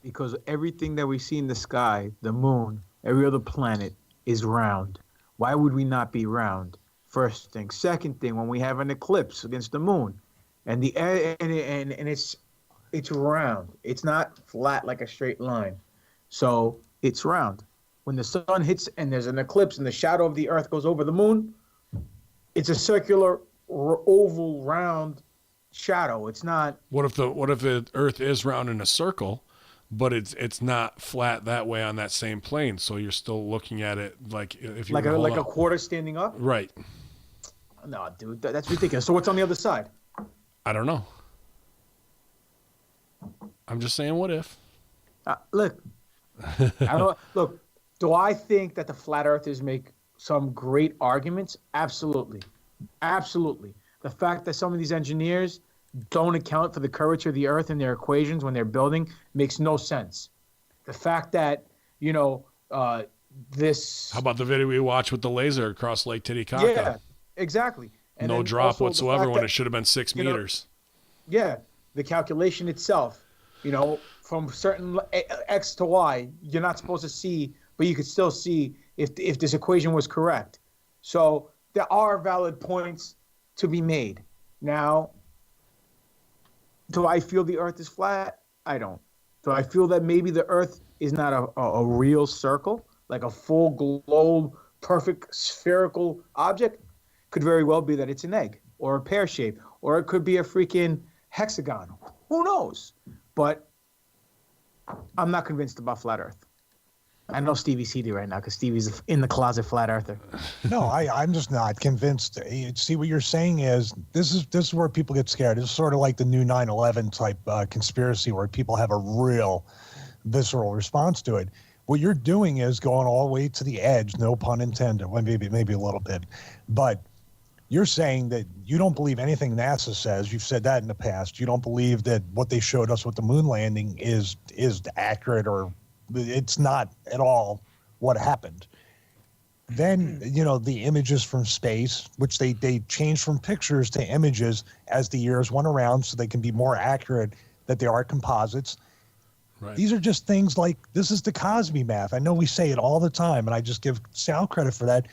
[SPEAKER 4] because everything that we see in the sky, the moon, every other planet, is round. Why would we not be round? First thing. Second thing, when we have an eclipse against the moon, and it's round. It's not flat like a straight line. So it's round. When the sun hits and there's an eclipse and the shadow of the Earth goes over the moon, it's a circular, oval, round shadow. It's not.
[SPEAKER 1] What if the Earth is round in a circle, but it's not flat that way on that same plane? So you're still looking at it like if you
[SPEAKER 4] Like a quarter standing up?
[SPEAKER 1] Right.
[SPEAKER 4] No, dude, that's ridiculous. So what's on the other side?
[SPEAKER 1] I don't know. I'm just saying, what if?
[SPEAKER 4] Look, I don't. Look, do I think that the flat earthers make some great arguments? Absolutely, absolutely. The fact that some of these engineers don't account for the curvature of the Earth in their equations when they're building makes no sense. The fact that this.
[SPEAKER 1] How about the video we watched with the laser across Lake Titicaca?
[SPEAKER 4] Yeah, exactly. And
[SPEAKER 1] no
[SPEAKER 4] then
[SPEAKER 1] drop
[SPEAKER 4] also the
[SPEAKER 1] whatsoever
[SPEAKER 4] fact
[SPEAKER 1] when
[SPEAKER 4] that,
[SPEAKER 1] it should have been 6 meters.
[SPEAKER 4] Yeah, the calculation itself, from certain X to Y, you're not supposed to see, but you could still see if this equation was correct. So there are valid points to be made. Now, do I feel the Earth is flat? I don't. Do I feel that maybe the Earth is not a real circle, like a full globe, perfect spherical object? Could very well be that it's an egg or a pear shape, or it could be a freaking hexagon. Who knows? But I'm not convinced about flat Earth. I know Stevie's CD right now because Stevie's in the closet flat earther.
[SPEAKER 5] No, I'm just not convinced. See, what you're saying is this is where people get scared. It's sort of like the new 9/11 type conspiracy where people have a real visceral response to it. What you're doing is going all the way to the edge, no pun intended. Well, maybe a little bit, but you're saying that you don't believe anything NASA says. You've said that in the past. You don't believe that what they showed us with the moon landing is accurate, or it's not at all what happened. Then, the images from space, which they changed from pictures to images as the years went around so they can be more accurate, that they are composites. Right. These are just things like, this is the Cosby math. I know we say it all the time, and I just give Sal credit for that.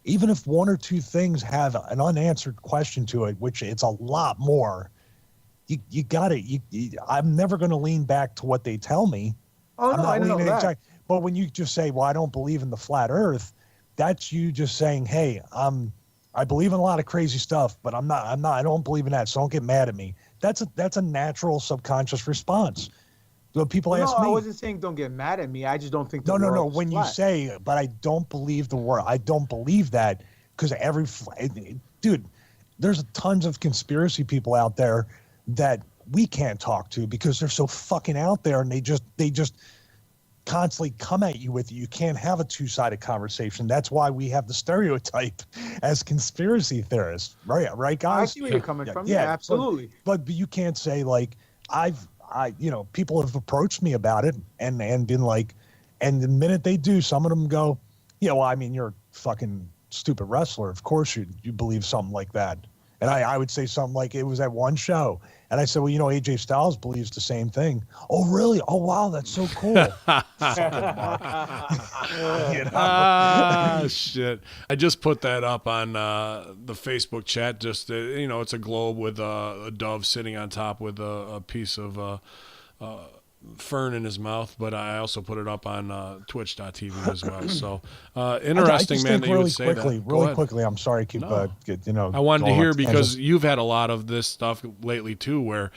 [SPEAKER 5] Even if one or two things have an unanswered question to it, which it's a lot more, you got it. I'm never going to lean back to what they tell me.
[SPEAKER 4] Oh, no, I know that.
[SPEAKER 5] But when you just say, well, I don't believe in the flat Earth, that's you just saying, hey, I'm I believe in a lot of crazy stuff, but I don't believe in that. So don't get mad at me. That's a natural subconscious response. So people
[SPEAKER 4] Well,
[SPEAKER 5] ask
[SPEAKER 4] no,
[SPEAKER 5] me.
[SPEAKER 4] I wasn't saying don't get mad at me. I just don't think the
[SPEAKER 5] No.
[SPEAKER 4] world is
[SPEAKER 5] When you
[SPEAKER 4] flat.
[SPEAKER 5] say, but I don't believe the word. I don't believe that because dude, there's tons of conspiracy people out there that we can't talk to because they're so fucking out there and they just constantly come at you with it. You can't have a two-sided conversation. That's why we have the stereotype as conspiracy theorists, right? Right, guys?
[SPEAKER 4] I see where you're coming from. Yeah, absolutely.
[SPEAKER 5] But you can't say like people have approached me about it and been like, and the minute they do, some of them go, yeah, well, I mean, you're a fucking stupid wrestler. Of course you believe something like that. And I would say something like, it was at one show. And I said, well, AJ Styles believes the same thing. Oh, really? Oh, wow, that's so cool.
[SPEAKER 1] Shit. I just put that up on the Facebook chat. Just, it's a globe with a dove sitting on top with a piece of fern in his mouth, but I also put it up on twitch.tv as well. So interesting, man, that you would say that.
[SPEAKER 5] Really quickly, I'm sorry,
[SPEAKER 1] I wanted to hear because you've had a lot of this stuff lately too, where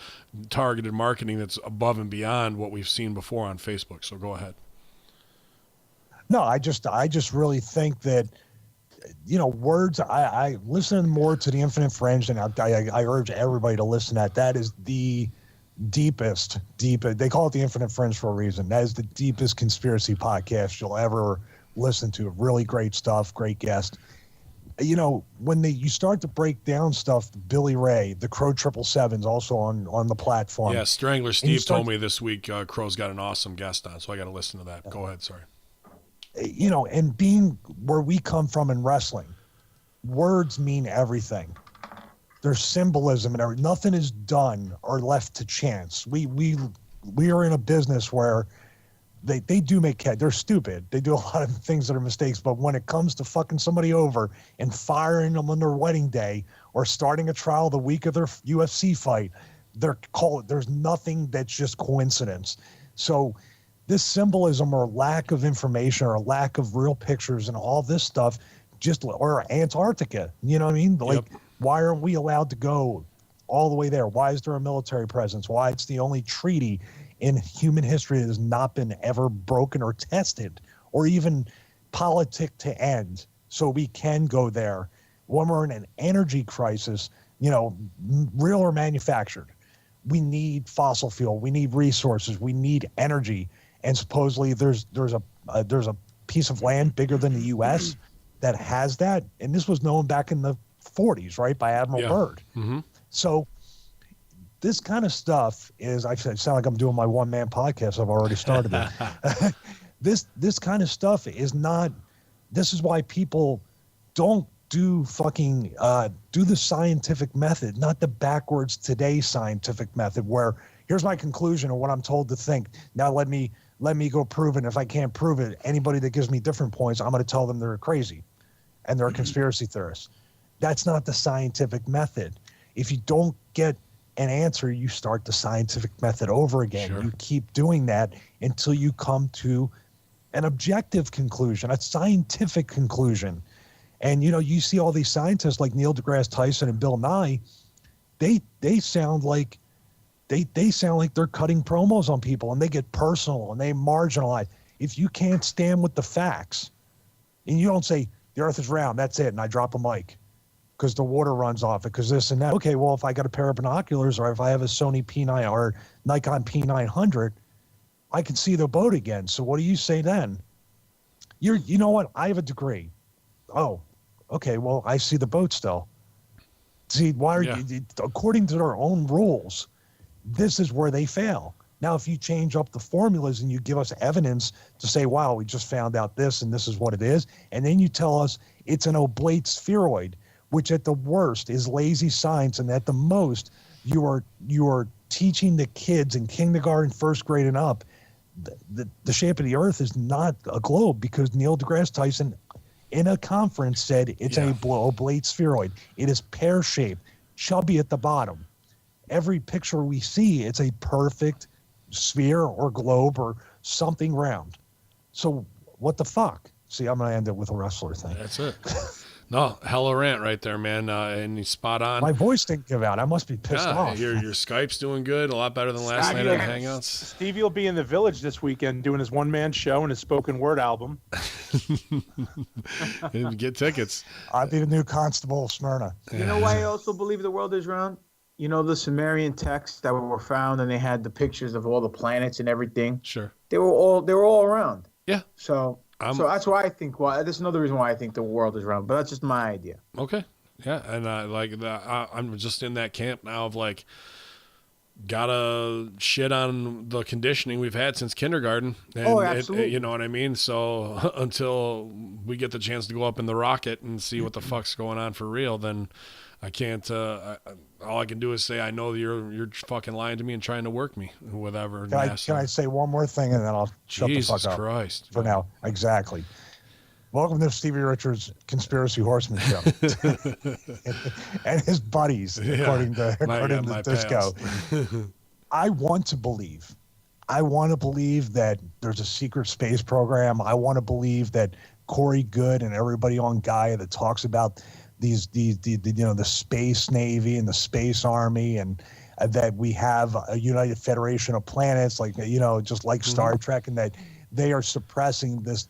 [SPEAKER 1] targeted marketing that's above and beyond what we've seen before on Facebook. So go ahead.
[SPEAKER 5] No, I just really think that words. I listen more to the Infinite Fringe, and I urge everybody to listen to that. That is the deepest. They call it the Infinite Fringe for a reason. That is the deepest conspiracy podcast you'll ever listen to. Really great stuff, great guest. When you start to break down stuff, Billy Ray, the Crow 777's also on the platform.
[SPEAKER 1] Yeah, Strangler Steve told me this week Crow's got an awesome guest on, so I got to listen to that. Go ahead, sorry.
[SPEAKER 5] And being where we come from in wrestling, words mean everything. There's symbolism and everything. Nothing is done or left to chance. We are in a business where they do make they're stupid. They do a lot of things that are mistakes, but when it comes to fucking somebody over and firing them on their wedding day or starting a trial the week of their UFC fight, there's nothing that's just coincidence. So this symbolism or lack of information or lack of real pictures and all this stuff, or Antarctica, you know what I mean? Like, why aren't we allowed to go all the way there? Why is there a military presence? Why it's the only treaty in human history that has not been ever broken or tested or even politic to end, so we can go there when we're in an energy crisis, real or manufactured. We need fossil fuel. We need resources. We need energy. And supposedly there's a piece of land bigger than the U.S. that has that. And this was known back in the 40s, right, by Admiral Byrd. Mm-hmm. So this kind of stuff is, I sound like I'm doing my one-man podcast. I've already started it. This kind of stuff is not, this is why people don't do the scientific method, not the backwards today scientific method where here's my conclusion of what I'm told to think. Now let me go prove it. And if I can't prove it, anybody that gives me different points, I'm going to tell them they're crazy and they're a conspiracy theorist. That's not the scientific method. If you don't get an answer, you start the scientific method over again. Sure. You keep doing that until you come to an objective conclusion, a scientific conclusion. And, you see all these scientists like Neil deGrasse Tyson and Bill Nye, they sound like they're cutting promos on people and they get personal and they marginalize. If you can't stand with the facts and you don't say the earth is round, that's it, and I drop a mic because the water runs off it, because this and that. Okay, well, if I got a pair of binoculars or if I have a Sony P9 or Nikon P900, I can see the boat again. So what do you say then? You know what? I have a degree. Oh, okay, well, I see the boat still. See, why are you, according to their own rules, this is where they fail. Now, if you change up the formulas and you give us evidence to say, wow, we just found out this and this is what it is, and then you tell us it's an oblate spheroid, which at the worst is lazy science, and at the most you are teaching the kids in kindergarten, first grade and up, the shape of the earth is not a globe, because Neil deGrasse Tyson in a conference said it's an oblate spheroid. It is pear-shaped, chubby at the bottom. Every picture we see, it's a perfect sphere or globe or something round. So what the fuck? See, I'm going to end it with a wrestler thing.
[SPEAKER 1] That's it. No, hella rant right there, man. And he's spot on.
[SPEAKER 5] My voice didn't give out. I must be pissed off.
[SPEAKER 1] Your Skype's doing good. A lot better than last night on the Hangouts.
[SPEAKER 2] Stevie will be in the Village this weekend doing his one-man show and his spoken word album.
[SPEAKER 1] Get tickets.
[SPEAKER 5] I'll be the new constable of Smyrna.
[SPEAKER 4] You know why I also believe the world is round? You know the Sumerian texts that were found, and they had the pictures of all the planets and everything.
[SPEAKER 1] Sure.
[SPEAKER 4] They were all around.
[SPEAKER 1] Yeah.
[SPEAKER 4] So that's why I think. Well, that's another reason why I think the world is round. But that's just my idea.
[SPEAKER 1] Okay. Yeah, and I'm just in that camp now of like, gotta shit on the conditioning we've had since kindergarten. And
[SPEAKER 4] absolutely.
[SPEAKER 1] you know what I mean? So until we get the chance to go up in the rocket and see what the fuck's going on for real, then I can't. All I can do is say I know that you're fucking lying to me and trying to work me, whatever.
[SPEAKER 5] Can I say one more thing and then I'll shut the fuck up?
[SPEAKER 1] Jesus Christ.
[SPEAKER 5] For now, exactly. Welcome to Stevie Richards' Conspiracy Horseman Show, and his buddies, according to Disco. I want to believe that there's a secret space program. I want to believe that Corey Good and everybody on Gaia that talks about the space navy and the space army, and that we have a united federation of planets, like just like Star Trek, and that they are suppressing this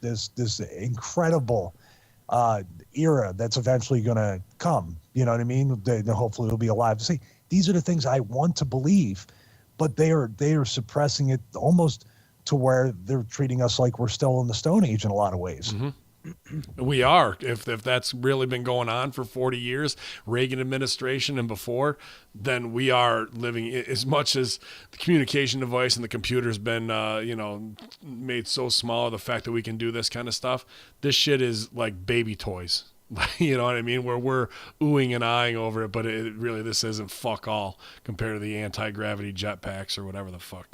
[SPEAKER 5] incredible era that's eventually going to come. You know what I mean? Hopefully we'll be alive to see. These are the things I want to believe, but they are suppressing it almost to where they're treating us like we're still in the Stone Age in a lot of ways.
[SPEAKER 1] Mm-hmm. We are. If that's really been going on for 40 years, Reagan administration and before, then we are living, as much as the communication device and the computer's been, made so small, the fact that we can do this kind of stuff, this shit is like baby toys. You know what I mean? Where we're oohing and eyeing over it, but it really, this isn't fuck all compared to the anti-gravity jetpacks or whatever the fuck,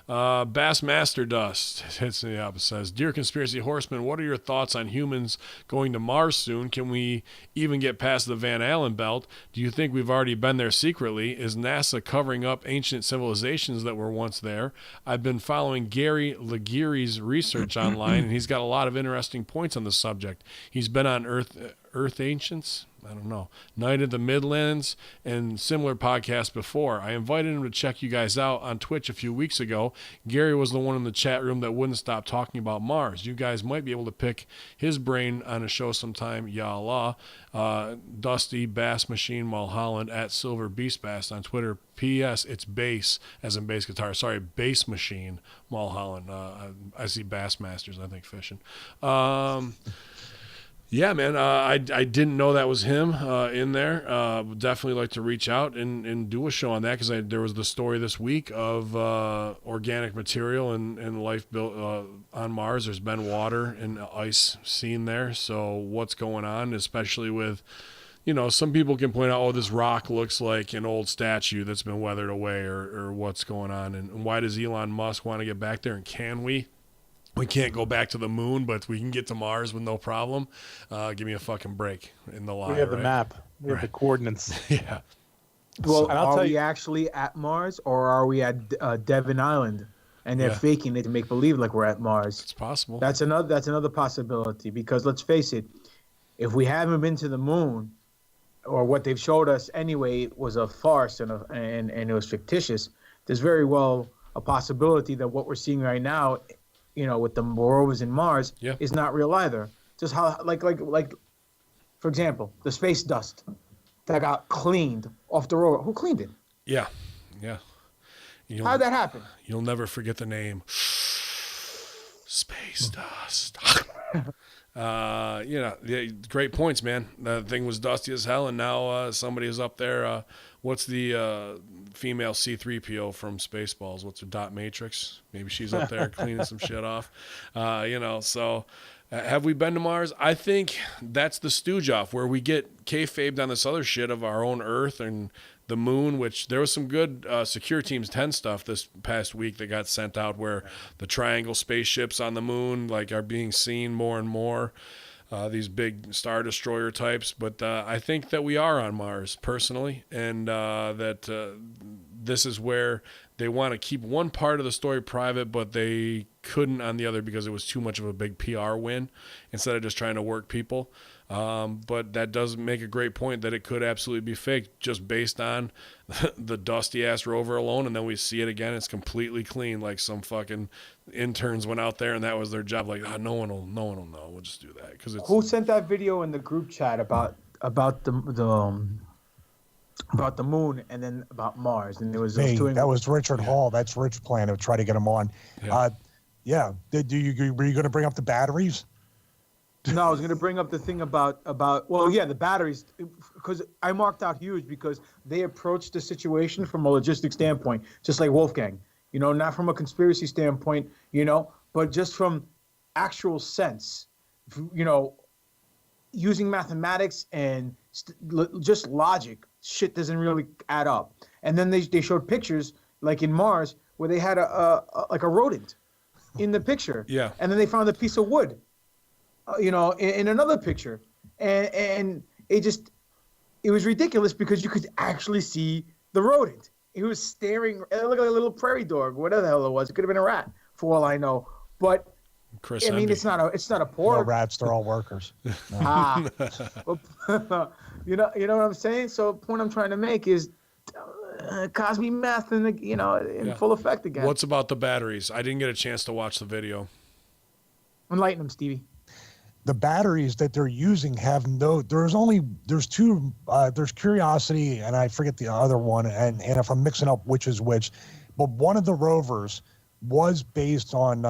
[SPEAKER 1] Bassmaster Dust hits me up and says, "Dear Conspiracy Horseman, what are your thoughts on humans going to Mars soon? Can we even get past the Van Allen belt? Do you think we've already been there secretly? Is NASA covering up ancient civilizations that were once there? I've been following Gary Laguerre's research online, and he's got a lot of interesting points on the subject. He's been on Earth Ancients, I don't know, Night of the Midlands, and similar podcasts before. I invited him to check you guys out on Twitch a few weeks ago. Gary was the one in the chat room that wouldn't stop talking about Mars. You guys might be able to pick his brain on a show sometime. Ya Allah. Dusty Bass Machine Mulholland at Silver Beast Bass on Twitter. P.S. It's bass, as in bass guitar. Sorry, Bass Machine Mulholland. I see Bassmasters, I think, fishing. Yeah, man, I didn't know that was him in there. Would definitely like to reach out and do a show on that, because there was the story this week of organic material and life built on Mars. There's been water and ice seen there. So what's going on, especially with, some people can point out, oh, this rock looks like an old statue that's been weathered away, or what's going on. And why does Elon Musk want to get back there, and can we? We can't go back to the moon, but we can get to Mars with no problem. Give me a fucking break in the lie.
[SPEAKER 2] We have the map. We have the coordinates.
[SPEAKER 1] Yeah.
[SPEAKER 4] Well, are we actually at Mars, or are we at Devon Island, and they're faking it to make believe like we're at Mars?
[SPEAKER 1] It's possible.
[SPEAKER 4] That's another possibility, because let's face it, if we haven't been to the moon, or what they've showed us anyway was a farce and it was fictitious, there's very well a possibility that what we're seeing right now, with the rovers in Mars, is not real either. Just how, like, for example, the space dust that got cleaned off the rover. Who cleaned it?
[SPEAKER 1] Yeah.
[SPEAKER 4] How'd that happen?
[SPEAKER 1] You'll never forget the name. Space dust. Great points, man. The thing was dusty as hell, and now somebody is up there. What's the female C-3PO from Spaceballs? What's her dot matrix? Maybe she's up there cleaning some shit off. So have we been to Mars? I think that's the stooge off, where we get kayfabed on this other shit of our own Earth and the moon, which there was some good Secure Teams 10 stuff this past week that got sent out, where the triangle spaceships on the moon are being seen more and more. These big Star Destroyer types. But I think that we are on Mars, personally, and that this is where they want to keep one part of the story private, but they couldn't on the other because it was too much of a big PR win, instead of just trying to work people. But that does make a great point that it could absolutely be fake just based on the dusty ass rover alone. And then we see it again. It's completely clean. Like some fucking interns went out there and that was their job. Like, no one will know. We'll just do that. Cause it's,
[SPEAKER 4] Who sent that video in the group chat about the moon and then about Mars? And there was those
[SPEAKER 5] Me,
[SPEAKER 4] two.
[SPEAKER 5] that was Richard Hall. That's Rich plan to try to get him on.
[SPEAKER 1] Yeah.
[SPEAKER 5] Were you going to bring up the batteries?
[SPEAKER 4] No, I was going to bring up the thing about the batteries, because I marked out huge because they approached the situation from a logistic standpoint, just like Wolfgang. Not from a conspiracy standpoint, but just from actual sense. Using mathematics and just logic, shit doesn't really add up. And then they showed pictures like in Mars where they had a rodent in the picture.
[SPEAKER 1] Yeah.
[SPEAKER 4] And then they found a piece of wood, in another picture, and it was ridiculous because you could actually see the rodent. It was staring. It looked like a little prairie dog, whatever the hell it was. It could have been a rat, for all I know. But
[SPEAKER 1] Chris,
[SPEAKER 4] I mean, it's not a
[SPEAKER 5] No
[SPEAKER 4] pork.
[SPEAKER 5] rats, they're all workers. No.
[SPEAKER 4] You know what I'm saying? So the point I'm trying to make is Cosby meth in full effect again.
[SPEAKER 1] What's about the batteries? I didn't get a chance to watch the video.
[SPEAKER 4] Enlighten them, Stevie.
[SPEAKER 5] The batteries that they're using there's two, there's Curiosity and I forget the other one, and if I'm mixing up which is which, but one of the rovers was based on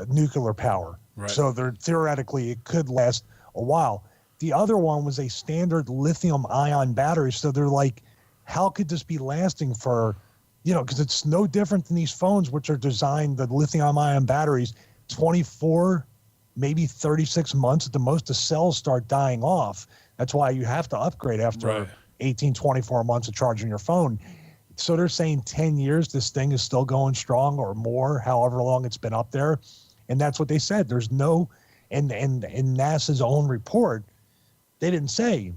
[SPEAKER 5] nuclear power.
[SPEAKER 1] Right.
[SPEAKER 5] So theoretically it could last a while. The other one was a standard lithium ion battery. So they're like, how could this be lasting for, because it's no different than these phones, which are designed, the lithium ion batteries, 24, maybe 36 months at the most, the cells start dying off. That's why you have to upgrade after 18, 24 months of charging your phone. So they're saying 10 years, this thing is still going strong or more, however long it's been up there. And that's what they said. There's no, and NASA's own report, they didn't say,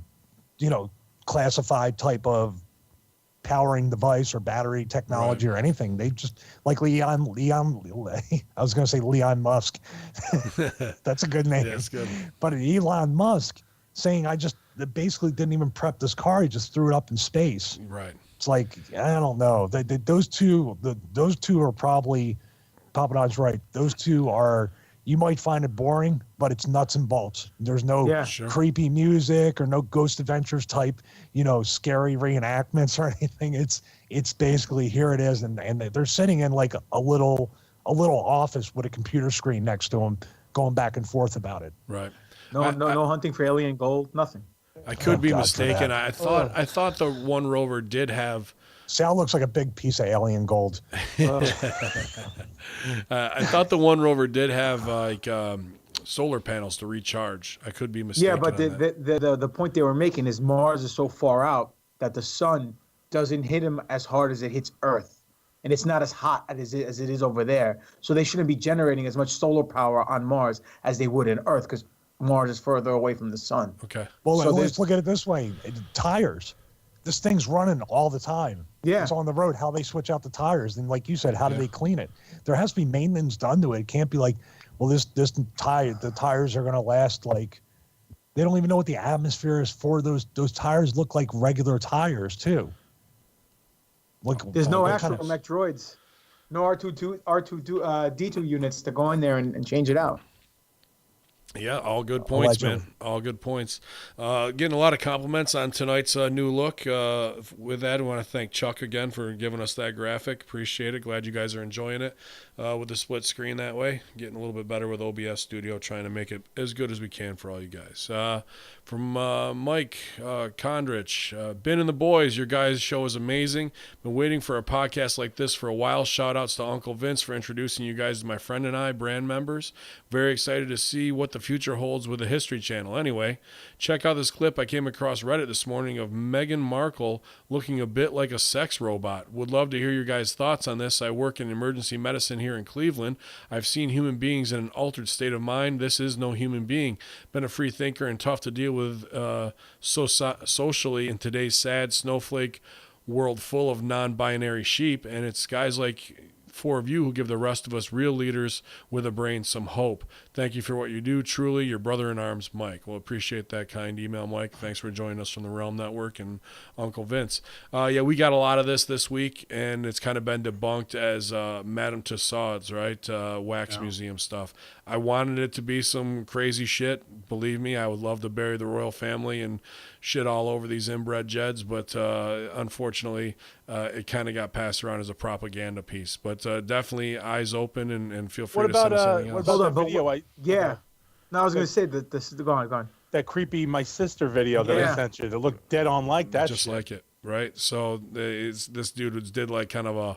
[SPEAKER 5] classified type of powering device or battery technology or anything. They just, like Leon, I was going to say Leon Musk. That's a good name.
[SPEAKER 1] Yeah, that's good.
[SPEAKER 5] But Elon Musk saying, they basically didn't even prep this car. He just threw it up in space.
[SPEAKER 1] Right.
[SPEAKER 5] It's like, I don't know. Those two are probably, Papa Don's right. Those two are, you might find it boring, but it's nuts and bolts. There's no creepy music or no Ghost Adventures type, scary reenactments or anything. It's basically, here it is. And they're sitting in like a little office with a computer screen next to them, going back and forth about it.
[SPEAKER 1] Right.
[SPEAKER 4] No hunting for alien gold, nothing.
[SPEAKER 1] I could be
[SPEAKER 5] God
[SPEAKER 1] mistaken. I thought the one rover did have.
[SPEAKER 5] Sal looks like a big piece of alien gold.
[SPEAKER 1] I thought the one rover did have solar panels to recharge. I could be mistaken.
[SPEAKER 4] Yeah, but the point they were making is Mars is so far out that the sun doesn't hit him as hard as it hits Earth, and it's not as hot as it is over there. So they shouldn't be generating as much solar power on Mars as they would in Earth, because Mars is further away from the sun.
[SPEAKER 1] Okay.
[SPEAKER 5] Well,
[SPEAKER 4] So
[SPEAKER 5] let's look at it this way. Tires. This thing's running all the time.
[SPEAKER 4] Yeah.
[SPEAKER 5] It's on the road. How they switch out the tires. And like you said, how do they clean it? There has to be maintenance done to it. It can't be like, well, the tires are going to last like, they don't even know what the atmosphere is for. Those tires look like regular tires too.
[SPEAKER 4] There's no actual droids, no D2 units to go in there and change it out.
[SPEAKER 1] Yeah, all good points, man. All good points. Getting a lot of compliments on tonight's new look. With that, I want to thank Chuck again for giving us that graphic. Appreciate it. Glad you guys are enjoying it with the split screen that way. Getting a little bit better with OBS Studio, trying to make it as good as we can for all you guys. From Mike Condrich, Ben and the boys, your guys' show is amazing. Been waiting for a podcast like this for a while. Shout outs to Uncle Vince for introducing you guys to my friend and I, brand members. Very excited to see what the future holds with the History Channel. Anyway, check out this clip I came across Reddit this morning of Meghan Markle looking a bit like a sex robot. Would love to hear your guys' thoughts on this. I work in emergency medicine here in Cleveland. I've seen human beings in an altered state of mind. This is no human being. Been a free thinker and tough to deal with socially in today's sad snowflake world full of non-binary sheep, and it's guys like four of you who give the rest of us real leaders with a brain some hope. Thank you for what you do. Truly, your brother in arms, Mike. Well, appreciate that kind email, Mike. Thanks for joining us from the Realm Network and Uncle Vince. Yeah, we got a lot of this week, and it's kind of been debunked as Madame Tussauds, right? Wax museum stuff. I wanted it to be some crazy shit. Believe me, I would love to bury the royal family and shit all over these inbred Jeds, but unfortunately, it kind of got passed around as a propaganda piece. But definitely eyes open and feel free
[SPEAKER 2] What
[SPEAKER 1] to send
[SPEAKER 2] about
[SPEAKER 1] us anything
[SPEAKER 2] what
[SPEAKER 1] else.
[SPEAKER 2] about
[SPEAKER 4] Hold
[SPEAKER 2] that
[SPEAKER 4] on,
[SPEAKER 2] video?
[SPEAKER 4] Yeah. No, I was going to say that this is go on.
[SPEAKER 2] That creepy my sister video that I
[SPEAKER 4] Yeah.
[SPEAKER 2] sent you that looked dead on like that
[SPEAKER 1] Just
[SPEAKER 2] shit.
[SPEAKER 1] like it, right? So this dude did like kind of a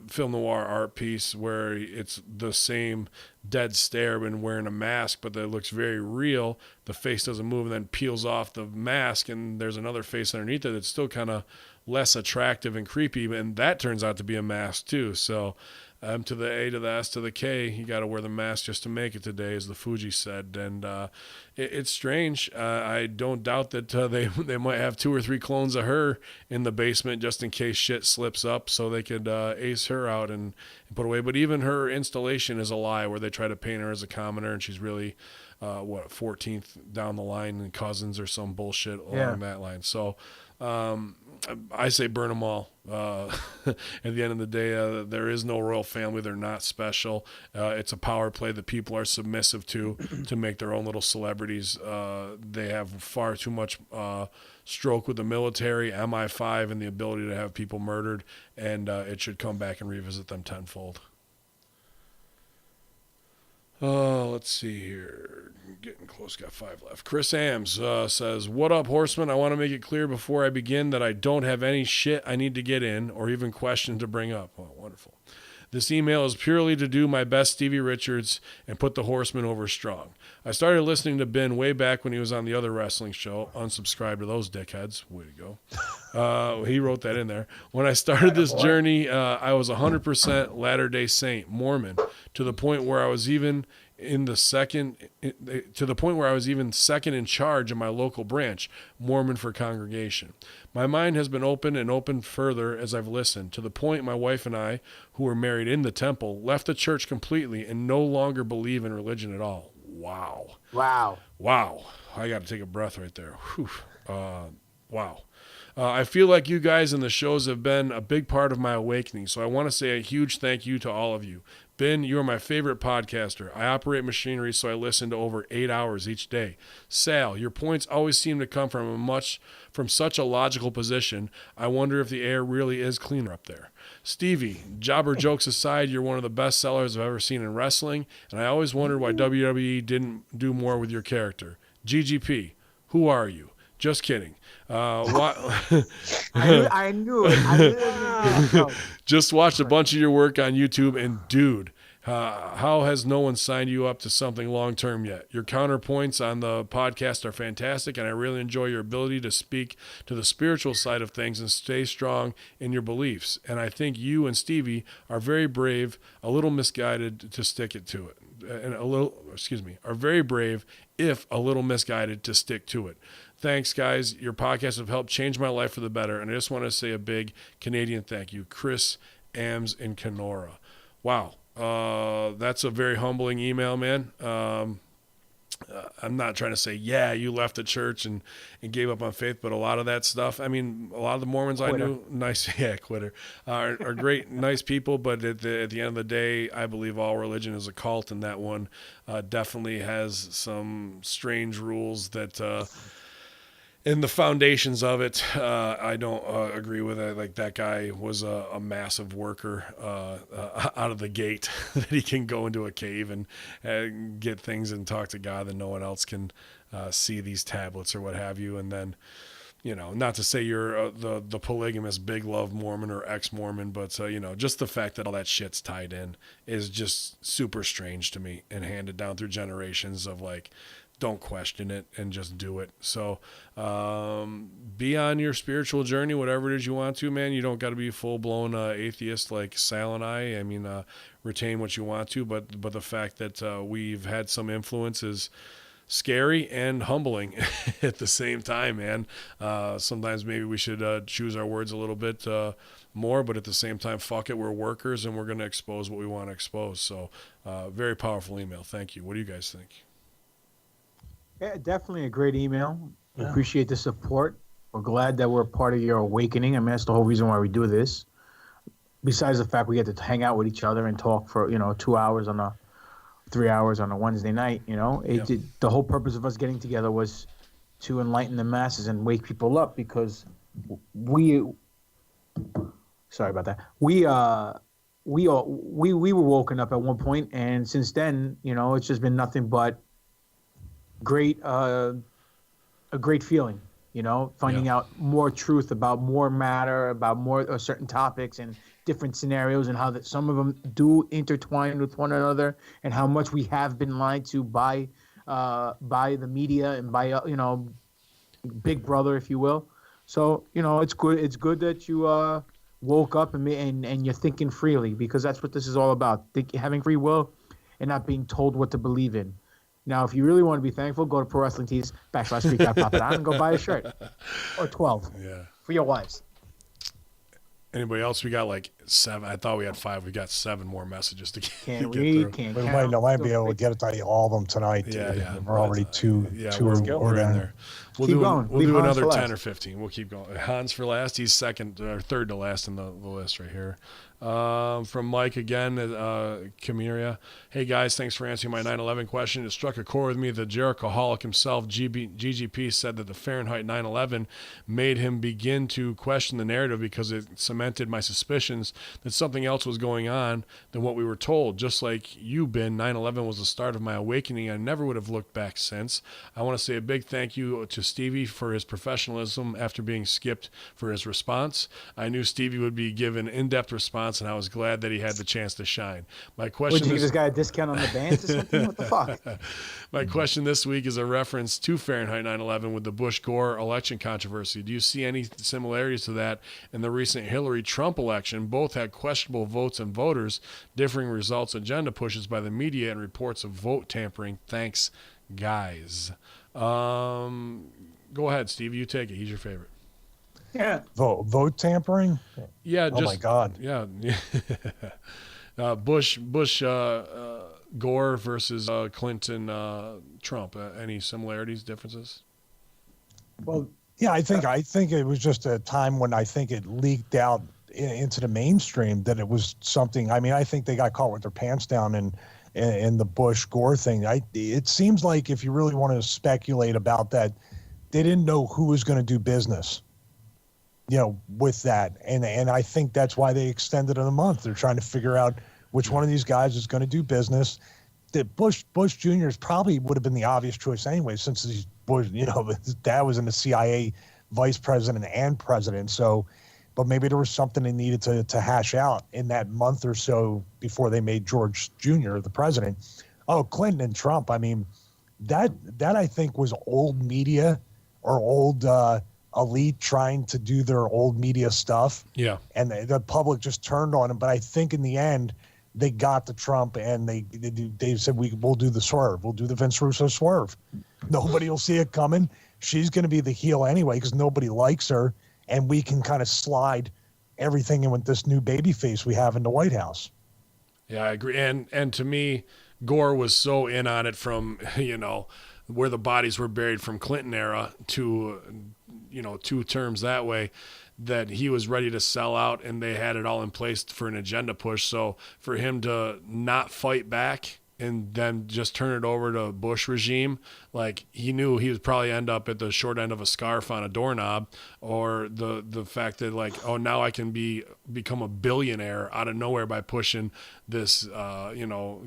[SPEAKER 1] film noir art piece where it's the same dead stare when wearing a mask, but that looks very real. The face doesn't move and then peels off the mask, and there's another face underneath it that's still kind of less attractive and creepy, and that turns out to be a mask too. So M to the A to the S to the K, you got to wear the mask just to make it today, as the Fuji said. And it's strange. I don't doubt that they might have 2 or 3 clones of her in the basement just in case shit slips up, so they could ace her out and put away. But even her installation is a lie, where they try to paint her as a commoner, and she's really 14th down the line in Cousins or some bullshit along that line. So I say burn them all. At the end of the day, there is no royal family. They're not special. It's a power play that people are submissive to make their own little celebrities. They have far too much stroke with the military, MI5, and the ability to have people murdered, and it should come back and revisit them tenfold. Let's see here. Getting close. Got 5 left. Chris Ams says, "What up, Horseman? I want to make it clear before I begin that I don't have any shit I need to get in or even question to bring up." Oh, wonderful. This email is purely to do my best Stevie Richards and put the Horseman over strong. I started listening to Ben way back when he was on the other wrestling show. Unsubscribe to those dickheads. Way to go. He wrote that in there. When I started this journey, I was 100% Latter-day Saint, Mormon, to the point where I was even second in charge of my local branch, Mormon for congregation. My mind has been opened and opened further as I've listened, to the point my wife and I, who were married in the temple, left the church completely and no longer believe in religion at all. Wow. I got to take a breath right there. Whew. Wow. I feel like you guys in the shows have been a big part of my awakening, so I want to say a huge thank you to all of you. Ben, you are my favorite podcaster. I operate machinery, so I listen to over 8 hours each day. Sal, your points always seem to come from such a logical position. I wonder if the air really is cleaner up there. Stevie, jobber jokes aside, you're one of the best sellers I've ever seen in wrestling, and I always wondered why WWE didn't do more with your character. GGP, who are you? Just kidding.
[SPEAKER 4] I knew it.
[SPEAKER 1] Just watched a bunch of your work on YouTube, and dude, how has no one signed you up to something long-term yet? Your counterpoints on the podcast are fantastic, and I really enjoy your ability to speak to the spiritual side of things and stay strong in your beliefs. And I think you and Stevie are very brave, a little misguided to stick it to it. Are very brave, if a little misguided, to stick to it. Thanks, guys. Your podcasts have helped change my life for the better, and I just want to say a big Canadian thank you. Chris Ams in Kenora. Wow. That's a very humbling email, man. I'm not trying to say, yeah, you left the church and gave up on faith, but a lot of that stuff, I mean, a lot of the Mormons I knew, quitter, are great, nice people, but at the end of the day, I believe all religion is a cult, and that one definitely has some strange rules that... in the foundations of it, I don't agree with it. Like, that guy was a massive worker out of the gate, that he can go into a cave and get things and talk to God that no one else can see these tablets or what have you. And then, not to say you're the polygamous big love Mormon or ex-Mormon, but, just the fact that all that shit's tied in is just super strange to me, and handed down through generations of, like, don't question it and just do it. So be on your spiritual journey, whatever it is you want to, man. You don't got to be a full-blown atheist like Sal and I. I mean, retain what you want to, but the fact that we've had some influence is scary and humbling at the same time, man. Sometimes maybe we should choose our words a little bit more, but at the same time, fuck it, we're workers and we're going to expose what we want to expose. So very powerful email. Thank you. What do you guys think?
[SPEAKER 4] Yeah, definitely a great email. We appreciate the support. We're glad that we're part of your awakening. I mean, that's the whole reason why we do this. Besides the fact we get to hang out with each other and talk for 2 hours 3 hours on a Wednesday night, the whole purpose of us getting together was to enlighten the masses and wake people up, because sorry about that. We were woken up at one point, and since then, it's just been nothing but a great feeling, finding out more truth about more matter, about more certain topics and different scenarios, and how that some of them do intertwine with one another, and how much we have been lied to by the media and by Big Brother, if you will. So it's good. It's good that you woke up and you're thinking freely, because that's what this is all about: having free will and not being told what to believe in. Now, if you really want to be thankful, go to Pro Wrestling Tees /Freak Pop It On and go buy a shirt or 12 for your wives.
[SPEAKER 1] Anybody else? We got like 7. I thought we had 5. We got 7 more messages to get
[SPEAKER 4] Can't
[SPEAKER 1] through.
[SPEAKER 4] Can't
[SPEAKER 5] We
[SPEAKER 4] count.
[SPEAKER 5] might be able to get it to all of them tonight.
[SPEAKER 1] Yeah.
[SPEAKER 5] We're already two
[SPEAKER 1] we're in there. We'll
[SPEAKER 4] Keep
[SPEAKER 1] do
[SPEAKER 4] going.
[SPEAKER 1] We'll
[SPEAKER 4] Leave
[SPEAKER 1] do
[SPEAKER 4] Hans
[SPEAKER 1] another
[SPEAKER 4] for
[SPEAKER 1] 10
[SPEAKER 4] last.
[SPEAKER 1] or 15. We'll keep going. Hans for last. He's second or third to last in the list right here. From Mike again, Camiria. Hey guys, thanks for answering my 9/11 question. It struck a chord with me. The Jerichoholic himself, GGP, said that the Fahrenheit 9/11 made him begin to question the narrative, because it cemented my suspicions that something else was going on than what we were told. Just like you, Ben, 9/11 was the start of my awakening. I never would have looked back since. I want to say a big thank you to Stevie for his professionalism after being skipped for his response. I knew Stevie would be given in-depth response, and I was glad that he had the chance to shine. My question
[SPEAKER 4] Would you give this guy a discount on the bands or something? What the fuck?
[SPEAKER 1] My question this week is a reference to Fahrenheit 9/11 with the Bush-Gore election controversy. Do you see any similarities to that in the recent Hillary-Trump election? Both had questionable votes and voters, differing results, agenda pushes by the media, and reports of vote tampering. Thanks, guys. Go ahead, Steve. You take it. He's your favorite.
[SPEAKER 4] Yeah.
[SPEAKER 5] Vote tampering?
[SPEAKER 1] Yeah.
[SPEAKER 5] Oh my God.
[SPEAKER 1] Yeah. Bush, Gore versus Clinton, Trump. Any similarities, differences?
[SPEAKER 4] Well,
[SPEAKER 5] Yeah, I think it was just a time when I think it leaked out into the mainstream that it was something. I mean, I think they got caught with their pants down in the Bush Gore thing. It seems like, if you really want to speculate about that, they didn't know who was going to do business, with that. And I think that's why they extended it a month. They're trying to figure out which one of these guys is going to do business. That Bush Jr. probably would have been the obvious choice anyway, since he's Bush, his dad was in the CIA vice president and president. So, but maybe there was something they needed to hash out in that month or so before they made George Jr. the president. Oh, Clinton and Trump. I mean, that I think was old media or old elite trying to do their old media stuff.
[SPEAKER 1] Yeah.
[SPEAKER 5] And the public just turned on him. But I think in the end, they got to Trump, and they said, we'll do the swerve. We'll do the Vince Russo swerve. Nobody will see it coming. She's going to be the heel anyway, because nobody likes her, and we can kind of slide everything in with this new baby face we have in the White House.
[SPEAKER 1] Yeah, I agree. And to me, Gore was so in on it from, where the bodies were buried from Clinton era to, 2 terms that way, that he was ready to sell out, and they had it all in place for an agenda push. So for him to not fight back and then just turn it over to Bush regime, like, he knew he would probably end up at the short end of a scarf on a doorknob, or the fact that, like, oh, now I can become a billionaire out of nowhere by pushing this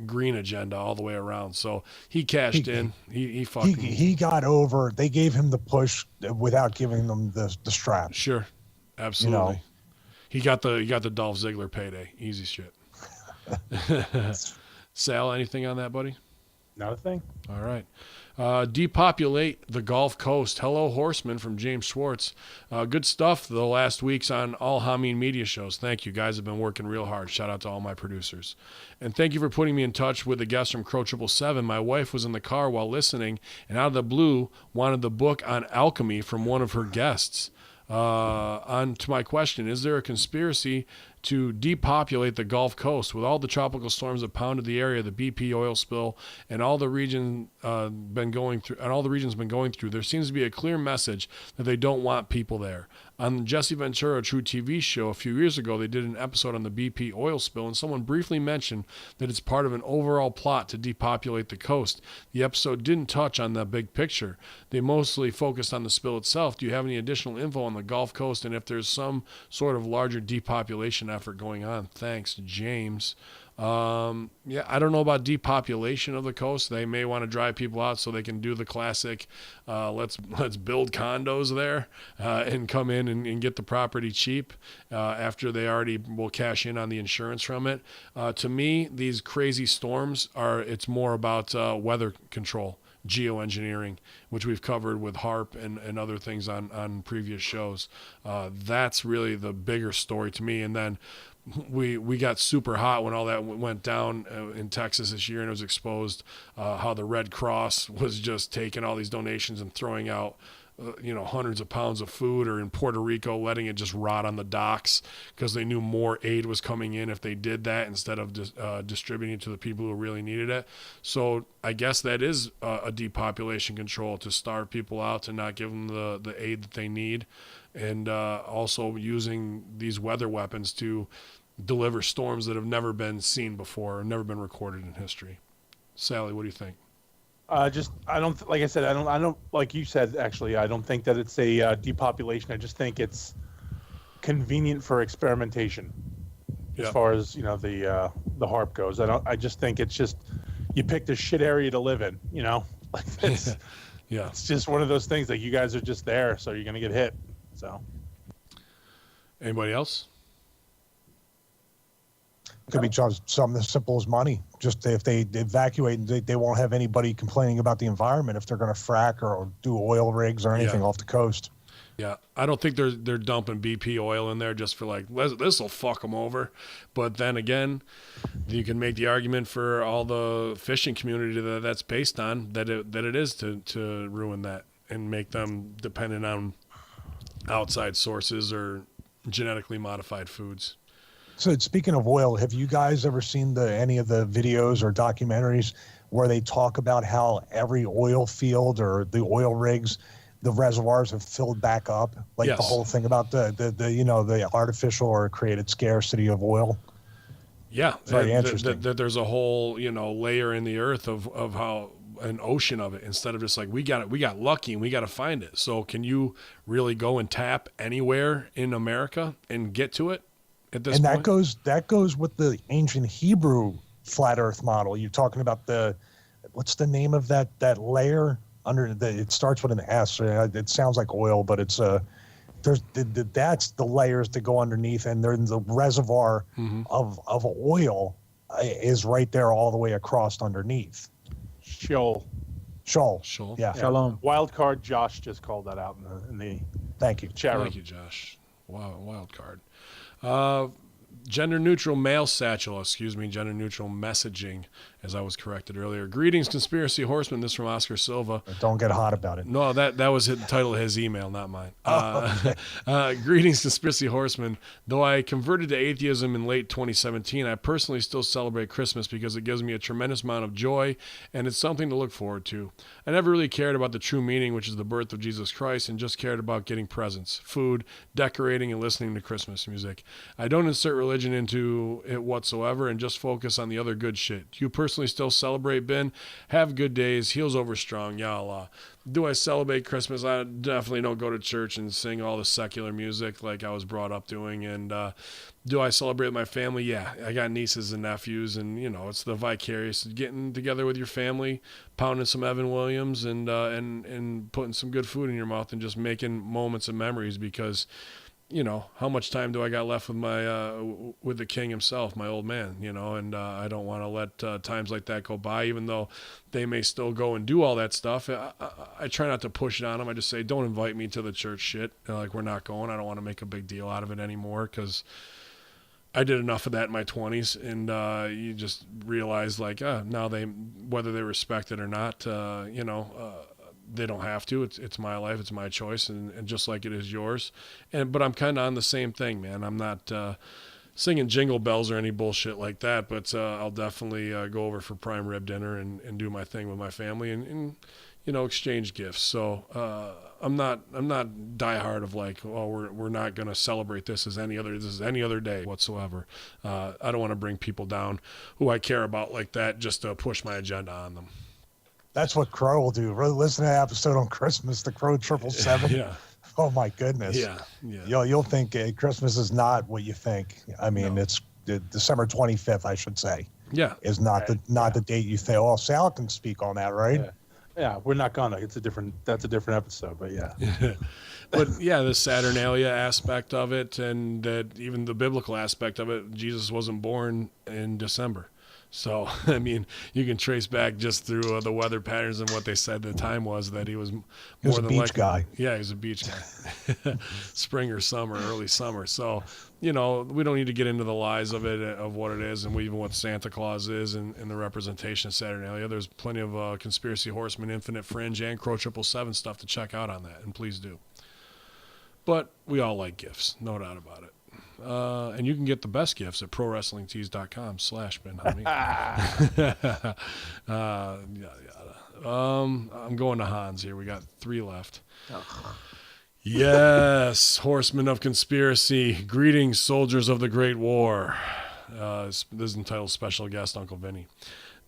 [SPEAKER 1] green agenda all the way around. So he cashed in. He
[SPEAKER 5] got over. They gave him the push without giving them the strap.
[SPEAKER 1] Sure. Absolutely. He got the Dolph Ziggler payday. Easy shit. Sal, anything on that, buddy?
[SPEAKER 2] Not a thing.
[SPEAKER 1] All right. Depopulate the Gulf Coast. Hello, Horsemen from James Schwartz. Good stuff the last weeks on all Hameen media shows. Thank you. Guys have been working real hard. Shout out to all my producers. And thank you for putting me in touch with the guest from Crow 777. My wife was in the car while listening and out of the blue wanted the book on alchemy from one of her guests. On to my question, is there a conspiracy to depopulate the Gulf Coast with all the tropical storms that pounded the area, the BP oil spill, and all the regions been going through? There seems to be a clear message that they don't want people there. On the Jesse Ventura True TV show a few years ago, they did an episode on the BP oil spill, and someone briefly mentioned that it's part of an overall plot to depopulate the coast. The episode didn't touch on that big picture. They mostly focused on the spill itself. Do you have any additional info on the Gulf Coast and if there's some sort of larger depopulation effort going on? Thanks, James. Yeah, I don't know about depopulation of the coast. They may want to drive people out so they can do the classic, let's build condos there and come in and get the property cheap after they already will cash in on the insurance from it. To me, these crazy storms it's more about weather control, geoengineering, which we've covered with HARP and other things on previous shows. That's really the bigger story to me. And then we got super hot when all that went down in Texas this year, and it was exposed how the Red Cross was just taking all these donations and throwing out hundreds of pounds of food, or in Puerto Rico letting it just rot on the docks because they knew more aid was coming in if they did that instead of distributing it to the people who really needed it. So I guess that is a depopulation control, to starve people out, to not give them the aid that they need, and also using these weather weapons to deliver storms that have never been seen before or never been recorded in history. Sally, what do you think?
[SPEAKER 2] I don't, like I said, I don't, like you said, actually, I don't think that it's a depopulation. I just think it's convenient for experimentation as far as, the HARP goes. I just think it's just, you picked a shit area to live in, like it's,
[SPEAKER 1] yeah.
[SPEAKER 2] It's just one of those things that you guys are just there, so you're going to get hit. So.
[SPEAKER 1] Anybody else?
[SPEAKER 5] Could be just something as simple as money. Just if they evacuate, they won't have anybody complaining about the environment if they're going to frack or do oil rigs or anything off the coast.
[SPEAKER 1] Yeah, I don't think they're dumping BP oil in there just for like, this will fuck them over. But then again, you can make the argument for all the fishing community that's based on that it is to ruin that and make them dependent on outside sources or genetically modified foods.
[SPEAKER 5] So speaking of oil, have you guys ever seen any of the videos or documentaries where they talk about how every oil field or the oil rigs, the reservoirs have filled back up? Like the whole thing about the artificial or created scarcity of oil?
[SPEAKER 1] Yeah.
[SPEAKER 5] Very interesting.
[SPEAKER 1] That there's a whole, layer in the earth of how an ocean of it, instead of just like, we got lucky and we got to find it. So can you really go and tap anywhere in America and get to it? And
[SPEAKER 5] that goes with the ancient Hebrew flat Earth model. You're talking about what's the name of that layer under it starts with an S. It sounds like oil, but it's that's the layers that go underneath, and then the reservoir of oil is right there all the way across underneath.
[SPEAKER 2] Sheol.
[SPEAKER 5] Yeah.
[SPEAKER 4] Shalom.
[SPEAKER 2] Wild card. Josh just called that out in the
[SPEAKER 5] Thank you.
[SPEAKER 2] chat room.
[SPEAKER 1] Thank you, Josh. Wow, wild card. Gender neutral messaging, as I was corrected earlier. Greetings, Conspiracy Horseman. This from Oscar Silva.
[SPEAKER 5] Don't get hot about it.
[SPEAKER 1] No, that was the title of his email, not mine. Greetings, Conspiracy Horseman. Though I converted to atheism in late 2017, I personally still celebrate Christmas because it gives me a tremendous amount of joy, and it's something to look forward to. I never really cared about the true meaning, which is the birth of Jesus Christ, and just cared about getting presents, food, decorating, and listening to Christmas music. I don't insert religion into it whatsoever and just focus on the other good shit. Do you personally still celebrate, Ben? Have good days. Heels over strong. Ya Allah. Do I celebrate Christmas? I definitely don't go to church and sing all the secular music like I was brought up doing. And do I celebrate with my family? Yeah, I got nieces and nephews, and it's the vicarious getting together with your family, pounding some Evan Williams, and putting some good food in your mouth and just making moments and memories, because you know, how much time do I got left with my with the king himself, my old man, you know, and I don't want to let times like that go by, even though they may still go and do all that stuff. I try not to push it on them. I just say, don't invite me to the church shit. Like, we're not going. I don't want to make a big deal out of it anymore, because I did enough of that in my 20s, and you just realize, like, now whether they respect it or not, you know, they don't have to. It's my life. It's my choice, and just like it is yours. But I'm kind of on the same thing, man. I'm not singing jingle bells or any bullshit like that, but I'll definitely go over for prime rib dinner and do my thing with my family and you know, exchange gifts. So I'm not diehard of like, oh, we're not going to celebrate this as any other day whatsoever. I don't want to bring people down who I care about like that just to push my agenda on them.
[SPEAKER 5] That's what Crow will do. Really listen to that episode on Christmas, the Crow 777.
[SPEAKER 1] Yeah.
[SPEAKER 5] Oh my goodness.
[SPEAKER 1] Yeah.
[SPEAKER 5] You'll think Christmas is not what you think. I mean,
[SPEAKER 1] No.
[SPEAKER 5] It's December 25th, I should say.
[SPEAKER 1] Yeah.
[SPEAKER 5] Is not the date you think. Oh, Sal can speak on that, right?
[SPEAKER 2] Yeah, we're not gonna. That's a different episode, but yeah.
[SPEAKER 1] But yeah, the Saturnalia aspect of it, and that even the biblical aspect of it, Jesus wasn't born in December. So, I mean, you can trace back just through the weather patterns and what they said the time was, that he was more
[SPEAKER 5] He was
[SPEAKER 1] than
[SPEAKER 5] a beach
[SPEAKER 1] likely.
[SPEAKER 5] guy.
[SPEAKER 1] Yeah, he was a beach guy. Spring or summer, early summer. So, you know, we don't need to get into the lies of it, of what it is, and even what Santa Claus is and the representation of Saturnalia. There's plenty of Conspiracy Horsemen, Infinite Fringe, and Crow 777 stuff to check out on that, and please do. But we all like gifts, no doubt about it. And you can get the best gifts at prowrestlingtees.com/BenHoney. I'm going to Hans here. We got 3 left. Yes, Horsemen of Conspiracy. Greetings, soldiers of the Great War. This is entitled Special Guest Uncle Vinny.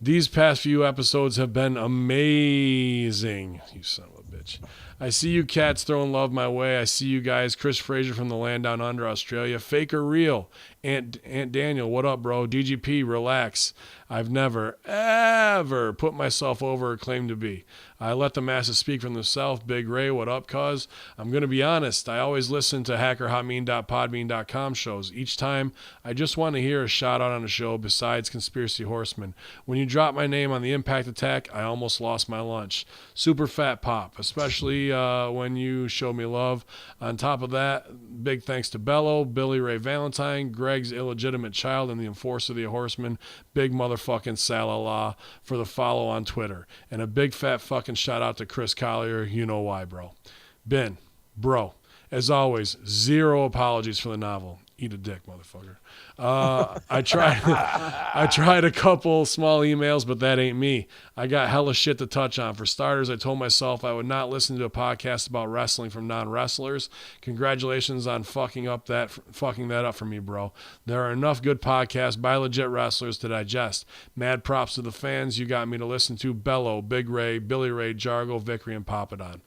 [SPEAKER 1] These past few episodes have been amazing. You son of a bitch. I see you cats throwing love my way. I see you guys. Chris Fraser from the land down under, Australia. Fake or real? Aunt Daniel, what up, bro? DGP, relax. I've never, ever put myself over or claimed to be. I let the masses speak for themselves. Big Ray, what up, cuz? I'm going to be honest. I always listen to hackerhotmean.podbean.com shows. Each time, I just want to hear a shout out on a show besides Conspiracy Horsemen. When you drop my name on the Impact Attack, I almost lost my lunch. Super fat pop, especially when you show me love. On top of that, big thanks to Bello, Billy Ray Valentine, Greg's illegitimate child, and the enforcer of the Horsemen, big motherfucking Salala, for the follow on Twitter. And a big fat fucking shout out to Chris Collier. You know why, bro. Ben, bro, as always, 0 apologies for the novel. Eat a dick, motherfucker. I tried a couple small emails, but that ain't me. I got hella shit to touch on. For starters, I told myself I would not listen to a podcast about wrestling from non-wrestlers. Congratulations on fucking that up for me, bro. There are enough good podcasts by legit wrestlers to digest. Mad props to the fans you got me to listen to: Bello, Big Ray, Billy Ray, Jargo, Vickery, and Papadon.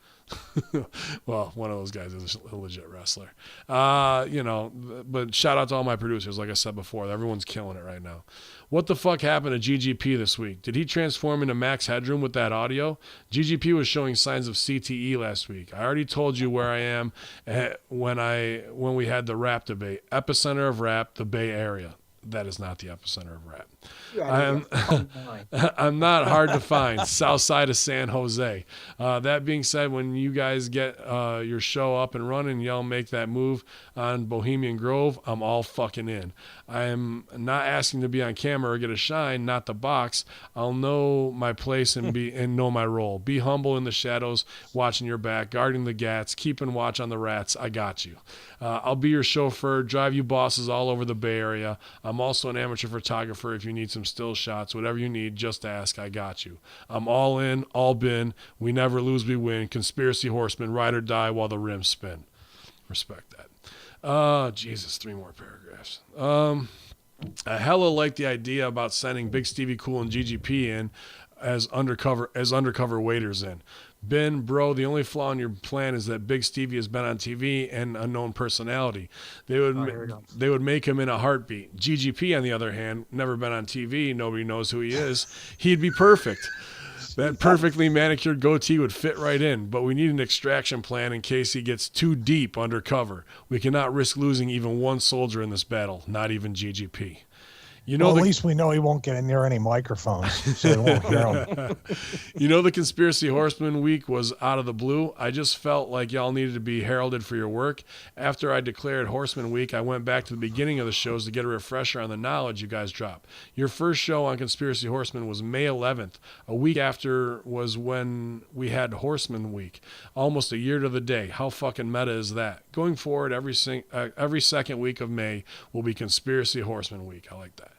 [SPEAKER 1] Well, one of those guys is a legit wrestler. You know, but shout out to all my producers. Like I said before, everyone's killing it right now. What the fuck happened to GGP this week? Did he transform into Max Headroom with that audio? GGP was showing signs of CTE last week. I already told you where I am when we had the rap debate. Epicenter of rap, the Bay Area. That is not the epicenter of rap. I'm not hard to find. South side of San Jose. That being said, when you guys get your show up and running, y'all make that move on Bohemian Grove, I'm all fucking in. I'm not asking to be on camera or get a shine, not the box. I'll know my place and know my role. Be humble in the shadows, watching your back, guarding the gats, keeping watch on the rats. I got you. I'll be your chauffeur, drive you bosses all over the Bay Area. I'm also an amateur photographer. If you need some still shots, whatever you need, just ask. I got you. I'm all in, all been. We never lose, we win. Conspiracy Horsemen, ride or die while the rims spin. Respect that. Jesus, 3 more paragraphs. I hella like the idea about sending Big Stevie Cool and GGP in as undercover waiters in. Ben, bro, the only flaw in your plan is that Big Stevie has been on TV and a known personality. They would make him in a heartbeat. GGP, on the other hand, never been on TV. Nobody knows who he is. He'd be perfect. That perfectly manicured goatee would fit right in, but we need an extraction plan in case he gets too deep undercover. We cannot risk losing even one soldier in this battle, not even GGP. You know,
[SPEAKER 5] well, at least we know he won't get near any microphones, so they won't hear him.
[SPEAKER 1] You know, the Conspiracy Horseman week was out of the blue. I just felt like y'all needed to be heralded for your work. After I declared Horseman week, I went back to the beginning of the shows to get a refresher on the knowledge you guys dropped. Your first show on Conspiracy Horseman was May 11th. A week after was when we had Horseman week. Almost a year to the day. How fucking meta is that? Going forward, every second week of May will be Conspiracy Horseman week. I like that.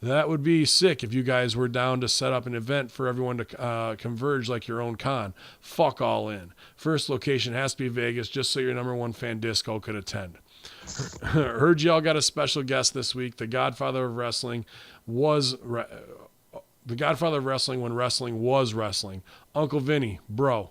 [SPEAKER 1] That would be sick if you guys were down to set up an event for everyone to converge like your own con. Fuck all in. First location has to be Vegas, just so your number one fan Disco could attend. Heard y'all got a special guest this week. The Godfather of Wrestling when wrestling was wrestling. Uncle Vinny, bro.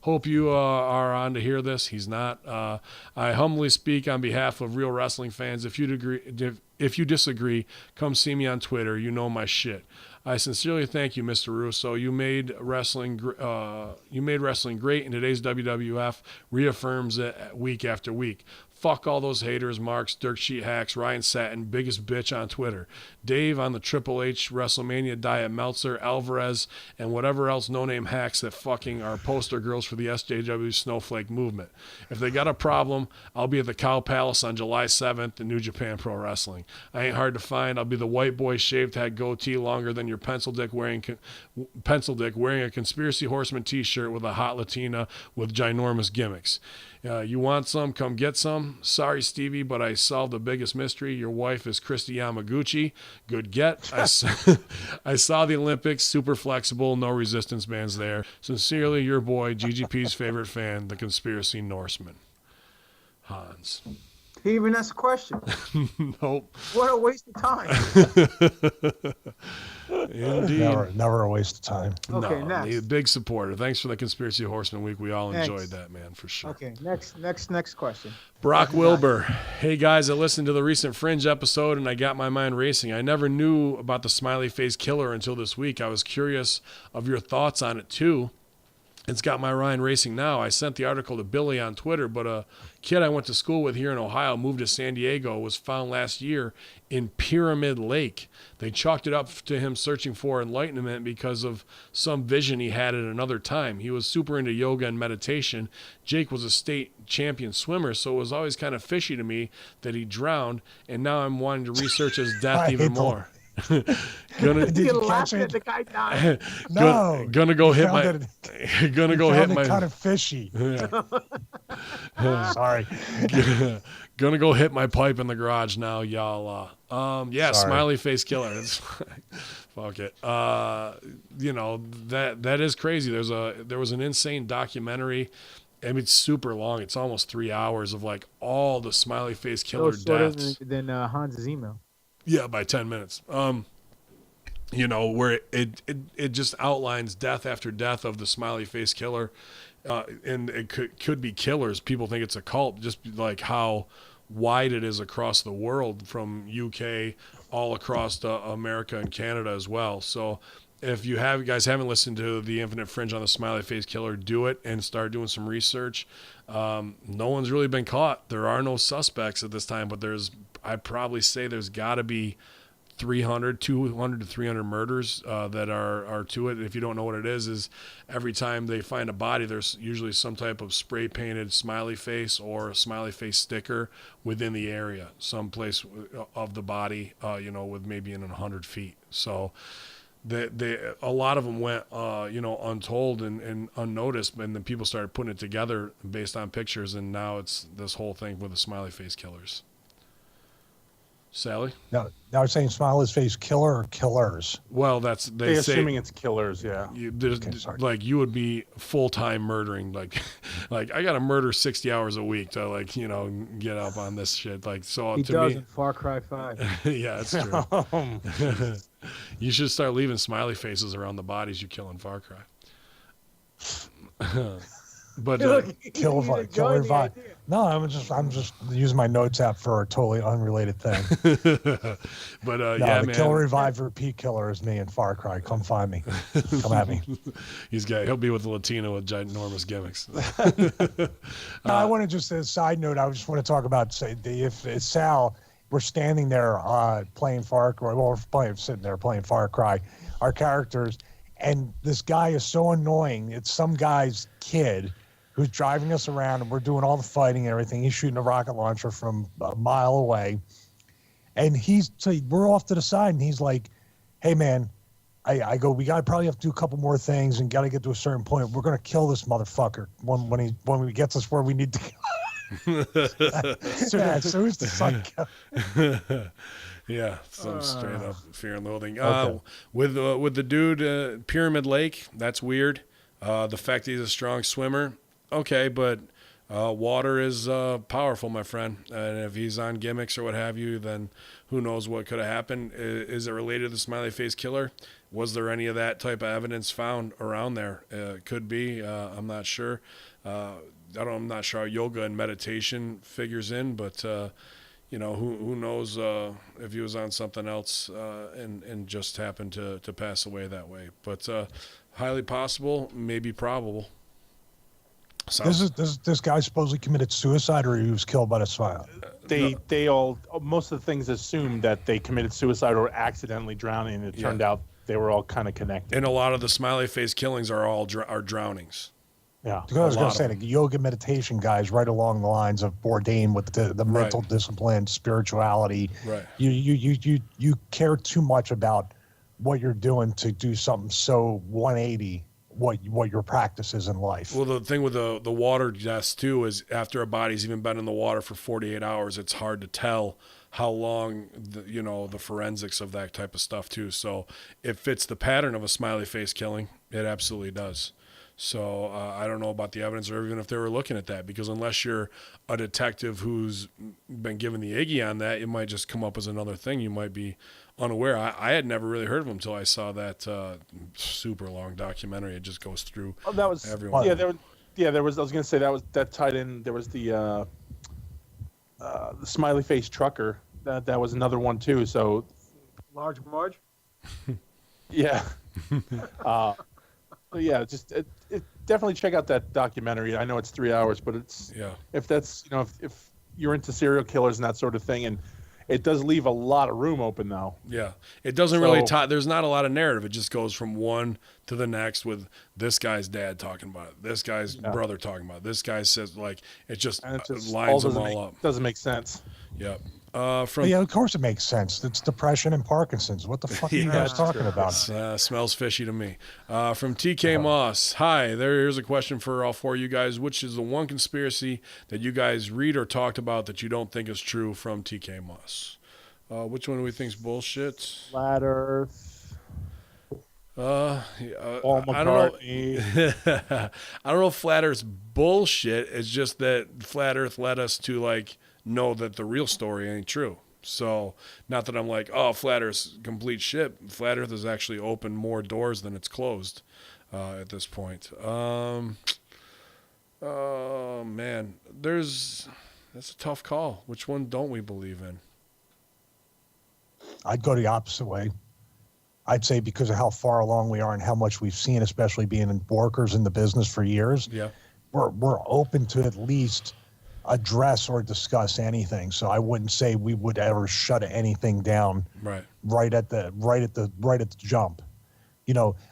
[SPEAKER 1] Hope you are on to hear this. He's not. I humbly speak on behalf of real wrestling fans. If you disagree, come see me on Twitter. You know my shit. I sincerely thank you, Mr. Russo. You made wrestling great, and today's WWF reaffirms it week after week. Fuck all those haters, Marks, Dirk Sheet Hacks, Ryan Satin, biggest bitch on Twitter. Dave on the Triple H WrestleMania diet, Meltzer, Alvarez, and whatever else no-name hacks that fucking are poster girls for the SJW Snowflake movement. If they got a problem, I'll be at the Cow Palace on July 7th in New Japan Pro Wrestling. I ain't hard to find. I'll be the white boy shaved head goatee longer than your pencil dick wearing a Conspiracy Horseman t-shirt with a hot Latina with ginormous gimmicks. You want some? Come get some. Sorry, Stevie, but I solved the biggest mystery. Your wife is Christy Yamaguchi. Good get. I saw the Olympics. Super flexible. No resistance bands there. Sincerely, your boy, GGP's favorite fan, the Conspiracy Norseman. Hans.
[SPEAKER 4] He even asked a question.
[SPEAKER 1] Nope.
[SPEAKER 4] What a waste of time.
[SPEAKER 1] Indeed.
[SPEAKER 5] Never a waste of time.
[SPEAKER 4] Okay,
[SPEAKER 1] no,
[SPEAKER 4] next.
[SPEAKER 1] A big supporter. Thanks for the Conspiracy Horseman week. We all
[SPEAKER 4] Next.
[SPEAKER 1] enjoyed that, man, for sure.
[SPEAKER 4] Okay, next question.
[SPEAKER 1] Brock Wilbur. Hey, guys, I listened to the recent Fringe episode, and I got my mind racing. I never knew about the smiley face killer until this week. I was curious of your thoughts on it, too. It's got my mind racing now. I sent the article to Billy on Twitter, but a kid I went to school with here in Ohio moved to San Diego, was found last year in Pyramid Lake. They chalked it up to him searching for enlightenment because of some vision he had at another time. He was super into yoga and meditation. Jake was a state champion swimmer, so it was always kind of fishy to me that he drowned, and now I'm wanting to research his death even more.
[SPEAKER 5] Did you catch
[SPEAKER 4] at
[SPEAKER 5] it?
[SPEAKER 4] the guy died.
[SPEAKER 5] No.
[SPEAKER 1] Gonna go hit my. Gonna go hit
[SPEAKER 5] Found
[SPEAKER 1] my.
[SPEAKER 5] it kind of fishy. Sorry.
[SPEAKER 1] Gonna go hit my pipe in the garage now, y'all. Yeah,
[SPEAKER 5] Sorry.
[SPEAKER 1] smiley face killer. It's fuck it. You know that is crazy. There was an insane documentary. I mean, it's super long. It's almost 3 hours of like all the smiley face killer deaths.
[SPEAKER 4] Than Hans's email.
[SPEAKER 1] Yeah, by 10 minutes. You know, where it just outlines death after death of the smiley face killer. And it could be killers. People think it's a cult, just like how wide it is across the world, from UK all across America and Canada as well. So if you guys haven't listened to the Infinite Fringe on the smiley face killer, do it and start doing some research. No one's really been caught. There are no suspects at this time, but I'd probably say there's got to be 200 to 300 murders that are to it. If you don't know what it is every time they find a body, there's usually some type of spray painted smiley face or a smiley face sticker within the area, someplace of the body, with maybe in 100 feet. So a lot of them went, untold and unnoticed, and then people started putting it together based on pictures, and now it's this whole thing with the smiley face killers. Sally?
[SPEAKER 5] Now it's saying smiley face killer or killers.
[SPEAKER 1] Well, they say
[SPEAKER 2] assuming it's killers, yeah.
[SPEAKER 5] Sorry.
[SPEAKER 1] Like you would be full-time murdering, like I got to murder 60 hours a week to get up on this shit. Like, so
[SPEAKER 4] He
[SPEAKER 1] to
[SPEAKER 4] does
[SPEAKER 1] me,
[SPEAKER 4] in Far Cry 5.
[SPEAKER 1] yeah, it's true. You should start leaving smiley faces around the bodies you kill in Far Cry. But
[SPEAKER 5] killer vibe. No, I'm just using my notes app for a totally unrelated thing.
[SPEAKER 1] but
[SPEAKER 5] No,
[SPEAKER 1] yeah,
[SPEAKER 5] the
[SPEAKER 1] man.
[SPEAKER 5] killer revive repeat killer is me in Far Cry. Come find me. Come at me.
[SPEAKER 1] He'll be with the Latino with ginormous gimmicks.
[SPEAKER 5] No, I want to just, as a side note, I just want to talk about, say, if it's Sal, we're standing there playing Far Cry, well, sitting there playing Far Cry, our characters, and this guy is so annoying. It's some guy's kid who's driving us around, and we're doing all the fighting and everything. He's shooting a rocket launcher from a mile away, and we're off to the side, and he's like, hey, man, I go, we probably have to do a couple more things and got to get to a certain point. We're going to kill this motherfucker when he gets us where we need to go. So who's the psycho?
[SPEAKER 1] Yeah, some straight up fear and loathing.
[SPEAKER 5] Okay.
[SPEAKER 1] With the dude, Pyramid Lake, that's weird. The fact that he's a strong swimmer, okay, but water is powerful, my friend. And if he's on gimmicks or what have you, then who knows what could have happened. Is it related to the smiley face killer? Was there any of that type of evidence found around there? Could be. I'm not sure. I'm not sure how yoga and meditation figures in, but who knows if he was on something else and just happened to pass away that way. But highly possible, maybe probable. So,
[SPEAKER 5] This guy supposedly committed suicide, or he was killed by the smile.
[SPEAKER 2] Most of the things assumed that they committed suicide or accidentally drowning, and it turned out they were all kind of connected.
[SPEAKER 1] And a lot of the smiley face killings are all are drownings.
[SPEAKER 5] Yeah, I was going to say the yoga meditation guys, right along the lines of Bourdain with the mental discipline, spirituality.
[SPEAKER 1] Right.
[SPEAKER 5] You care too much about what you're doing to do something so 180 what your practice is in life.
[SPEAKER 1] Well, the thing with the water deaths too is after a body's even been in the water for 48 hours, it's hard to tell how long the forensics of that type of stuff too. So it fits the pattern of a smiley face killing. It absolutely does. So I don't know about the evidence or even if they were looking at that, because unless you're a detective who's been given the Iggy on that, it might just come up as another thing. You might be unaware. I had never really heard of him until I saw that super long documentary. It just goes through everyone.
[SPEAKER 2] There was. I was going to say that tied in. There was the smiley face trucker. That was another one too. So
[SPEAKER 4] Large Marge.
[SPEAKER 2] Yeah. Yeah, just definitely check out that documentary. I know it's 3 hours, but if that's if you're into serial killers and that sort of thing, and it does leave a lot of room open though.
[SPEAKER 1] Yeah, it doesn't really there's not a lot of narrative. It just goes from one to the next with this guy's dad talking about it, this guy's brother talking about it, this guy says, like, it just lines them all up.
[SPEAKER 2] Doesn't make sense.
[SPEAKER 1] Yep.
[SPEAKER 5] Of course it makes sense. It's depression and Parkinson's. What the fuck are you guys talking about?
[SPEAKER 1] Smells fishy to me. From TK Moss. Hi, here's a question for all four of you guys. Which is the one conspiracy that you guys read or talked about that you don't think is true? From TK Moss. Which one do we think is bullshit?
[SPEAKER 2] Flat Earth.
[SPEAKER 1] Paul
[SPEAKER 2] McCartney.
[SPEAKER 1] I don't know if Flat Earth's bullshit. It's just that Flat Earth led us to know that the real story ain't true. So not that I'm like, oh, Flat Earth's complete shit. Flat Earth has actually opened more doors than it's closed at this point. Oh man, that's a tough call. Which one don't we believe in?
[SPEAKER 5] I'd go the opposite way. I'd say because of how far along we are and how much we've seen, especially being workers in the business for years, we're open to at least address or discuss anything. So I wouldn't say we would ever shut anything down right at the jump.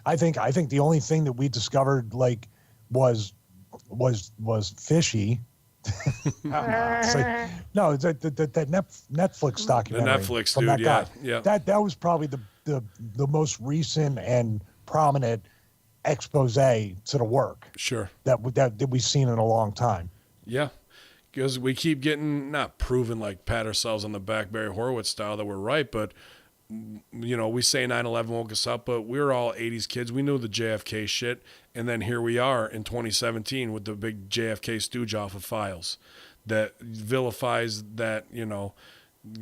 [SPEAKER 5] I think the only thing that we discovered was fishy. No, it's that Netflix documentary.
[SPEAKER 1] The Netflix dude, yeah.
[SPEAKER 5] That was probably the most recent and prominent expose to the work.
[SPEAKER 1] Sure.
[SPEAKER 5] That we've seen in a long time.
[SPEAKER 1] Yeah. Because we keep getting, not proven, pat ourselves on the back, Barry Horowitz style, that we're right, but, we say 9/11 woke us up, but we were all 80s kids. We knew the JFK shit, and then here we are in 2017 with the big JFK stooge off of Files that vilifies that,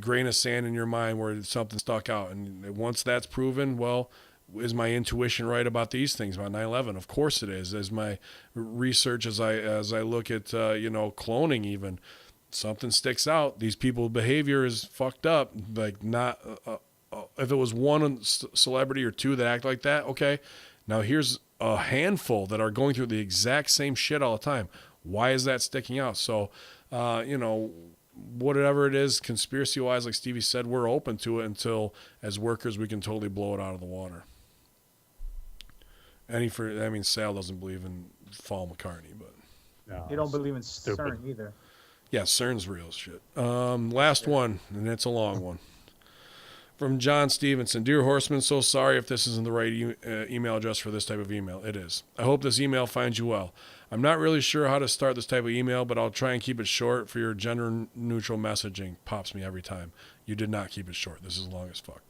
[SPEAKER 1] grain of sand in your mind where something stuck out. And once that's proven, well, is my intuition right about these things about 9/11? Of course it is. As my research, as I look at cloning, even something sticks out. These people's behavior is fucked up. Like, not if it was one celebrity or two that act like that, okay. Now here's a handful that are going through the exact same shit all the time. Why is that sticking out? So, whatever it is, conspiracy-wise, like Stevie said, we're open to it until, as workers, we can totally blow it out of the water. Sal doesn't believe in Paul McCartney, but
[SPEAKER 2] No,
[SPEAKER 4] You don't believe in
[SPEAKER 2] stupid.
[SPEAKER 4] CERN either.
[SPEAKER 1] yeah, CERN's real shit. Last one, and it's a long one. From John Stevenson. Dear Horseman, so sorry if this isn't the right email address for this type of email. It is. I hope this email finds you well. I'm not really sure how to start this type of email, but I'll try and keep it short for your gender-neutral messaging. Pops me every time. You did not keep it short. This is long as fuck.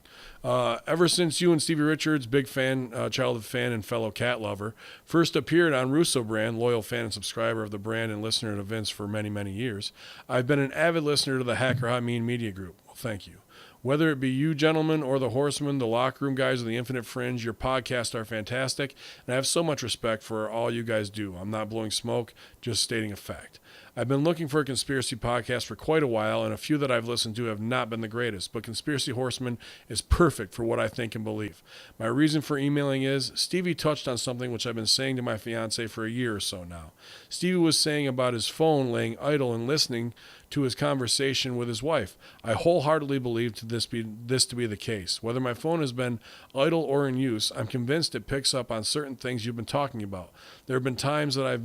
[SPEAKER 1] Ever since you and Stevie Richards, big fan, childhood fan, and fellow cat lover, first appeared on Russo Brand, loyal fan and subscriber of the brand and listener to Vince for many, many years, I've been an avid listener to the Hacker Hot Mean Media Group. Well, thank you. Whether it be you gentlemen or the Horsemen, the Locker Room guys, or the Infinite Fringe, your podcasts are fantastic, and I have so much respect for all you guys do. I'm not blowing smoke, just stating a fact. I've been looking for a conspiracy podcast for quite a while, and a few that I've listened to have not been the greatest, but Conspiracy Horseman is perfect for what I think and believe. My reason for emailing is, Stevie touched on something which I've been saying to my fiance for a year or so now. Stevie was saying about his phone laying idle and listening to his conversation with his wife. I wholeheartedly believe this to be the case. Whether my phone has been idle or in use, I'm convinced it picks up on certain things you've been talking about. There have been times that I've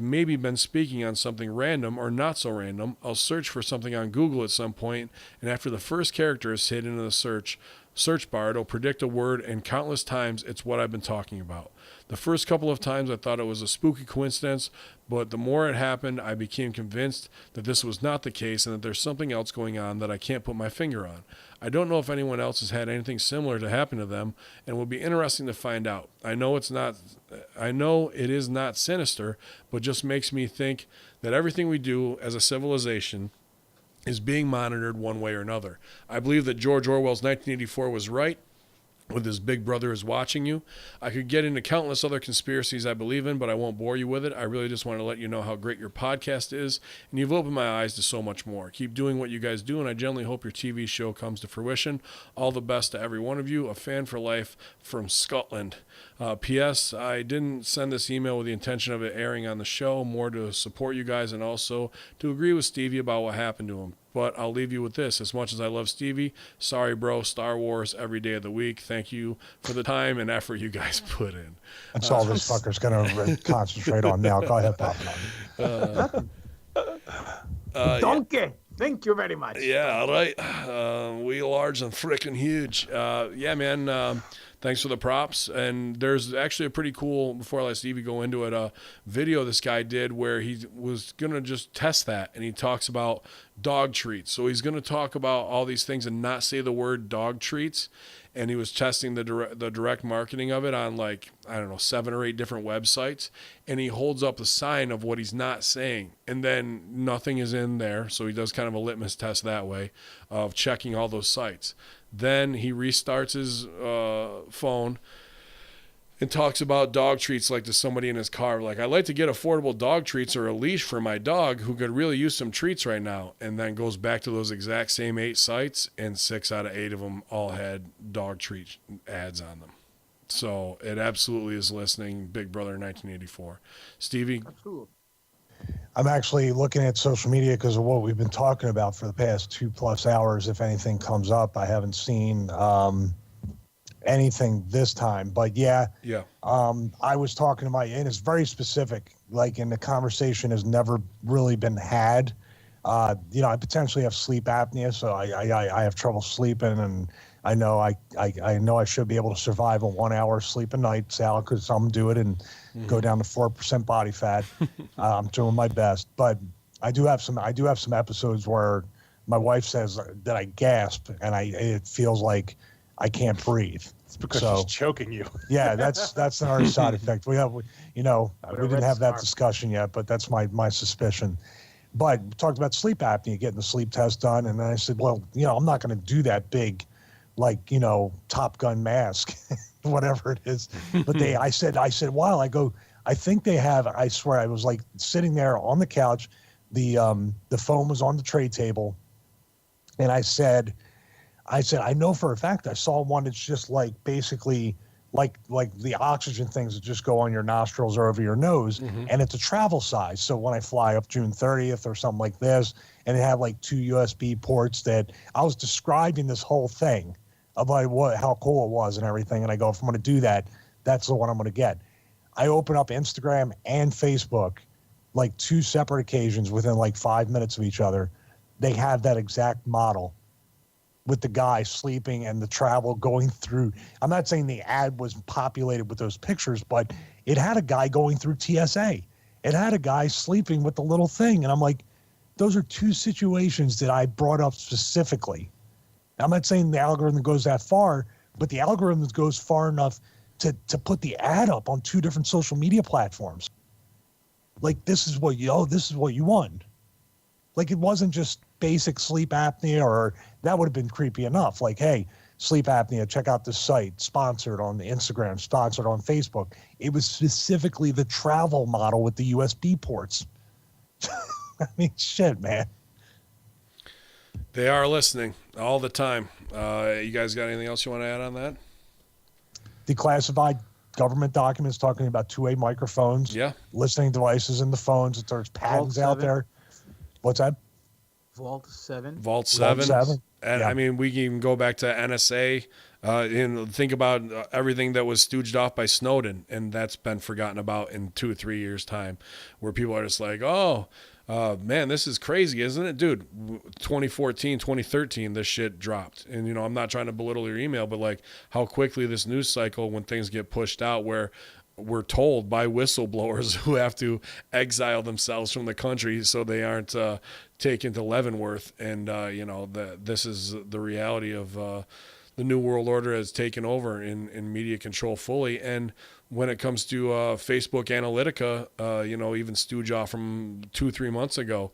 [SPEAKER 1] maybe been speaking on something random or not so random. I'll search for something on Google at some point, and after the first character is hit into the search bar, it'll predict a word, and countless times it's what I've been talking about. The first couple of times I thought it was a spooky coincidence, but the more it happened, I became convinced that this was not the case and that there's something else going on that I can't put my finger on. I don't know if anyone else has had anything similar to happen to them, and it will be interesting to find out. I know it is not sinister, but just makes me think that everything we do as a civilization is being monitored one way or another. I believe that George Orwell's 1984 was right, with his big brother is watching you. I could get into countless other conspiracies I believe in, but I won't bore you with it. I really just want to let you know how great your podcast is, and you've opened my eyes to so much more. Keep doing what you guys do, and I genuinely hope your TV show comes to fruition. All the best to every one of you. A fan for life from Scotland. P.S. I didn't send this email with the intention of it airing on the show, more to support you guys and also to agree with Stevie about what happened to him. But I'll leave you with this. As much as I love Stevie, sorry, bro, Star Wars every day of the week. Thank you for the time and effort you guys put in.
[SPEAKER 5] That's all this fucker's going to concentrate on now. Go ahead, Papa.
[SPEAKER 4] Donkey. Thank you very much.
[SPEAKER 1] Yeah, all right. We large and freaking huge. Yeah, man. Thanks for the props. And there's actually a pretty cool, before I let Stevie go into it, a video this guy did where he was going to just test that. And he talks about dog treats. So he's going to talk about all these things and not say the word dog treats. And he was testing the direct marketing of it on 7 or 8 different websites. And he holds up the sign of what he's not saying. And then nothing is in there. So he does kind of a litmus test that way of checking all those sites. Then he restarts his phone and talks about dog treats like to somebody in his car. Like, I'd like to get affordable dog treats or a leash for my dog who could really use some treats right now. And then goes back to those exact same 8 sites, and 6 out of 8 of them all had dog treat ads on them. So it absolutely is listening. Big Brother 1984. Stevie?
[SPEAKER 4] Absolutely.
[SPEAKER 5] I'm actually looking at social media because of what we've been talking about for the past 2+ hours. If anything comes up, I haven't seen anything this time. But yeah. I was talking to and it's very specific. And the conversation has never really been had. I potentially have sleep apnea, so I have trouble sleeping, and I know I should be able to survive a 1 hour sleep a night, Sal, because some do it and go down to 4% body fat. I'm doing my best, but I do have some episodes where my wife says that I gasp and it feels like I can't breathe.
[SPEAKER 2] It's because she's choking you.
[SPEAKER 5] Yeah, that's another side effect. We didn't have that discussion yet, but that's my suspicion. But we talked about sleep apnea, getting the sleep test done, and then I said, well, I'm not going to do that big like, Top Gun mask, whatever it is. But I said, wow, I think they have, I swear, I was like sitting there on the couch. The phone was on the tray table. And I said, I know for a fact I saw one that's just like basically like the oxygen things that just go on your nostrils or over your nose, and it's a travel size. So when I fly up June 30th or something like this, and it had like 2 USB ports, that I was describing this whole thing about how cool it was and everything. And I go, if I'm going to do that, that's the one I'm going to get. I open up Instagram and Facebook, like 2 separate occasions within like 5 minutes of each other. They have that exact model with the guy sleeping and the travel going through. I'm not saying the ad was populated with those pictures, but it had a guy going through TSA. It had a guy sleeping with the little thing. And I'm like, those are 2 situations that I brought up specifically. I'm not saying the algorithm goes that far, but the algorithm goes far enough to put the ad up on 2 different social media platforms. Like, this is what you want. Like, it wasn't just basic sleep apnea, or that would have been creepy enough. Like, hey, sleep apnea, check out this site, sponsored on the Instagram, sponsored on Facebook. It was specifically the travel model with the USB ports. I mean, shit, man.
[SPEAKER 1] They are listening all the time. You guys got anything else you want to add on that?
[SPEAKER 5] Declassified government documents talking about 2-way microphones, listening devices in the phones. That there's patents out there. What's that?
[SPEAKER 4] Vault 7.
[SPEAKER 1] Vault 7. And
[SPEAKER 5] yeah.
[SPEAKER 1] I mean, we can even go back to NSA and think about everything that was stooged off by Snowden, and that's been forgotten about in 2 or 3 years' time, where people are just like, man, this is crazy, isn't it? Dude, 2014, 2013, this shit dropped. And, I'm not trying to belittle your email, but like how quickly this news cycle, when things get pushed out, where we're told by whistleblowers who have to exile themselves from the country so they aren't taken to Leavenworth. And, this is the reality of the New World Order has taken over in media control fully. And when it comes to Facebook Analytica, even stooge off from 2-3 months ago,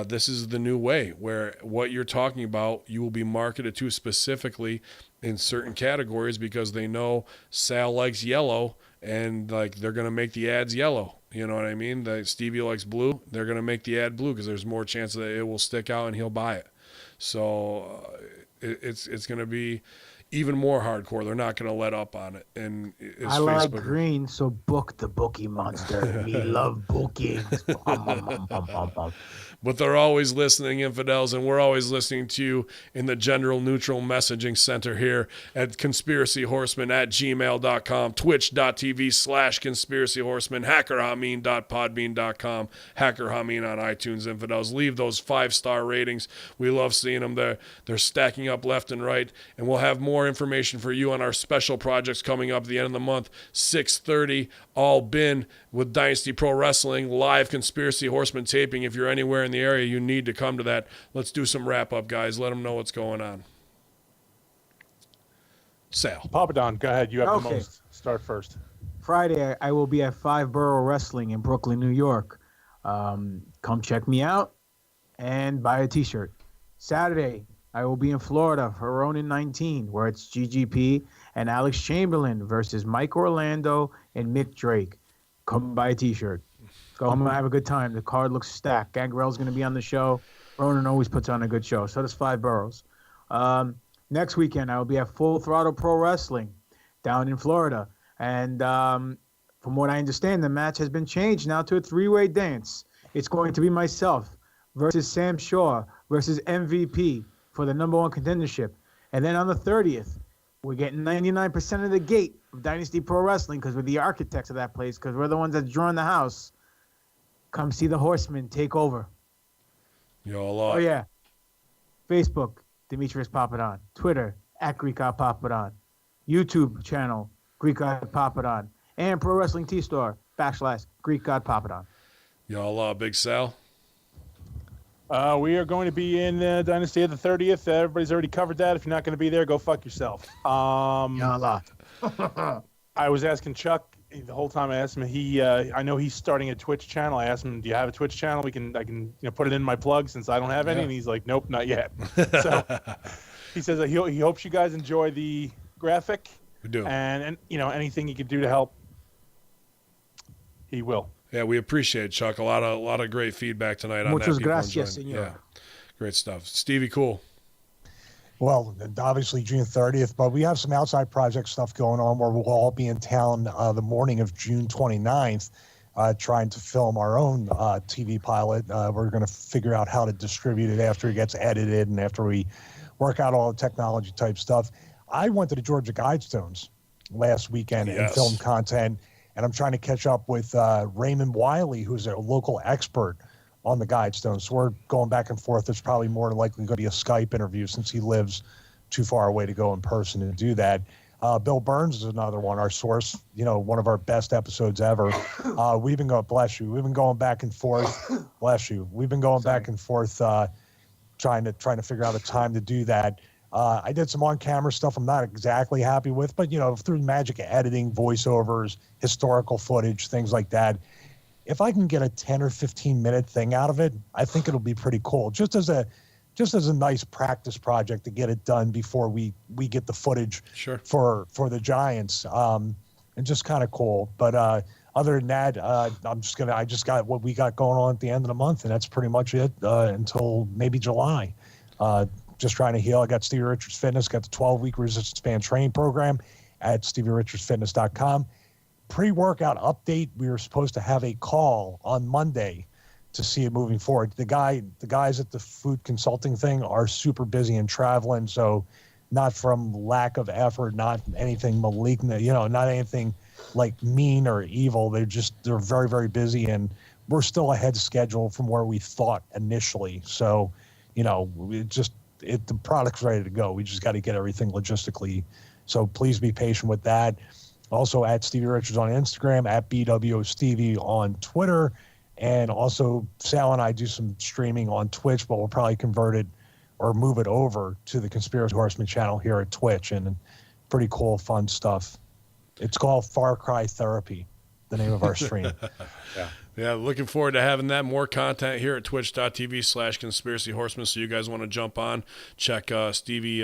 [SPEAKER 1] this is the new way where what you're talking about, you will be marketed to specifically in certain categories because they know Sal likes yellow, and like they're going to make the ads yellow. You know what I mean? That Stevie likes blue, they're going to make the ad blue because there's more chance that it will stick out and he'll buy it. So it's going to be even more hardcore. They're not going to let up on it. And
[SPEAKER 4] I like green, so book the bookie monster. We love bookings.
[SPEAKER 1] But they're always listening, infidels, and we're always listening to you in the general neutral messaging center here at conspiracyhorseman@gmail.com, twitch.tv/conspiracyhorseman, hackerhameen.podbean.com, hackerhameen on iTunes, infidels. Leave those 5-star ratings. We love seeing them there. They're stacking up left and right, and we'll have more information for you on our special projects coming up at the end of the month, 6:30, all bin with Dynasty Pro Wrestling, live Conspiracy Horseman taping. If you're anywhere in the area, you need to come to that. Let's do some wrap-up, guys. Let them know what's going on. Sal.
[SPEAKER 2] Papa Don, go ahead. You have the most. Start first.
[SPEAKER 4] Friday, I will be at 5 Borough Wrestling in Brooklyn, New York. Come check me out and buy a T-shirt. Saturday, I will be in Florida for Ronin 19, where it's GGP and Alex Chamberlain versus Mike Orlando and Mick Drake. Come buy a T-shirt. Go home and have a good time. The card looks stacked. Gangrel's going to be on the show. Ronin always puts on a good show. So does 5 Boroughs. Next weekend, I will be at Full Throttle Pro Wrestling down in Florida. And from what I understand, the match has been changed now to a 3-way dance. It's going to be myself versus Sam Shaw versus MVP for the #1 contendership. And then on the 30th, we're getting 99% of the gate of Dynasty Pro Wrestling because we're the architects of that place, because we're the ones that's drawing the house. Come see the Horsemen take over.
[SPEAKER 1] Oh,
[SPEAKER 4] yeah. Facebook, Demetrius Papadon. Twitter, @GreekGodPapadon. YouTube channel, Greek God Papadon. And Pro Wrestling T-Store, /Greek God Papadon.
[SPEAKER 1] Y'all, Big Sal.
[SPEAKER 2] We are going to be in Dynasty of the 30th. Everybody's already covered that. If you're not going to be there, go fuck yourself.
[SPEAKER 4] Yalla.
[SPEAKER 2] I was asking Chuck the whole time. I asked him. I know he's starting a Twitch channel. I asked him, "Do you have a Twitch channel? I can put it in my plug since I don't have any."
[SPEAKER 1] Yeah.
[SPEAKER 2] And he's like, "Nope, not yet." So He says that he hopes you guys enjoy the graphic.
[SPEAKER 1] We do.
[SPEAKER 2] And anything he can do to help, he will.
[SPEAKER 1] Yeah, we appreciate it, Chuck. A lot of great feedback tonight on that.
[SPEAKER 4] Muchas
[SPEAKER 1] People
[SPEAKER 4] gracias,
[SPEAKER 1] enjoying-
[SPEAKER 4] señor.
[SPEAKER 1] Yeah, great stuff. Stevie, cool.
[SPEAKER 5] Well, obviously June 30th, but we have some outside project stuff going on where we'll all be in town the morning of June 29th, trying to film our own TV pilot. We're going to figure out how to distribute it after it gets edited and after we work out all the technology type stuff. I went to the Georgia Guidestones last weekend and filmed content, and I'm trying to catch up with Raymond Wiley, who's a local expert on the Guidestones. So we're going back and forth. There's probably more than likely going to be a Skype interview since he lives too far away to go in person and do that. Bill Burns is another one, our source, one of our best episodes ever. We've been going, bless you. We've been going back and forth. Bless you. We've been going back and forth, trying to figure out a time to do that. I did some on-camera stuff I'm not exactly happy with, but through the magic of editing, voiceovers, historical footage, things like that. If I can get a 10 or 15 minute thing out of it, I think it'll be pretty cool. Just as a nice practice project to get it done before we get the footage for the Giants, and just kind of cool. But other than that, I just got what we got going on at the end of the month, and that's pretty much it until maybe July. Just trying to heal. I got Stevie Richards Fitness, got the 12-week resistance band training program at StevieRichardsFitness.com. Pre-workout update. We were supposed to have a call on Monday to see it moving forward. The guys at the food consulting thing are super busy and traveling, so not from lack of effort, not anything malignant, not anything like mean or evil. They're very, very busy, and we're still ahead of schedule from where we thought initially. So, the product's ready to go. We just got to get everything logistically. So please be patient with that. Also at Stevie Richards on Instagram, at BWOStevie on Twitter. And also Sal and I do some streaming on Twitch, but we'll probably convert it or move it over to the Conspiracy Horseman channel here at Twitch. And pretty cool, fun stuff. It's called Far Cry Therapy, the name of our stream.
[SPEAKER 1] Yeah, looking forward to having that. More content here at twitch.tv/Conspiracy Horsemen. So you guys want to jump on, check Stevie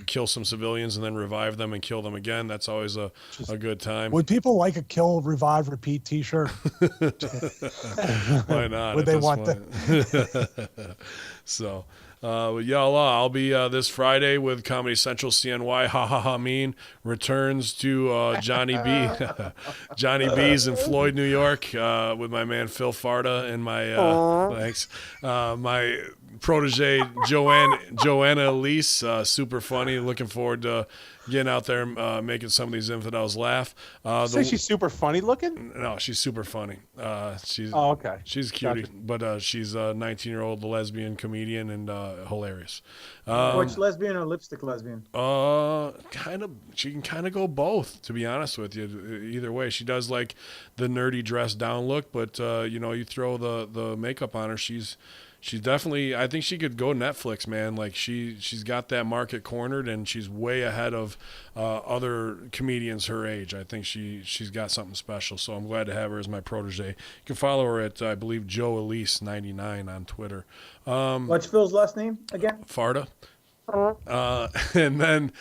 [SPEAKER 1] kill some civilians and then revive them and kill them again. That's always a good time.
[SPEAKER 5] Would people like a kill, revive, repeat t-shirt?
[SPEAKER 1] Why not?
[SPEAKER 5] Would they want that?
[SPEAKER 1] So, y'all, I'll be this Friday with Comedy Central CNY. Ha ha ha mean returns to Johnny B. Johnny B's in Floyd, New York, with my man Phil Farda and my my protege Joanna Elise. Super funny. Looking forward to getting out there, making some of these infidels laugh.
[SPEAKER 2] Say she's super funny looking?
[SPEAKER 1] No, she's super funny. She's
[SPEAKER 2] okay.
[SPEAKER 1] She's a cutie,
[SPEAKER 2] Gotcha.
[SPEAKER 1] but she's a 19-year-old lesbian comedian and hilarious.
[SPEAKER 4] Which lesbian or lipstick lesbian?
[SPEAKER 1] She can kind of go both, to be honest with you. Either way, she does like the nerdy dress down look, but you throw the makeup on her, she's definitely, I think she could go Netflix, man. Like she's got that market cornered, and she's way ahead of other comedians her age. I think she's got something special. So I'm glad to have her as my protege. You can follow her at, I believe, Joe Elise 99 on Twitter.
[SPEAKER 4] What's Phil's last name again?
[SPEAKER 1] Farda. And then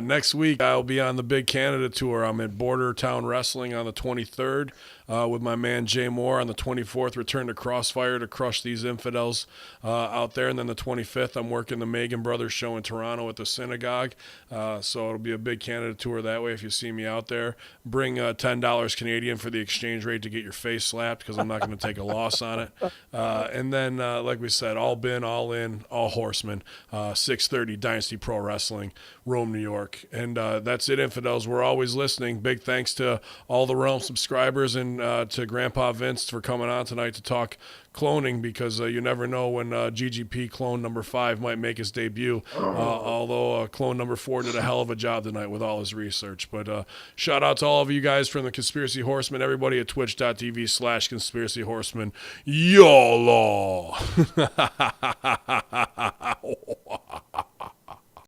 [SPEAKER 1] next week I'll be on the Big Canada tour. I'm at Border Town Wrestling on the 23rd with my man Jay Moore. On the 24th, return to Crossfire to crush these infidels out there. And then the 25th, I'm working the Megan Brothers show in Toronto at the Synagogue. So it'll be a Big Canada tour that way if you see me out there. Bring $10 Canadian for the exchange rate to get your face slapped, because I'm not going to take a loss on it. And then, like we said, all bin, all in, all horsemen, 6:30 Dynasty Pro Wrestling, Rome, New York. And that's it, infidels. We're always listening. Big thanks to all the Realm subscribers and to Grandpa Vince for coming on tonight to talk cloning, because you never know when GGP clone number 5 might make his debut, although clone number 4 did a hell of a job tonight with all his research. But shout out to all of you guys from the Conspiracy Horsemen, everybody at twitch.tv/Conspiracy Horsemen. YOLO!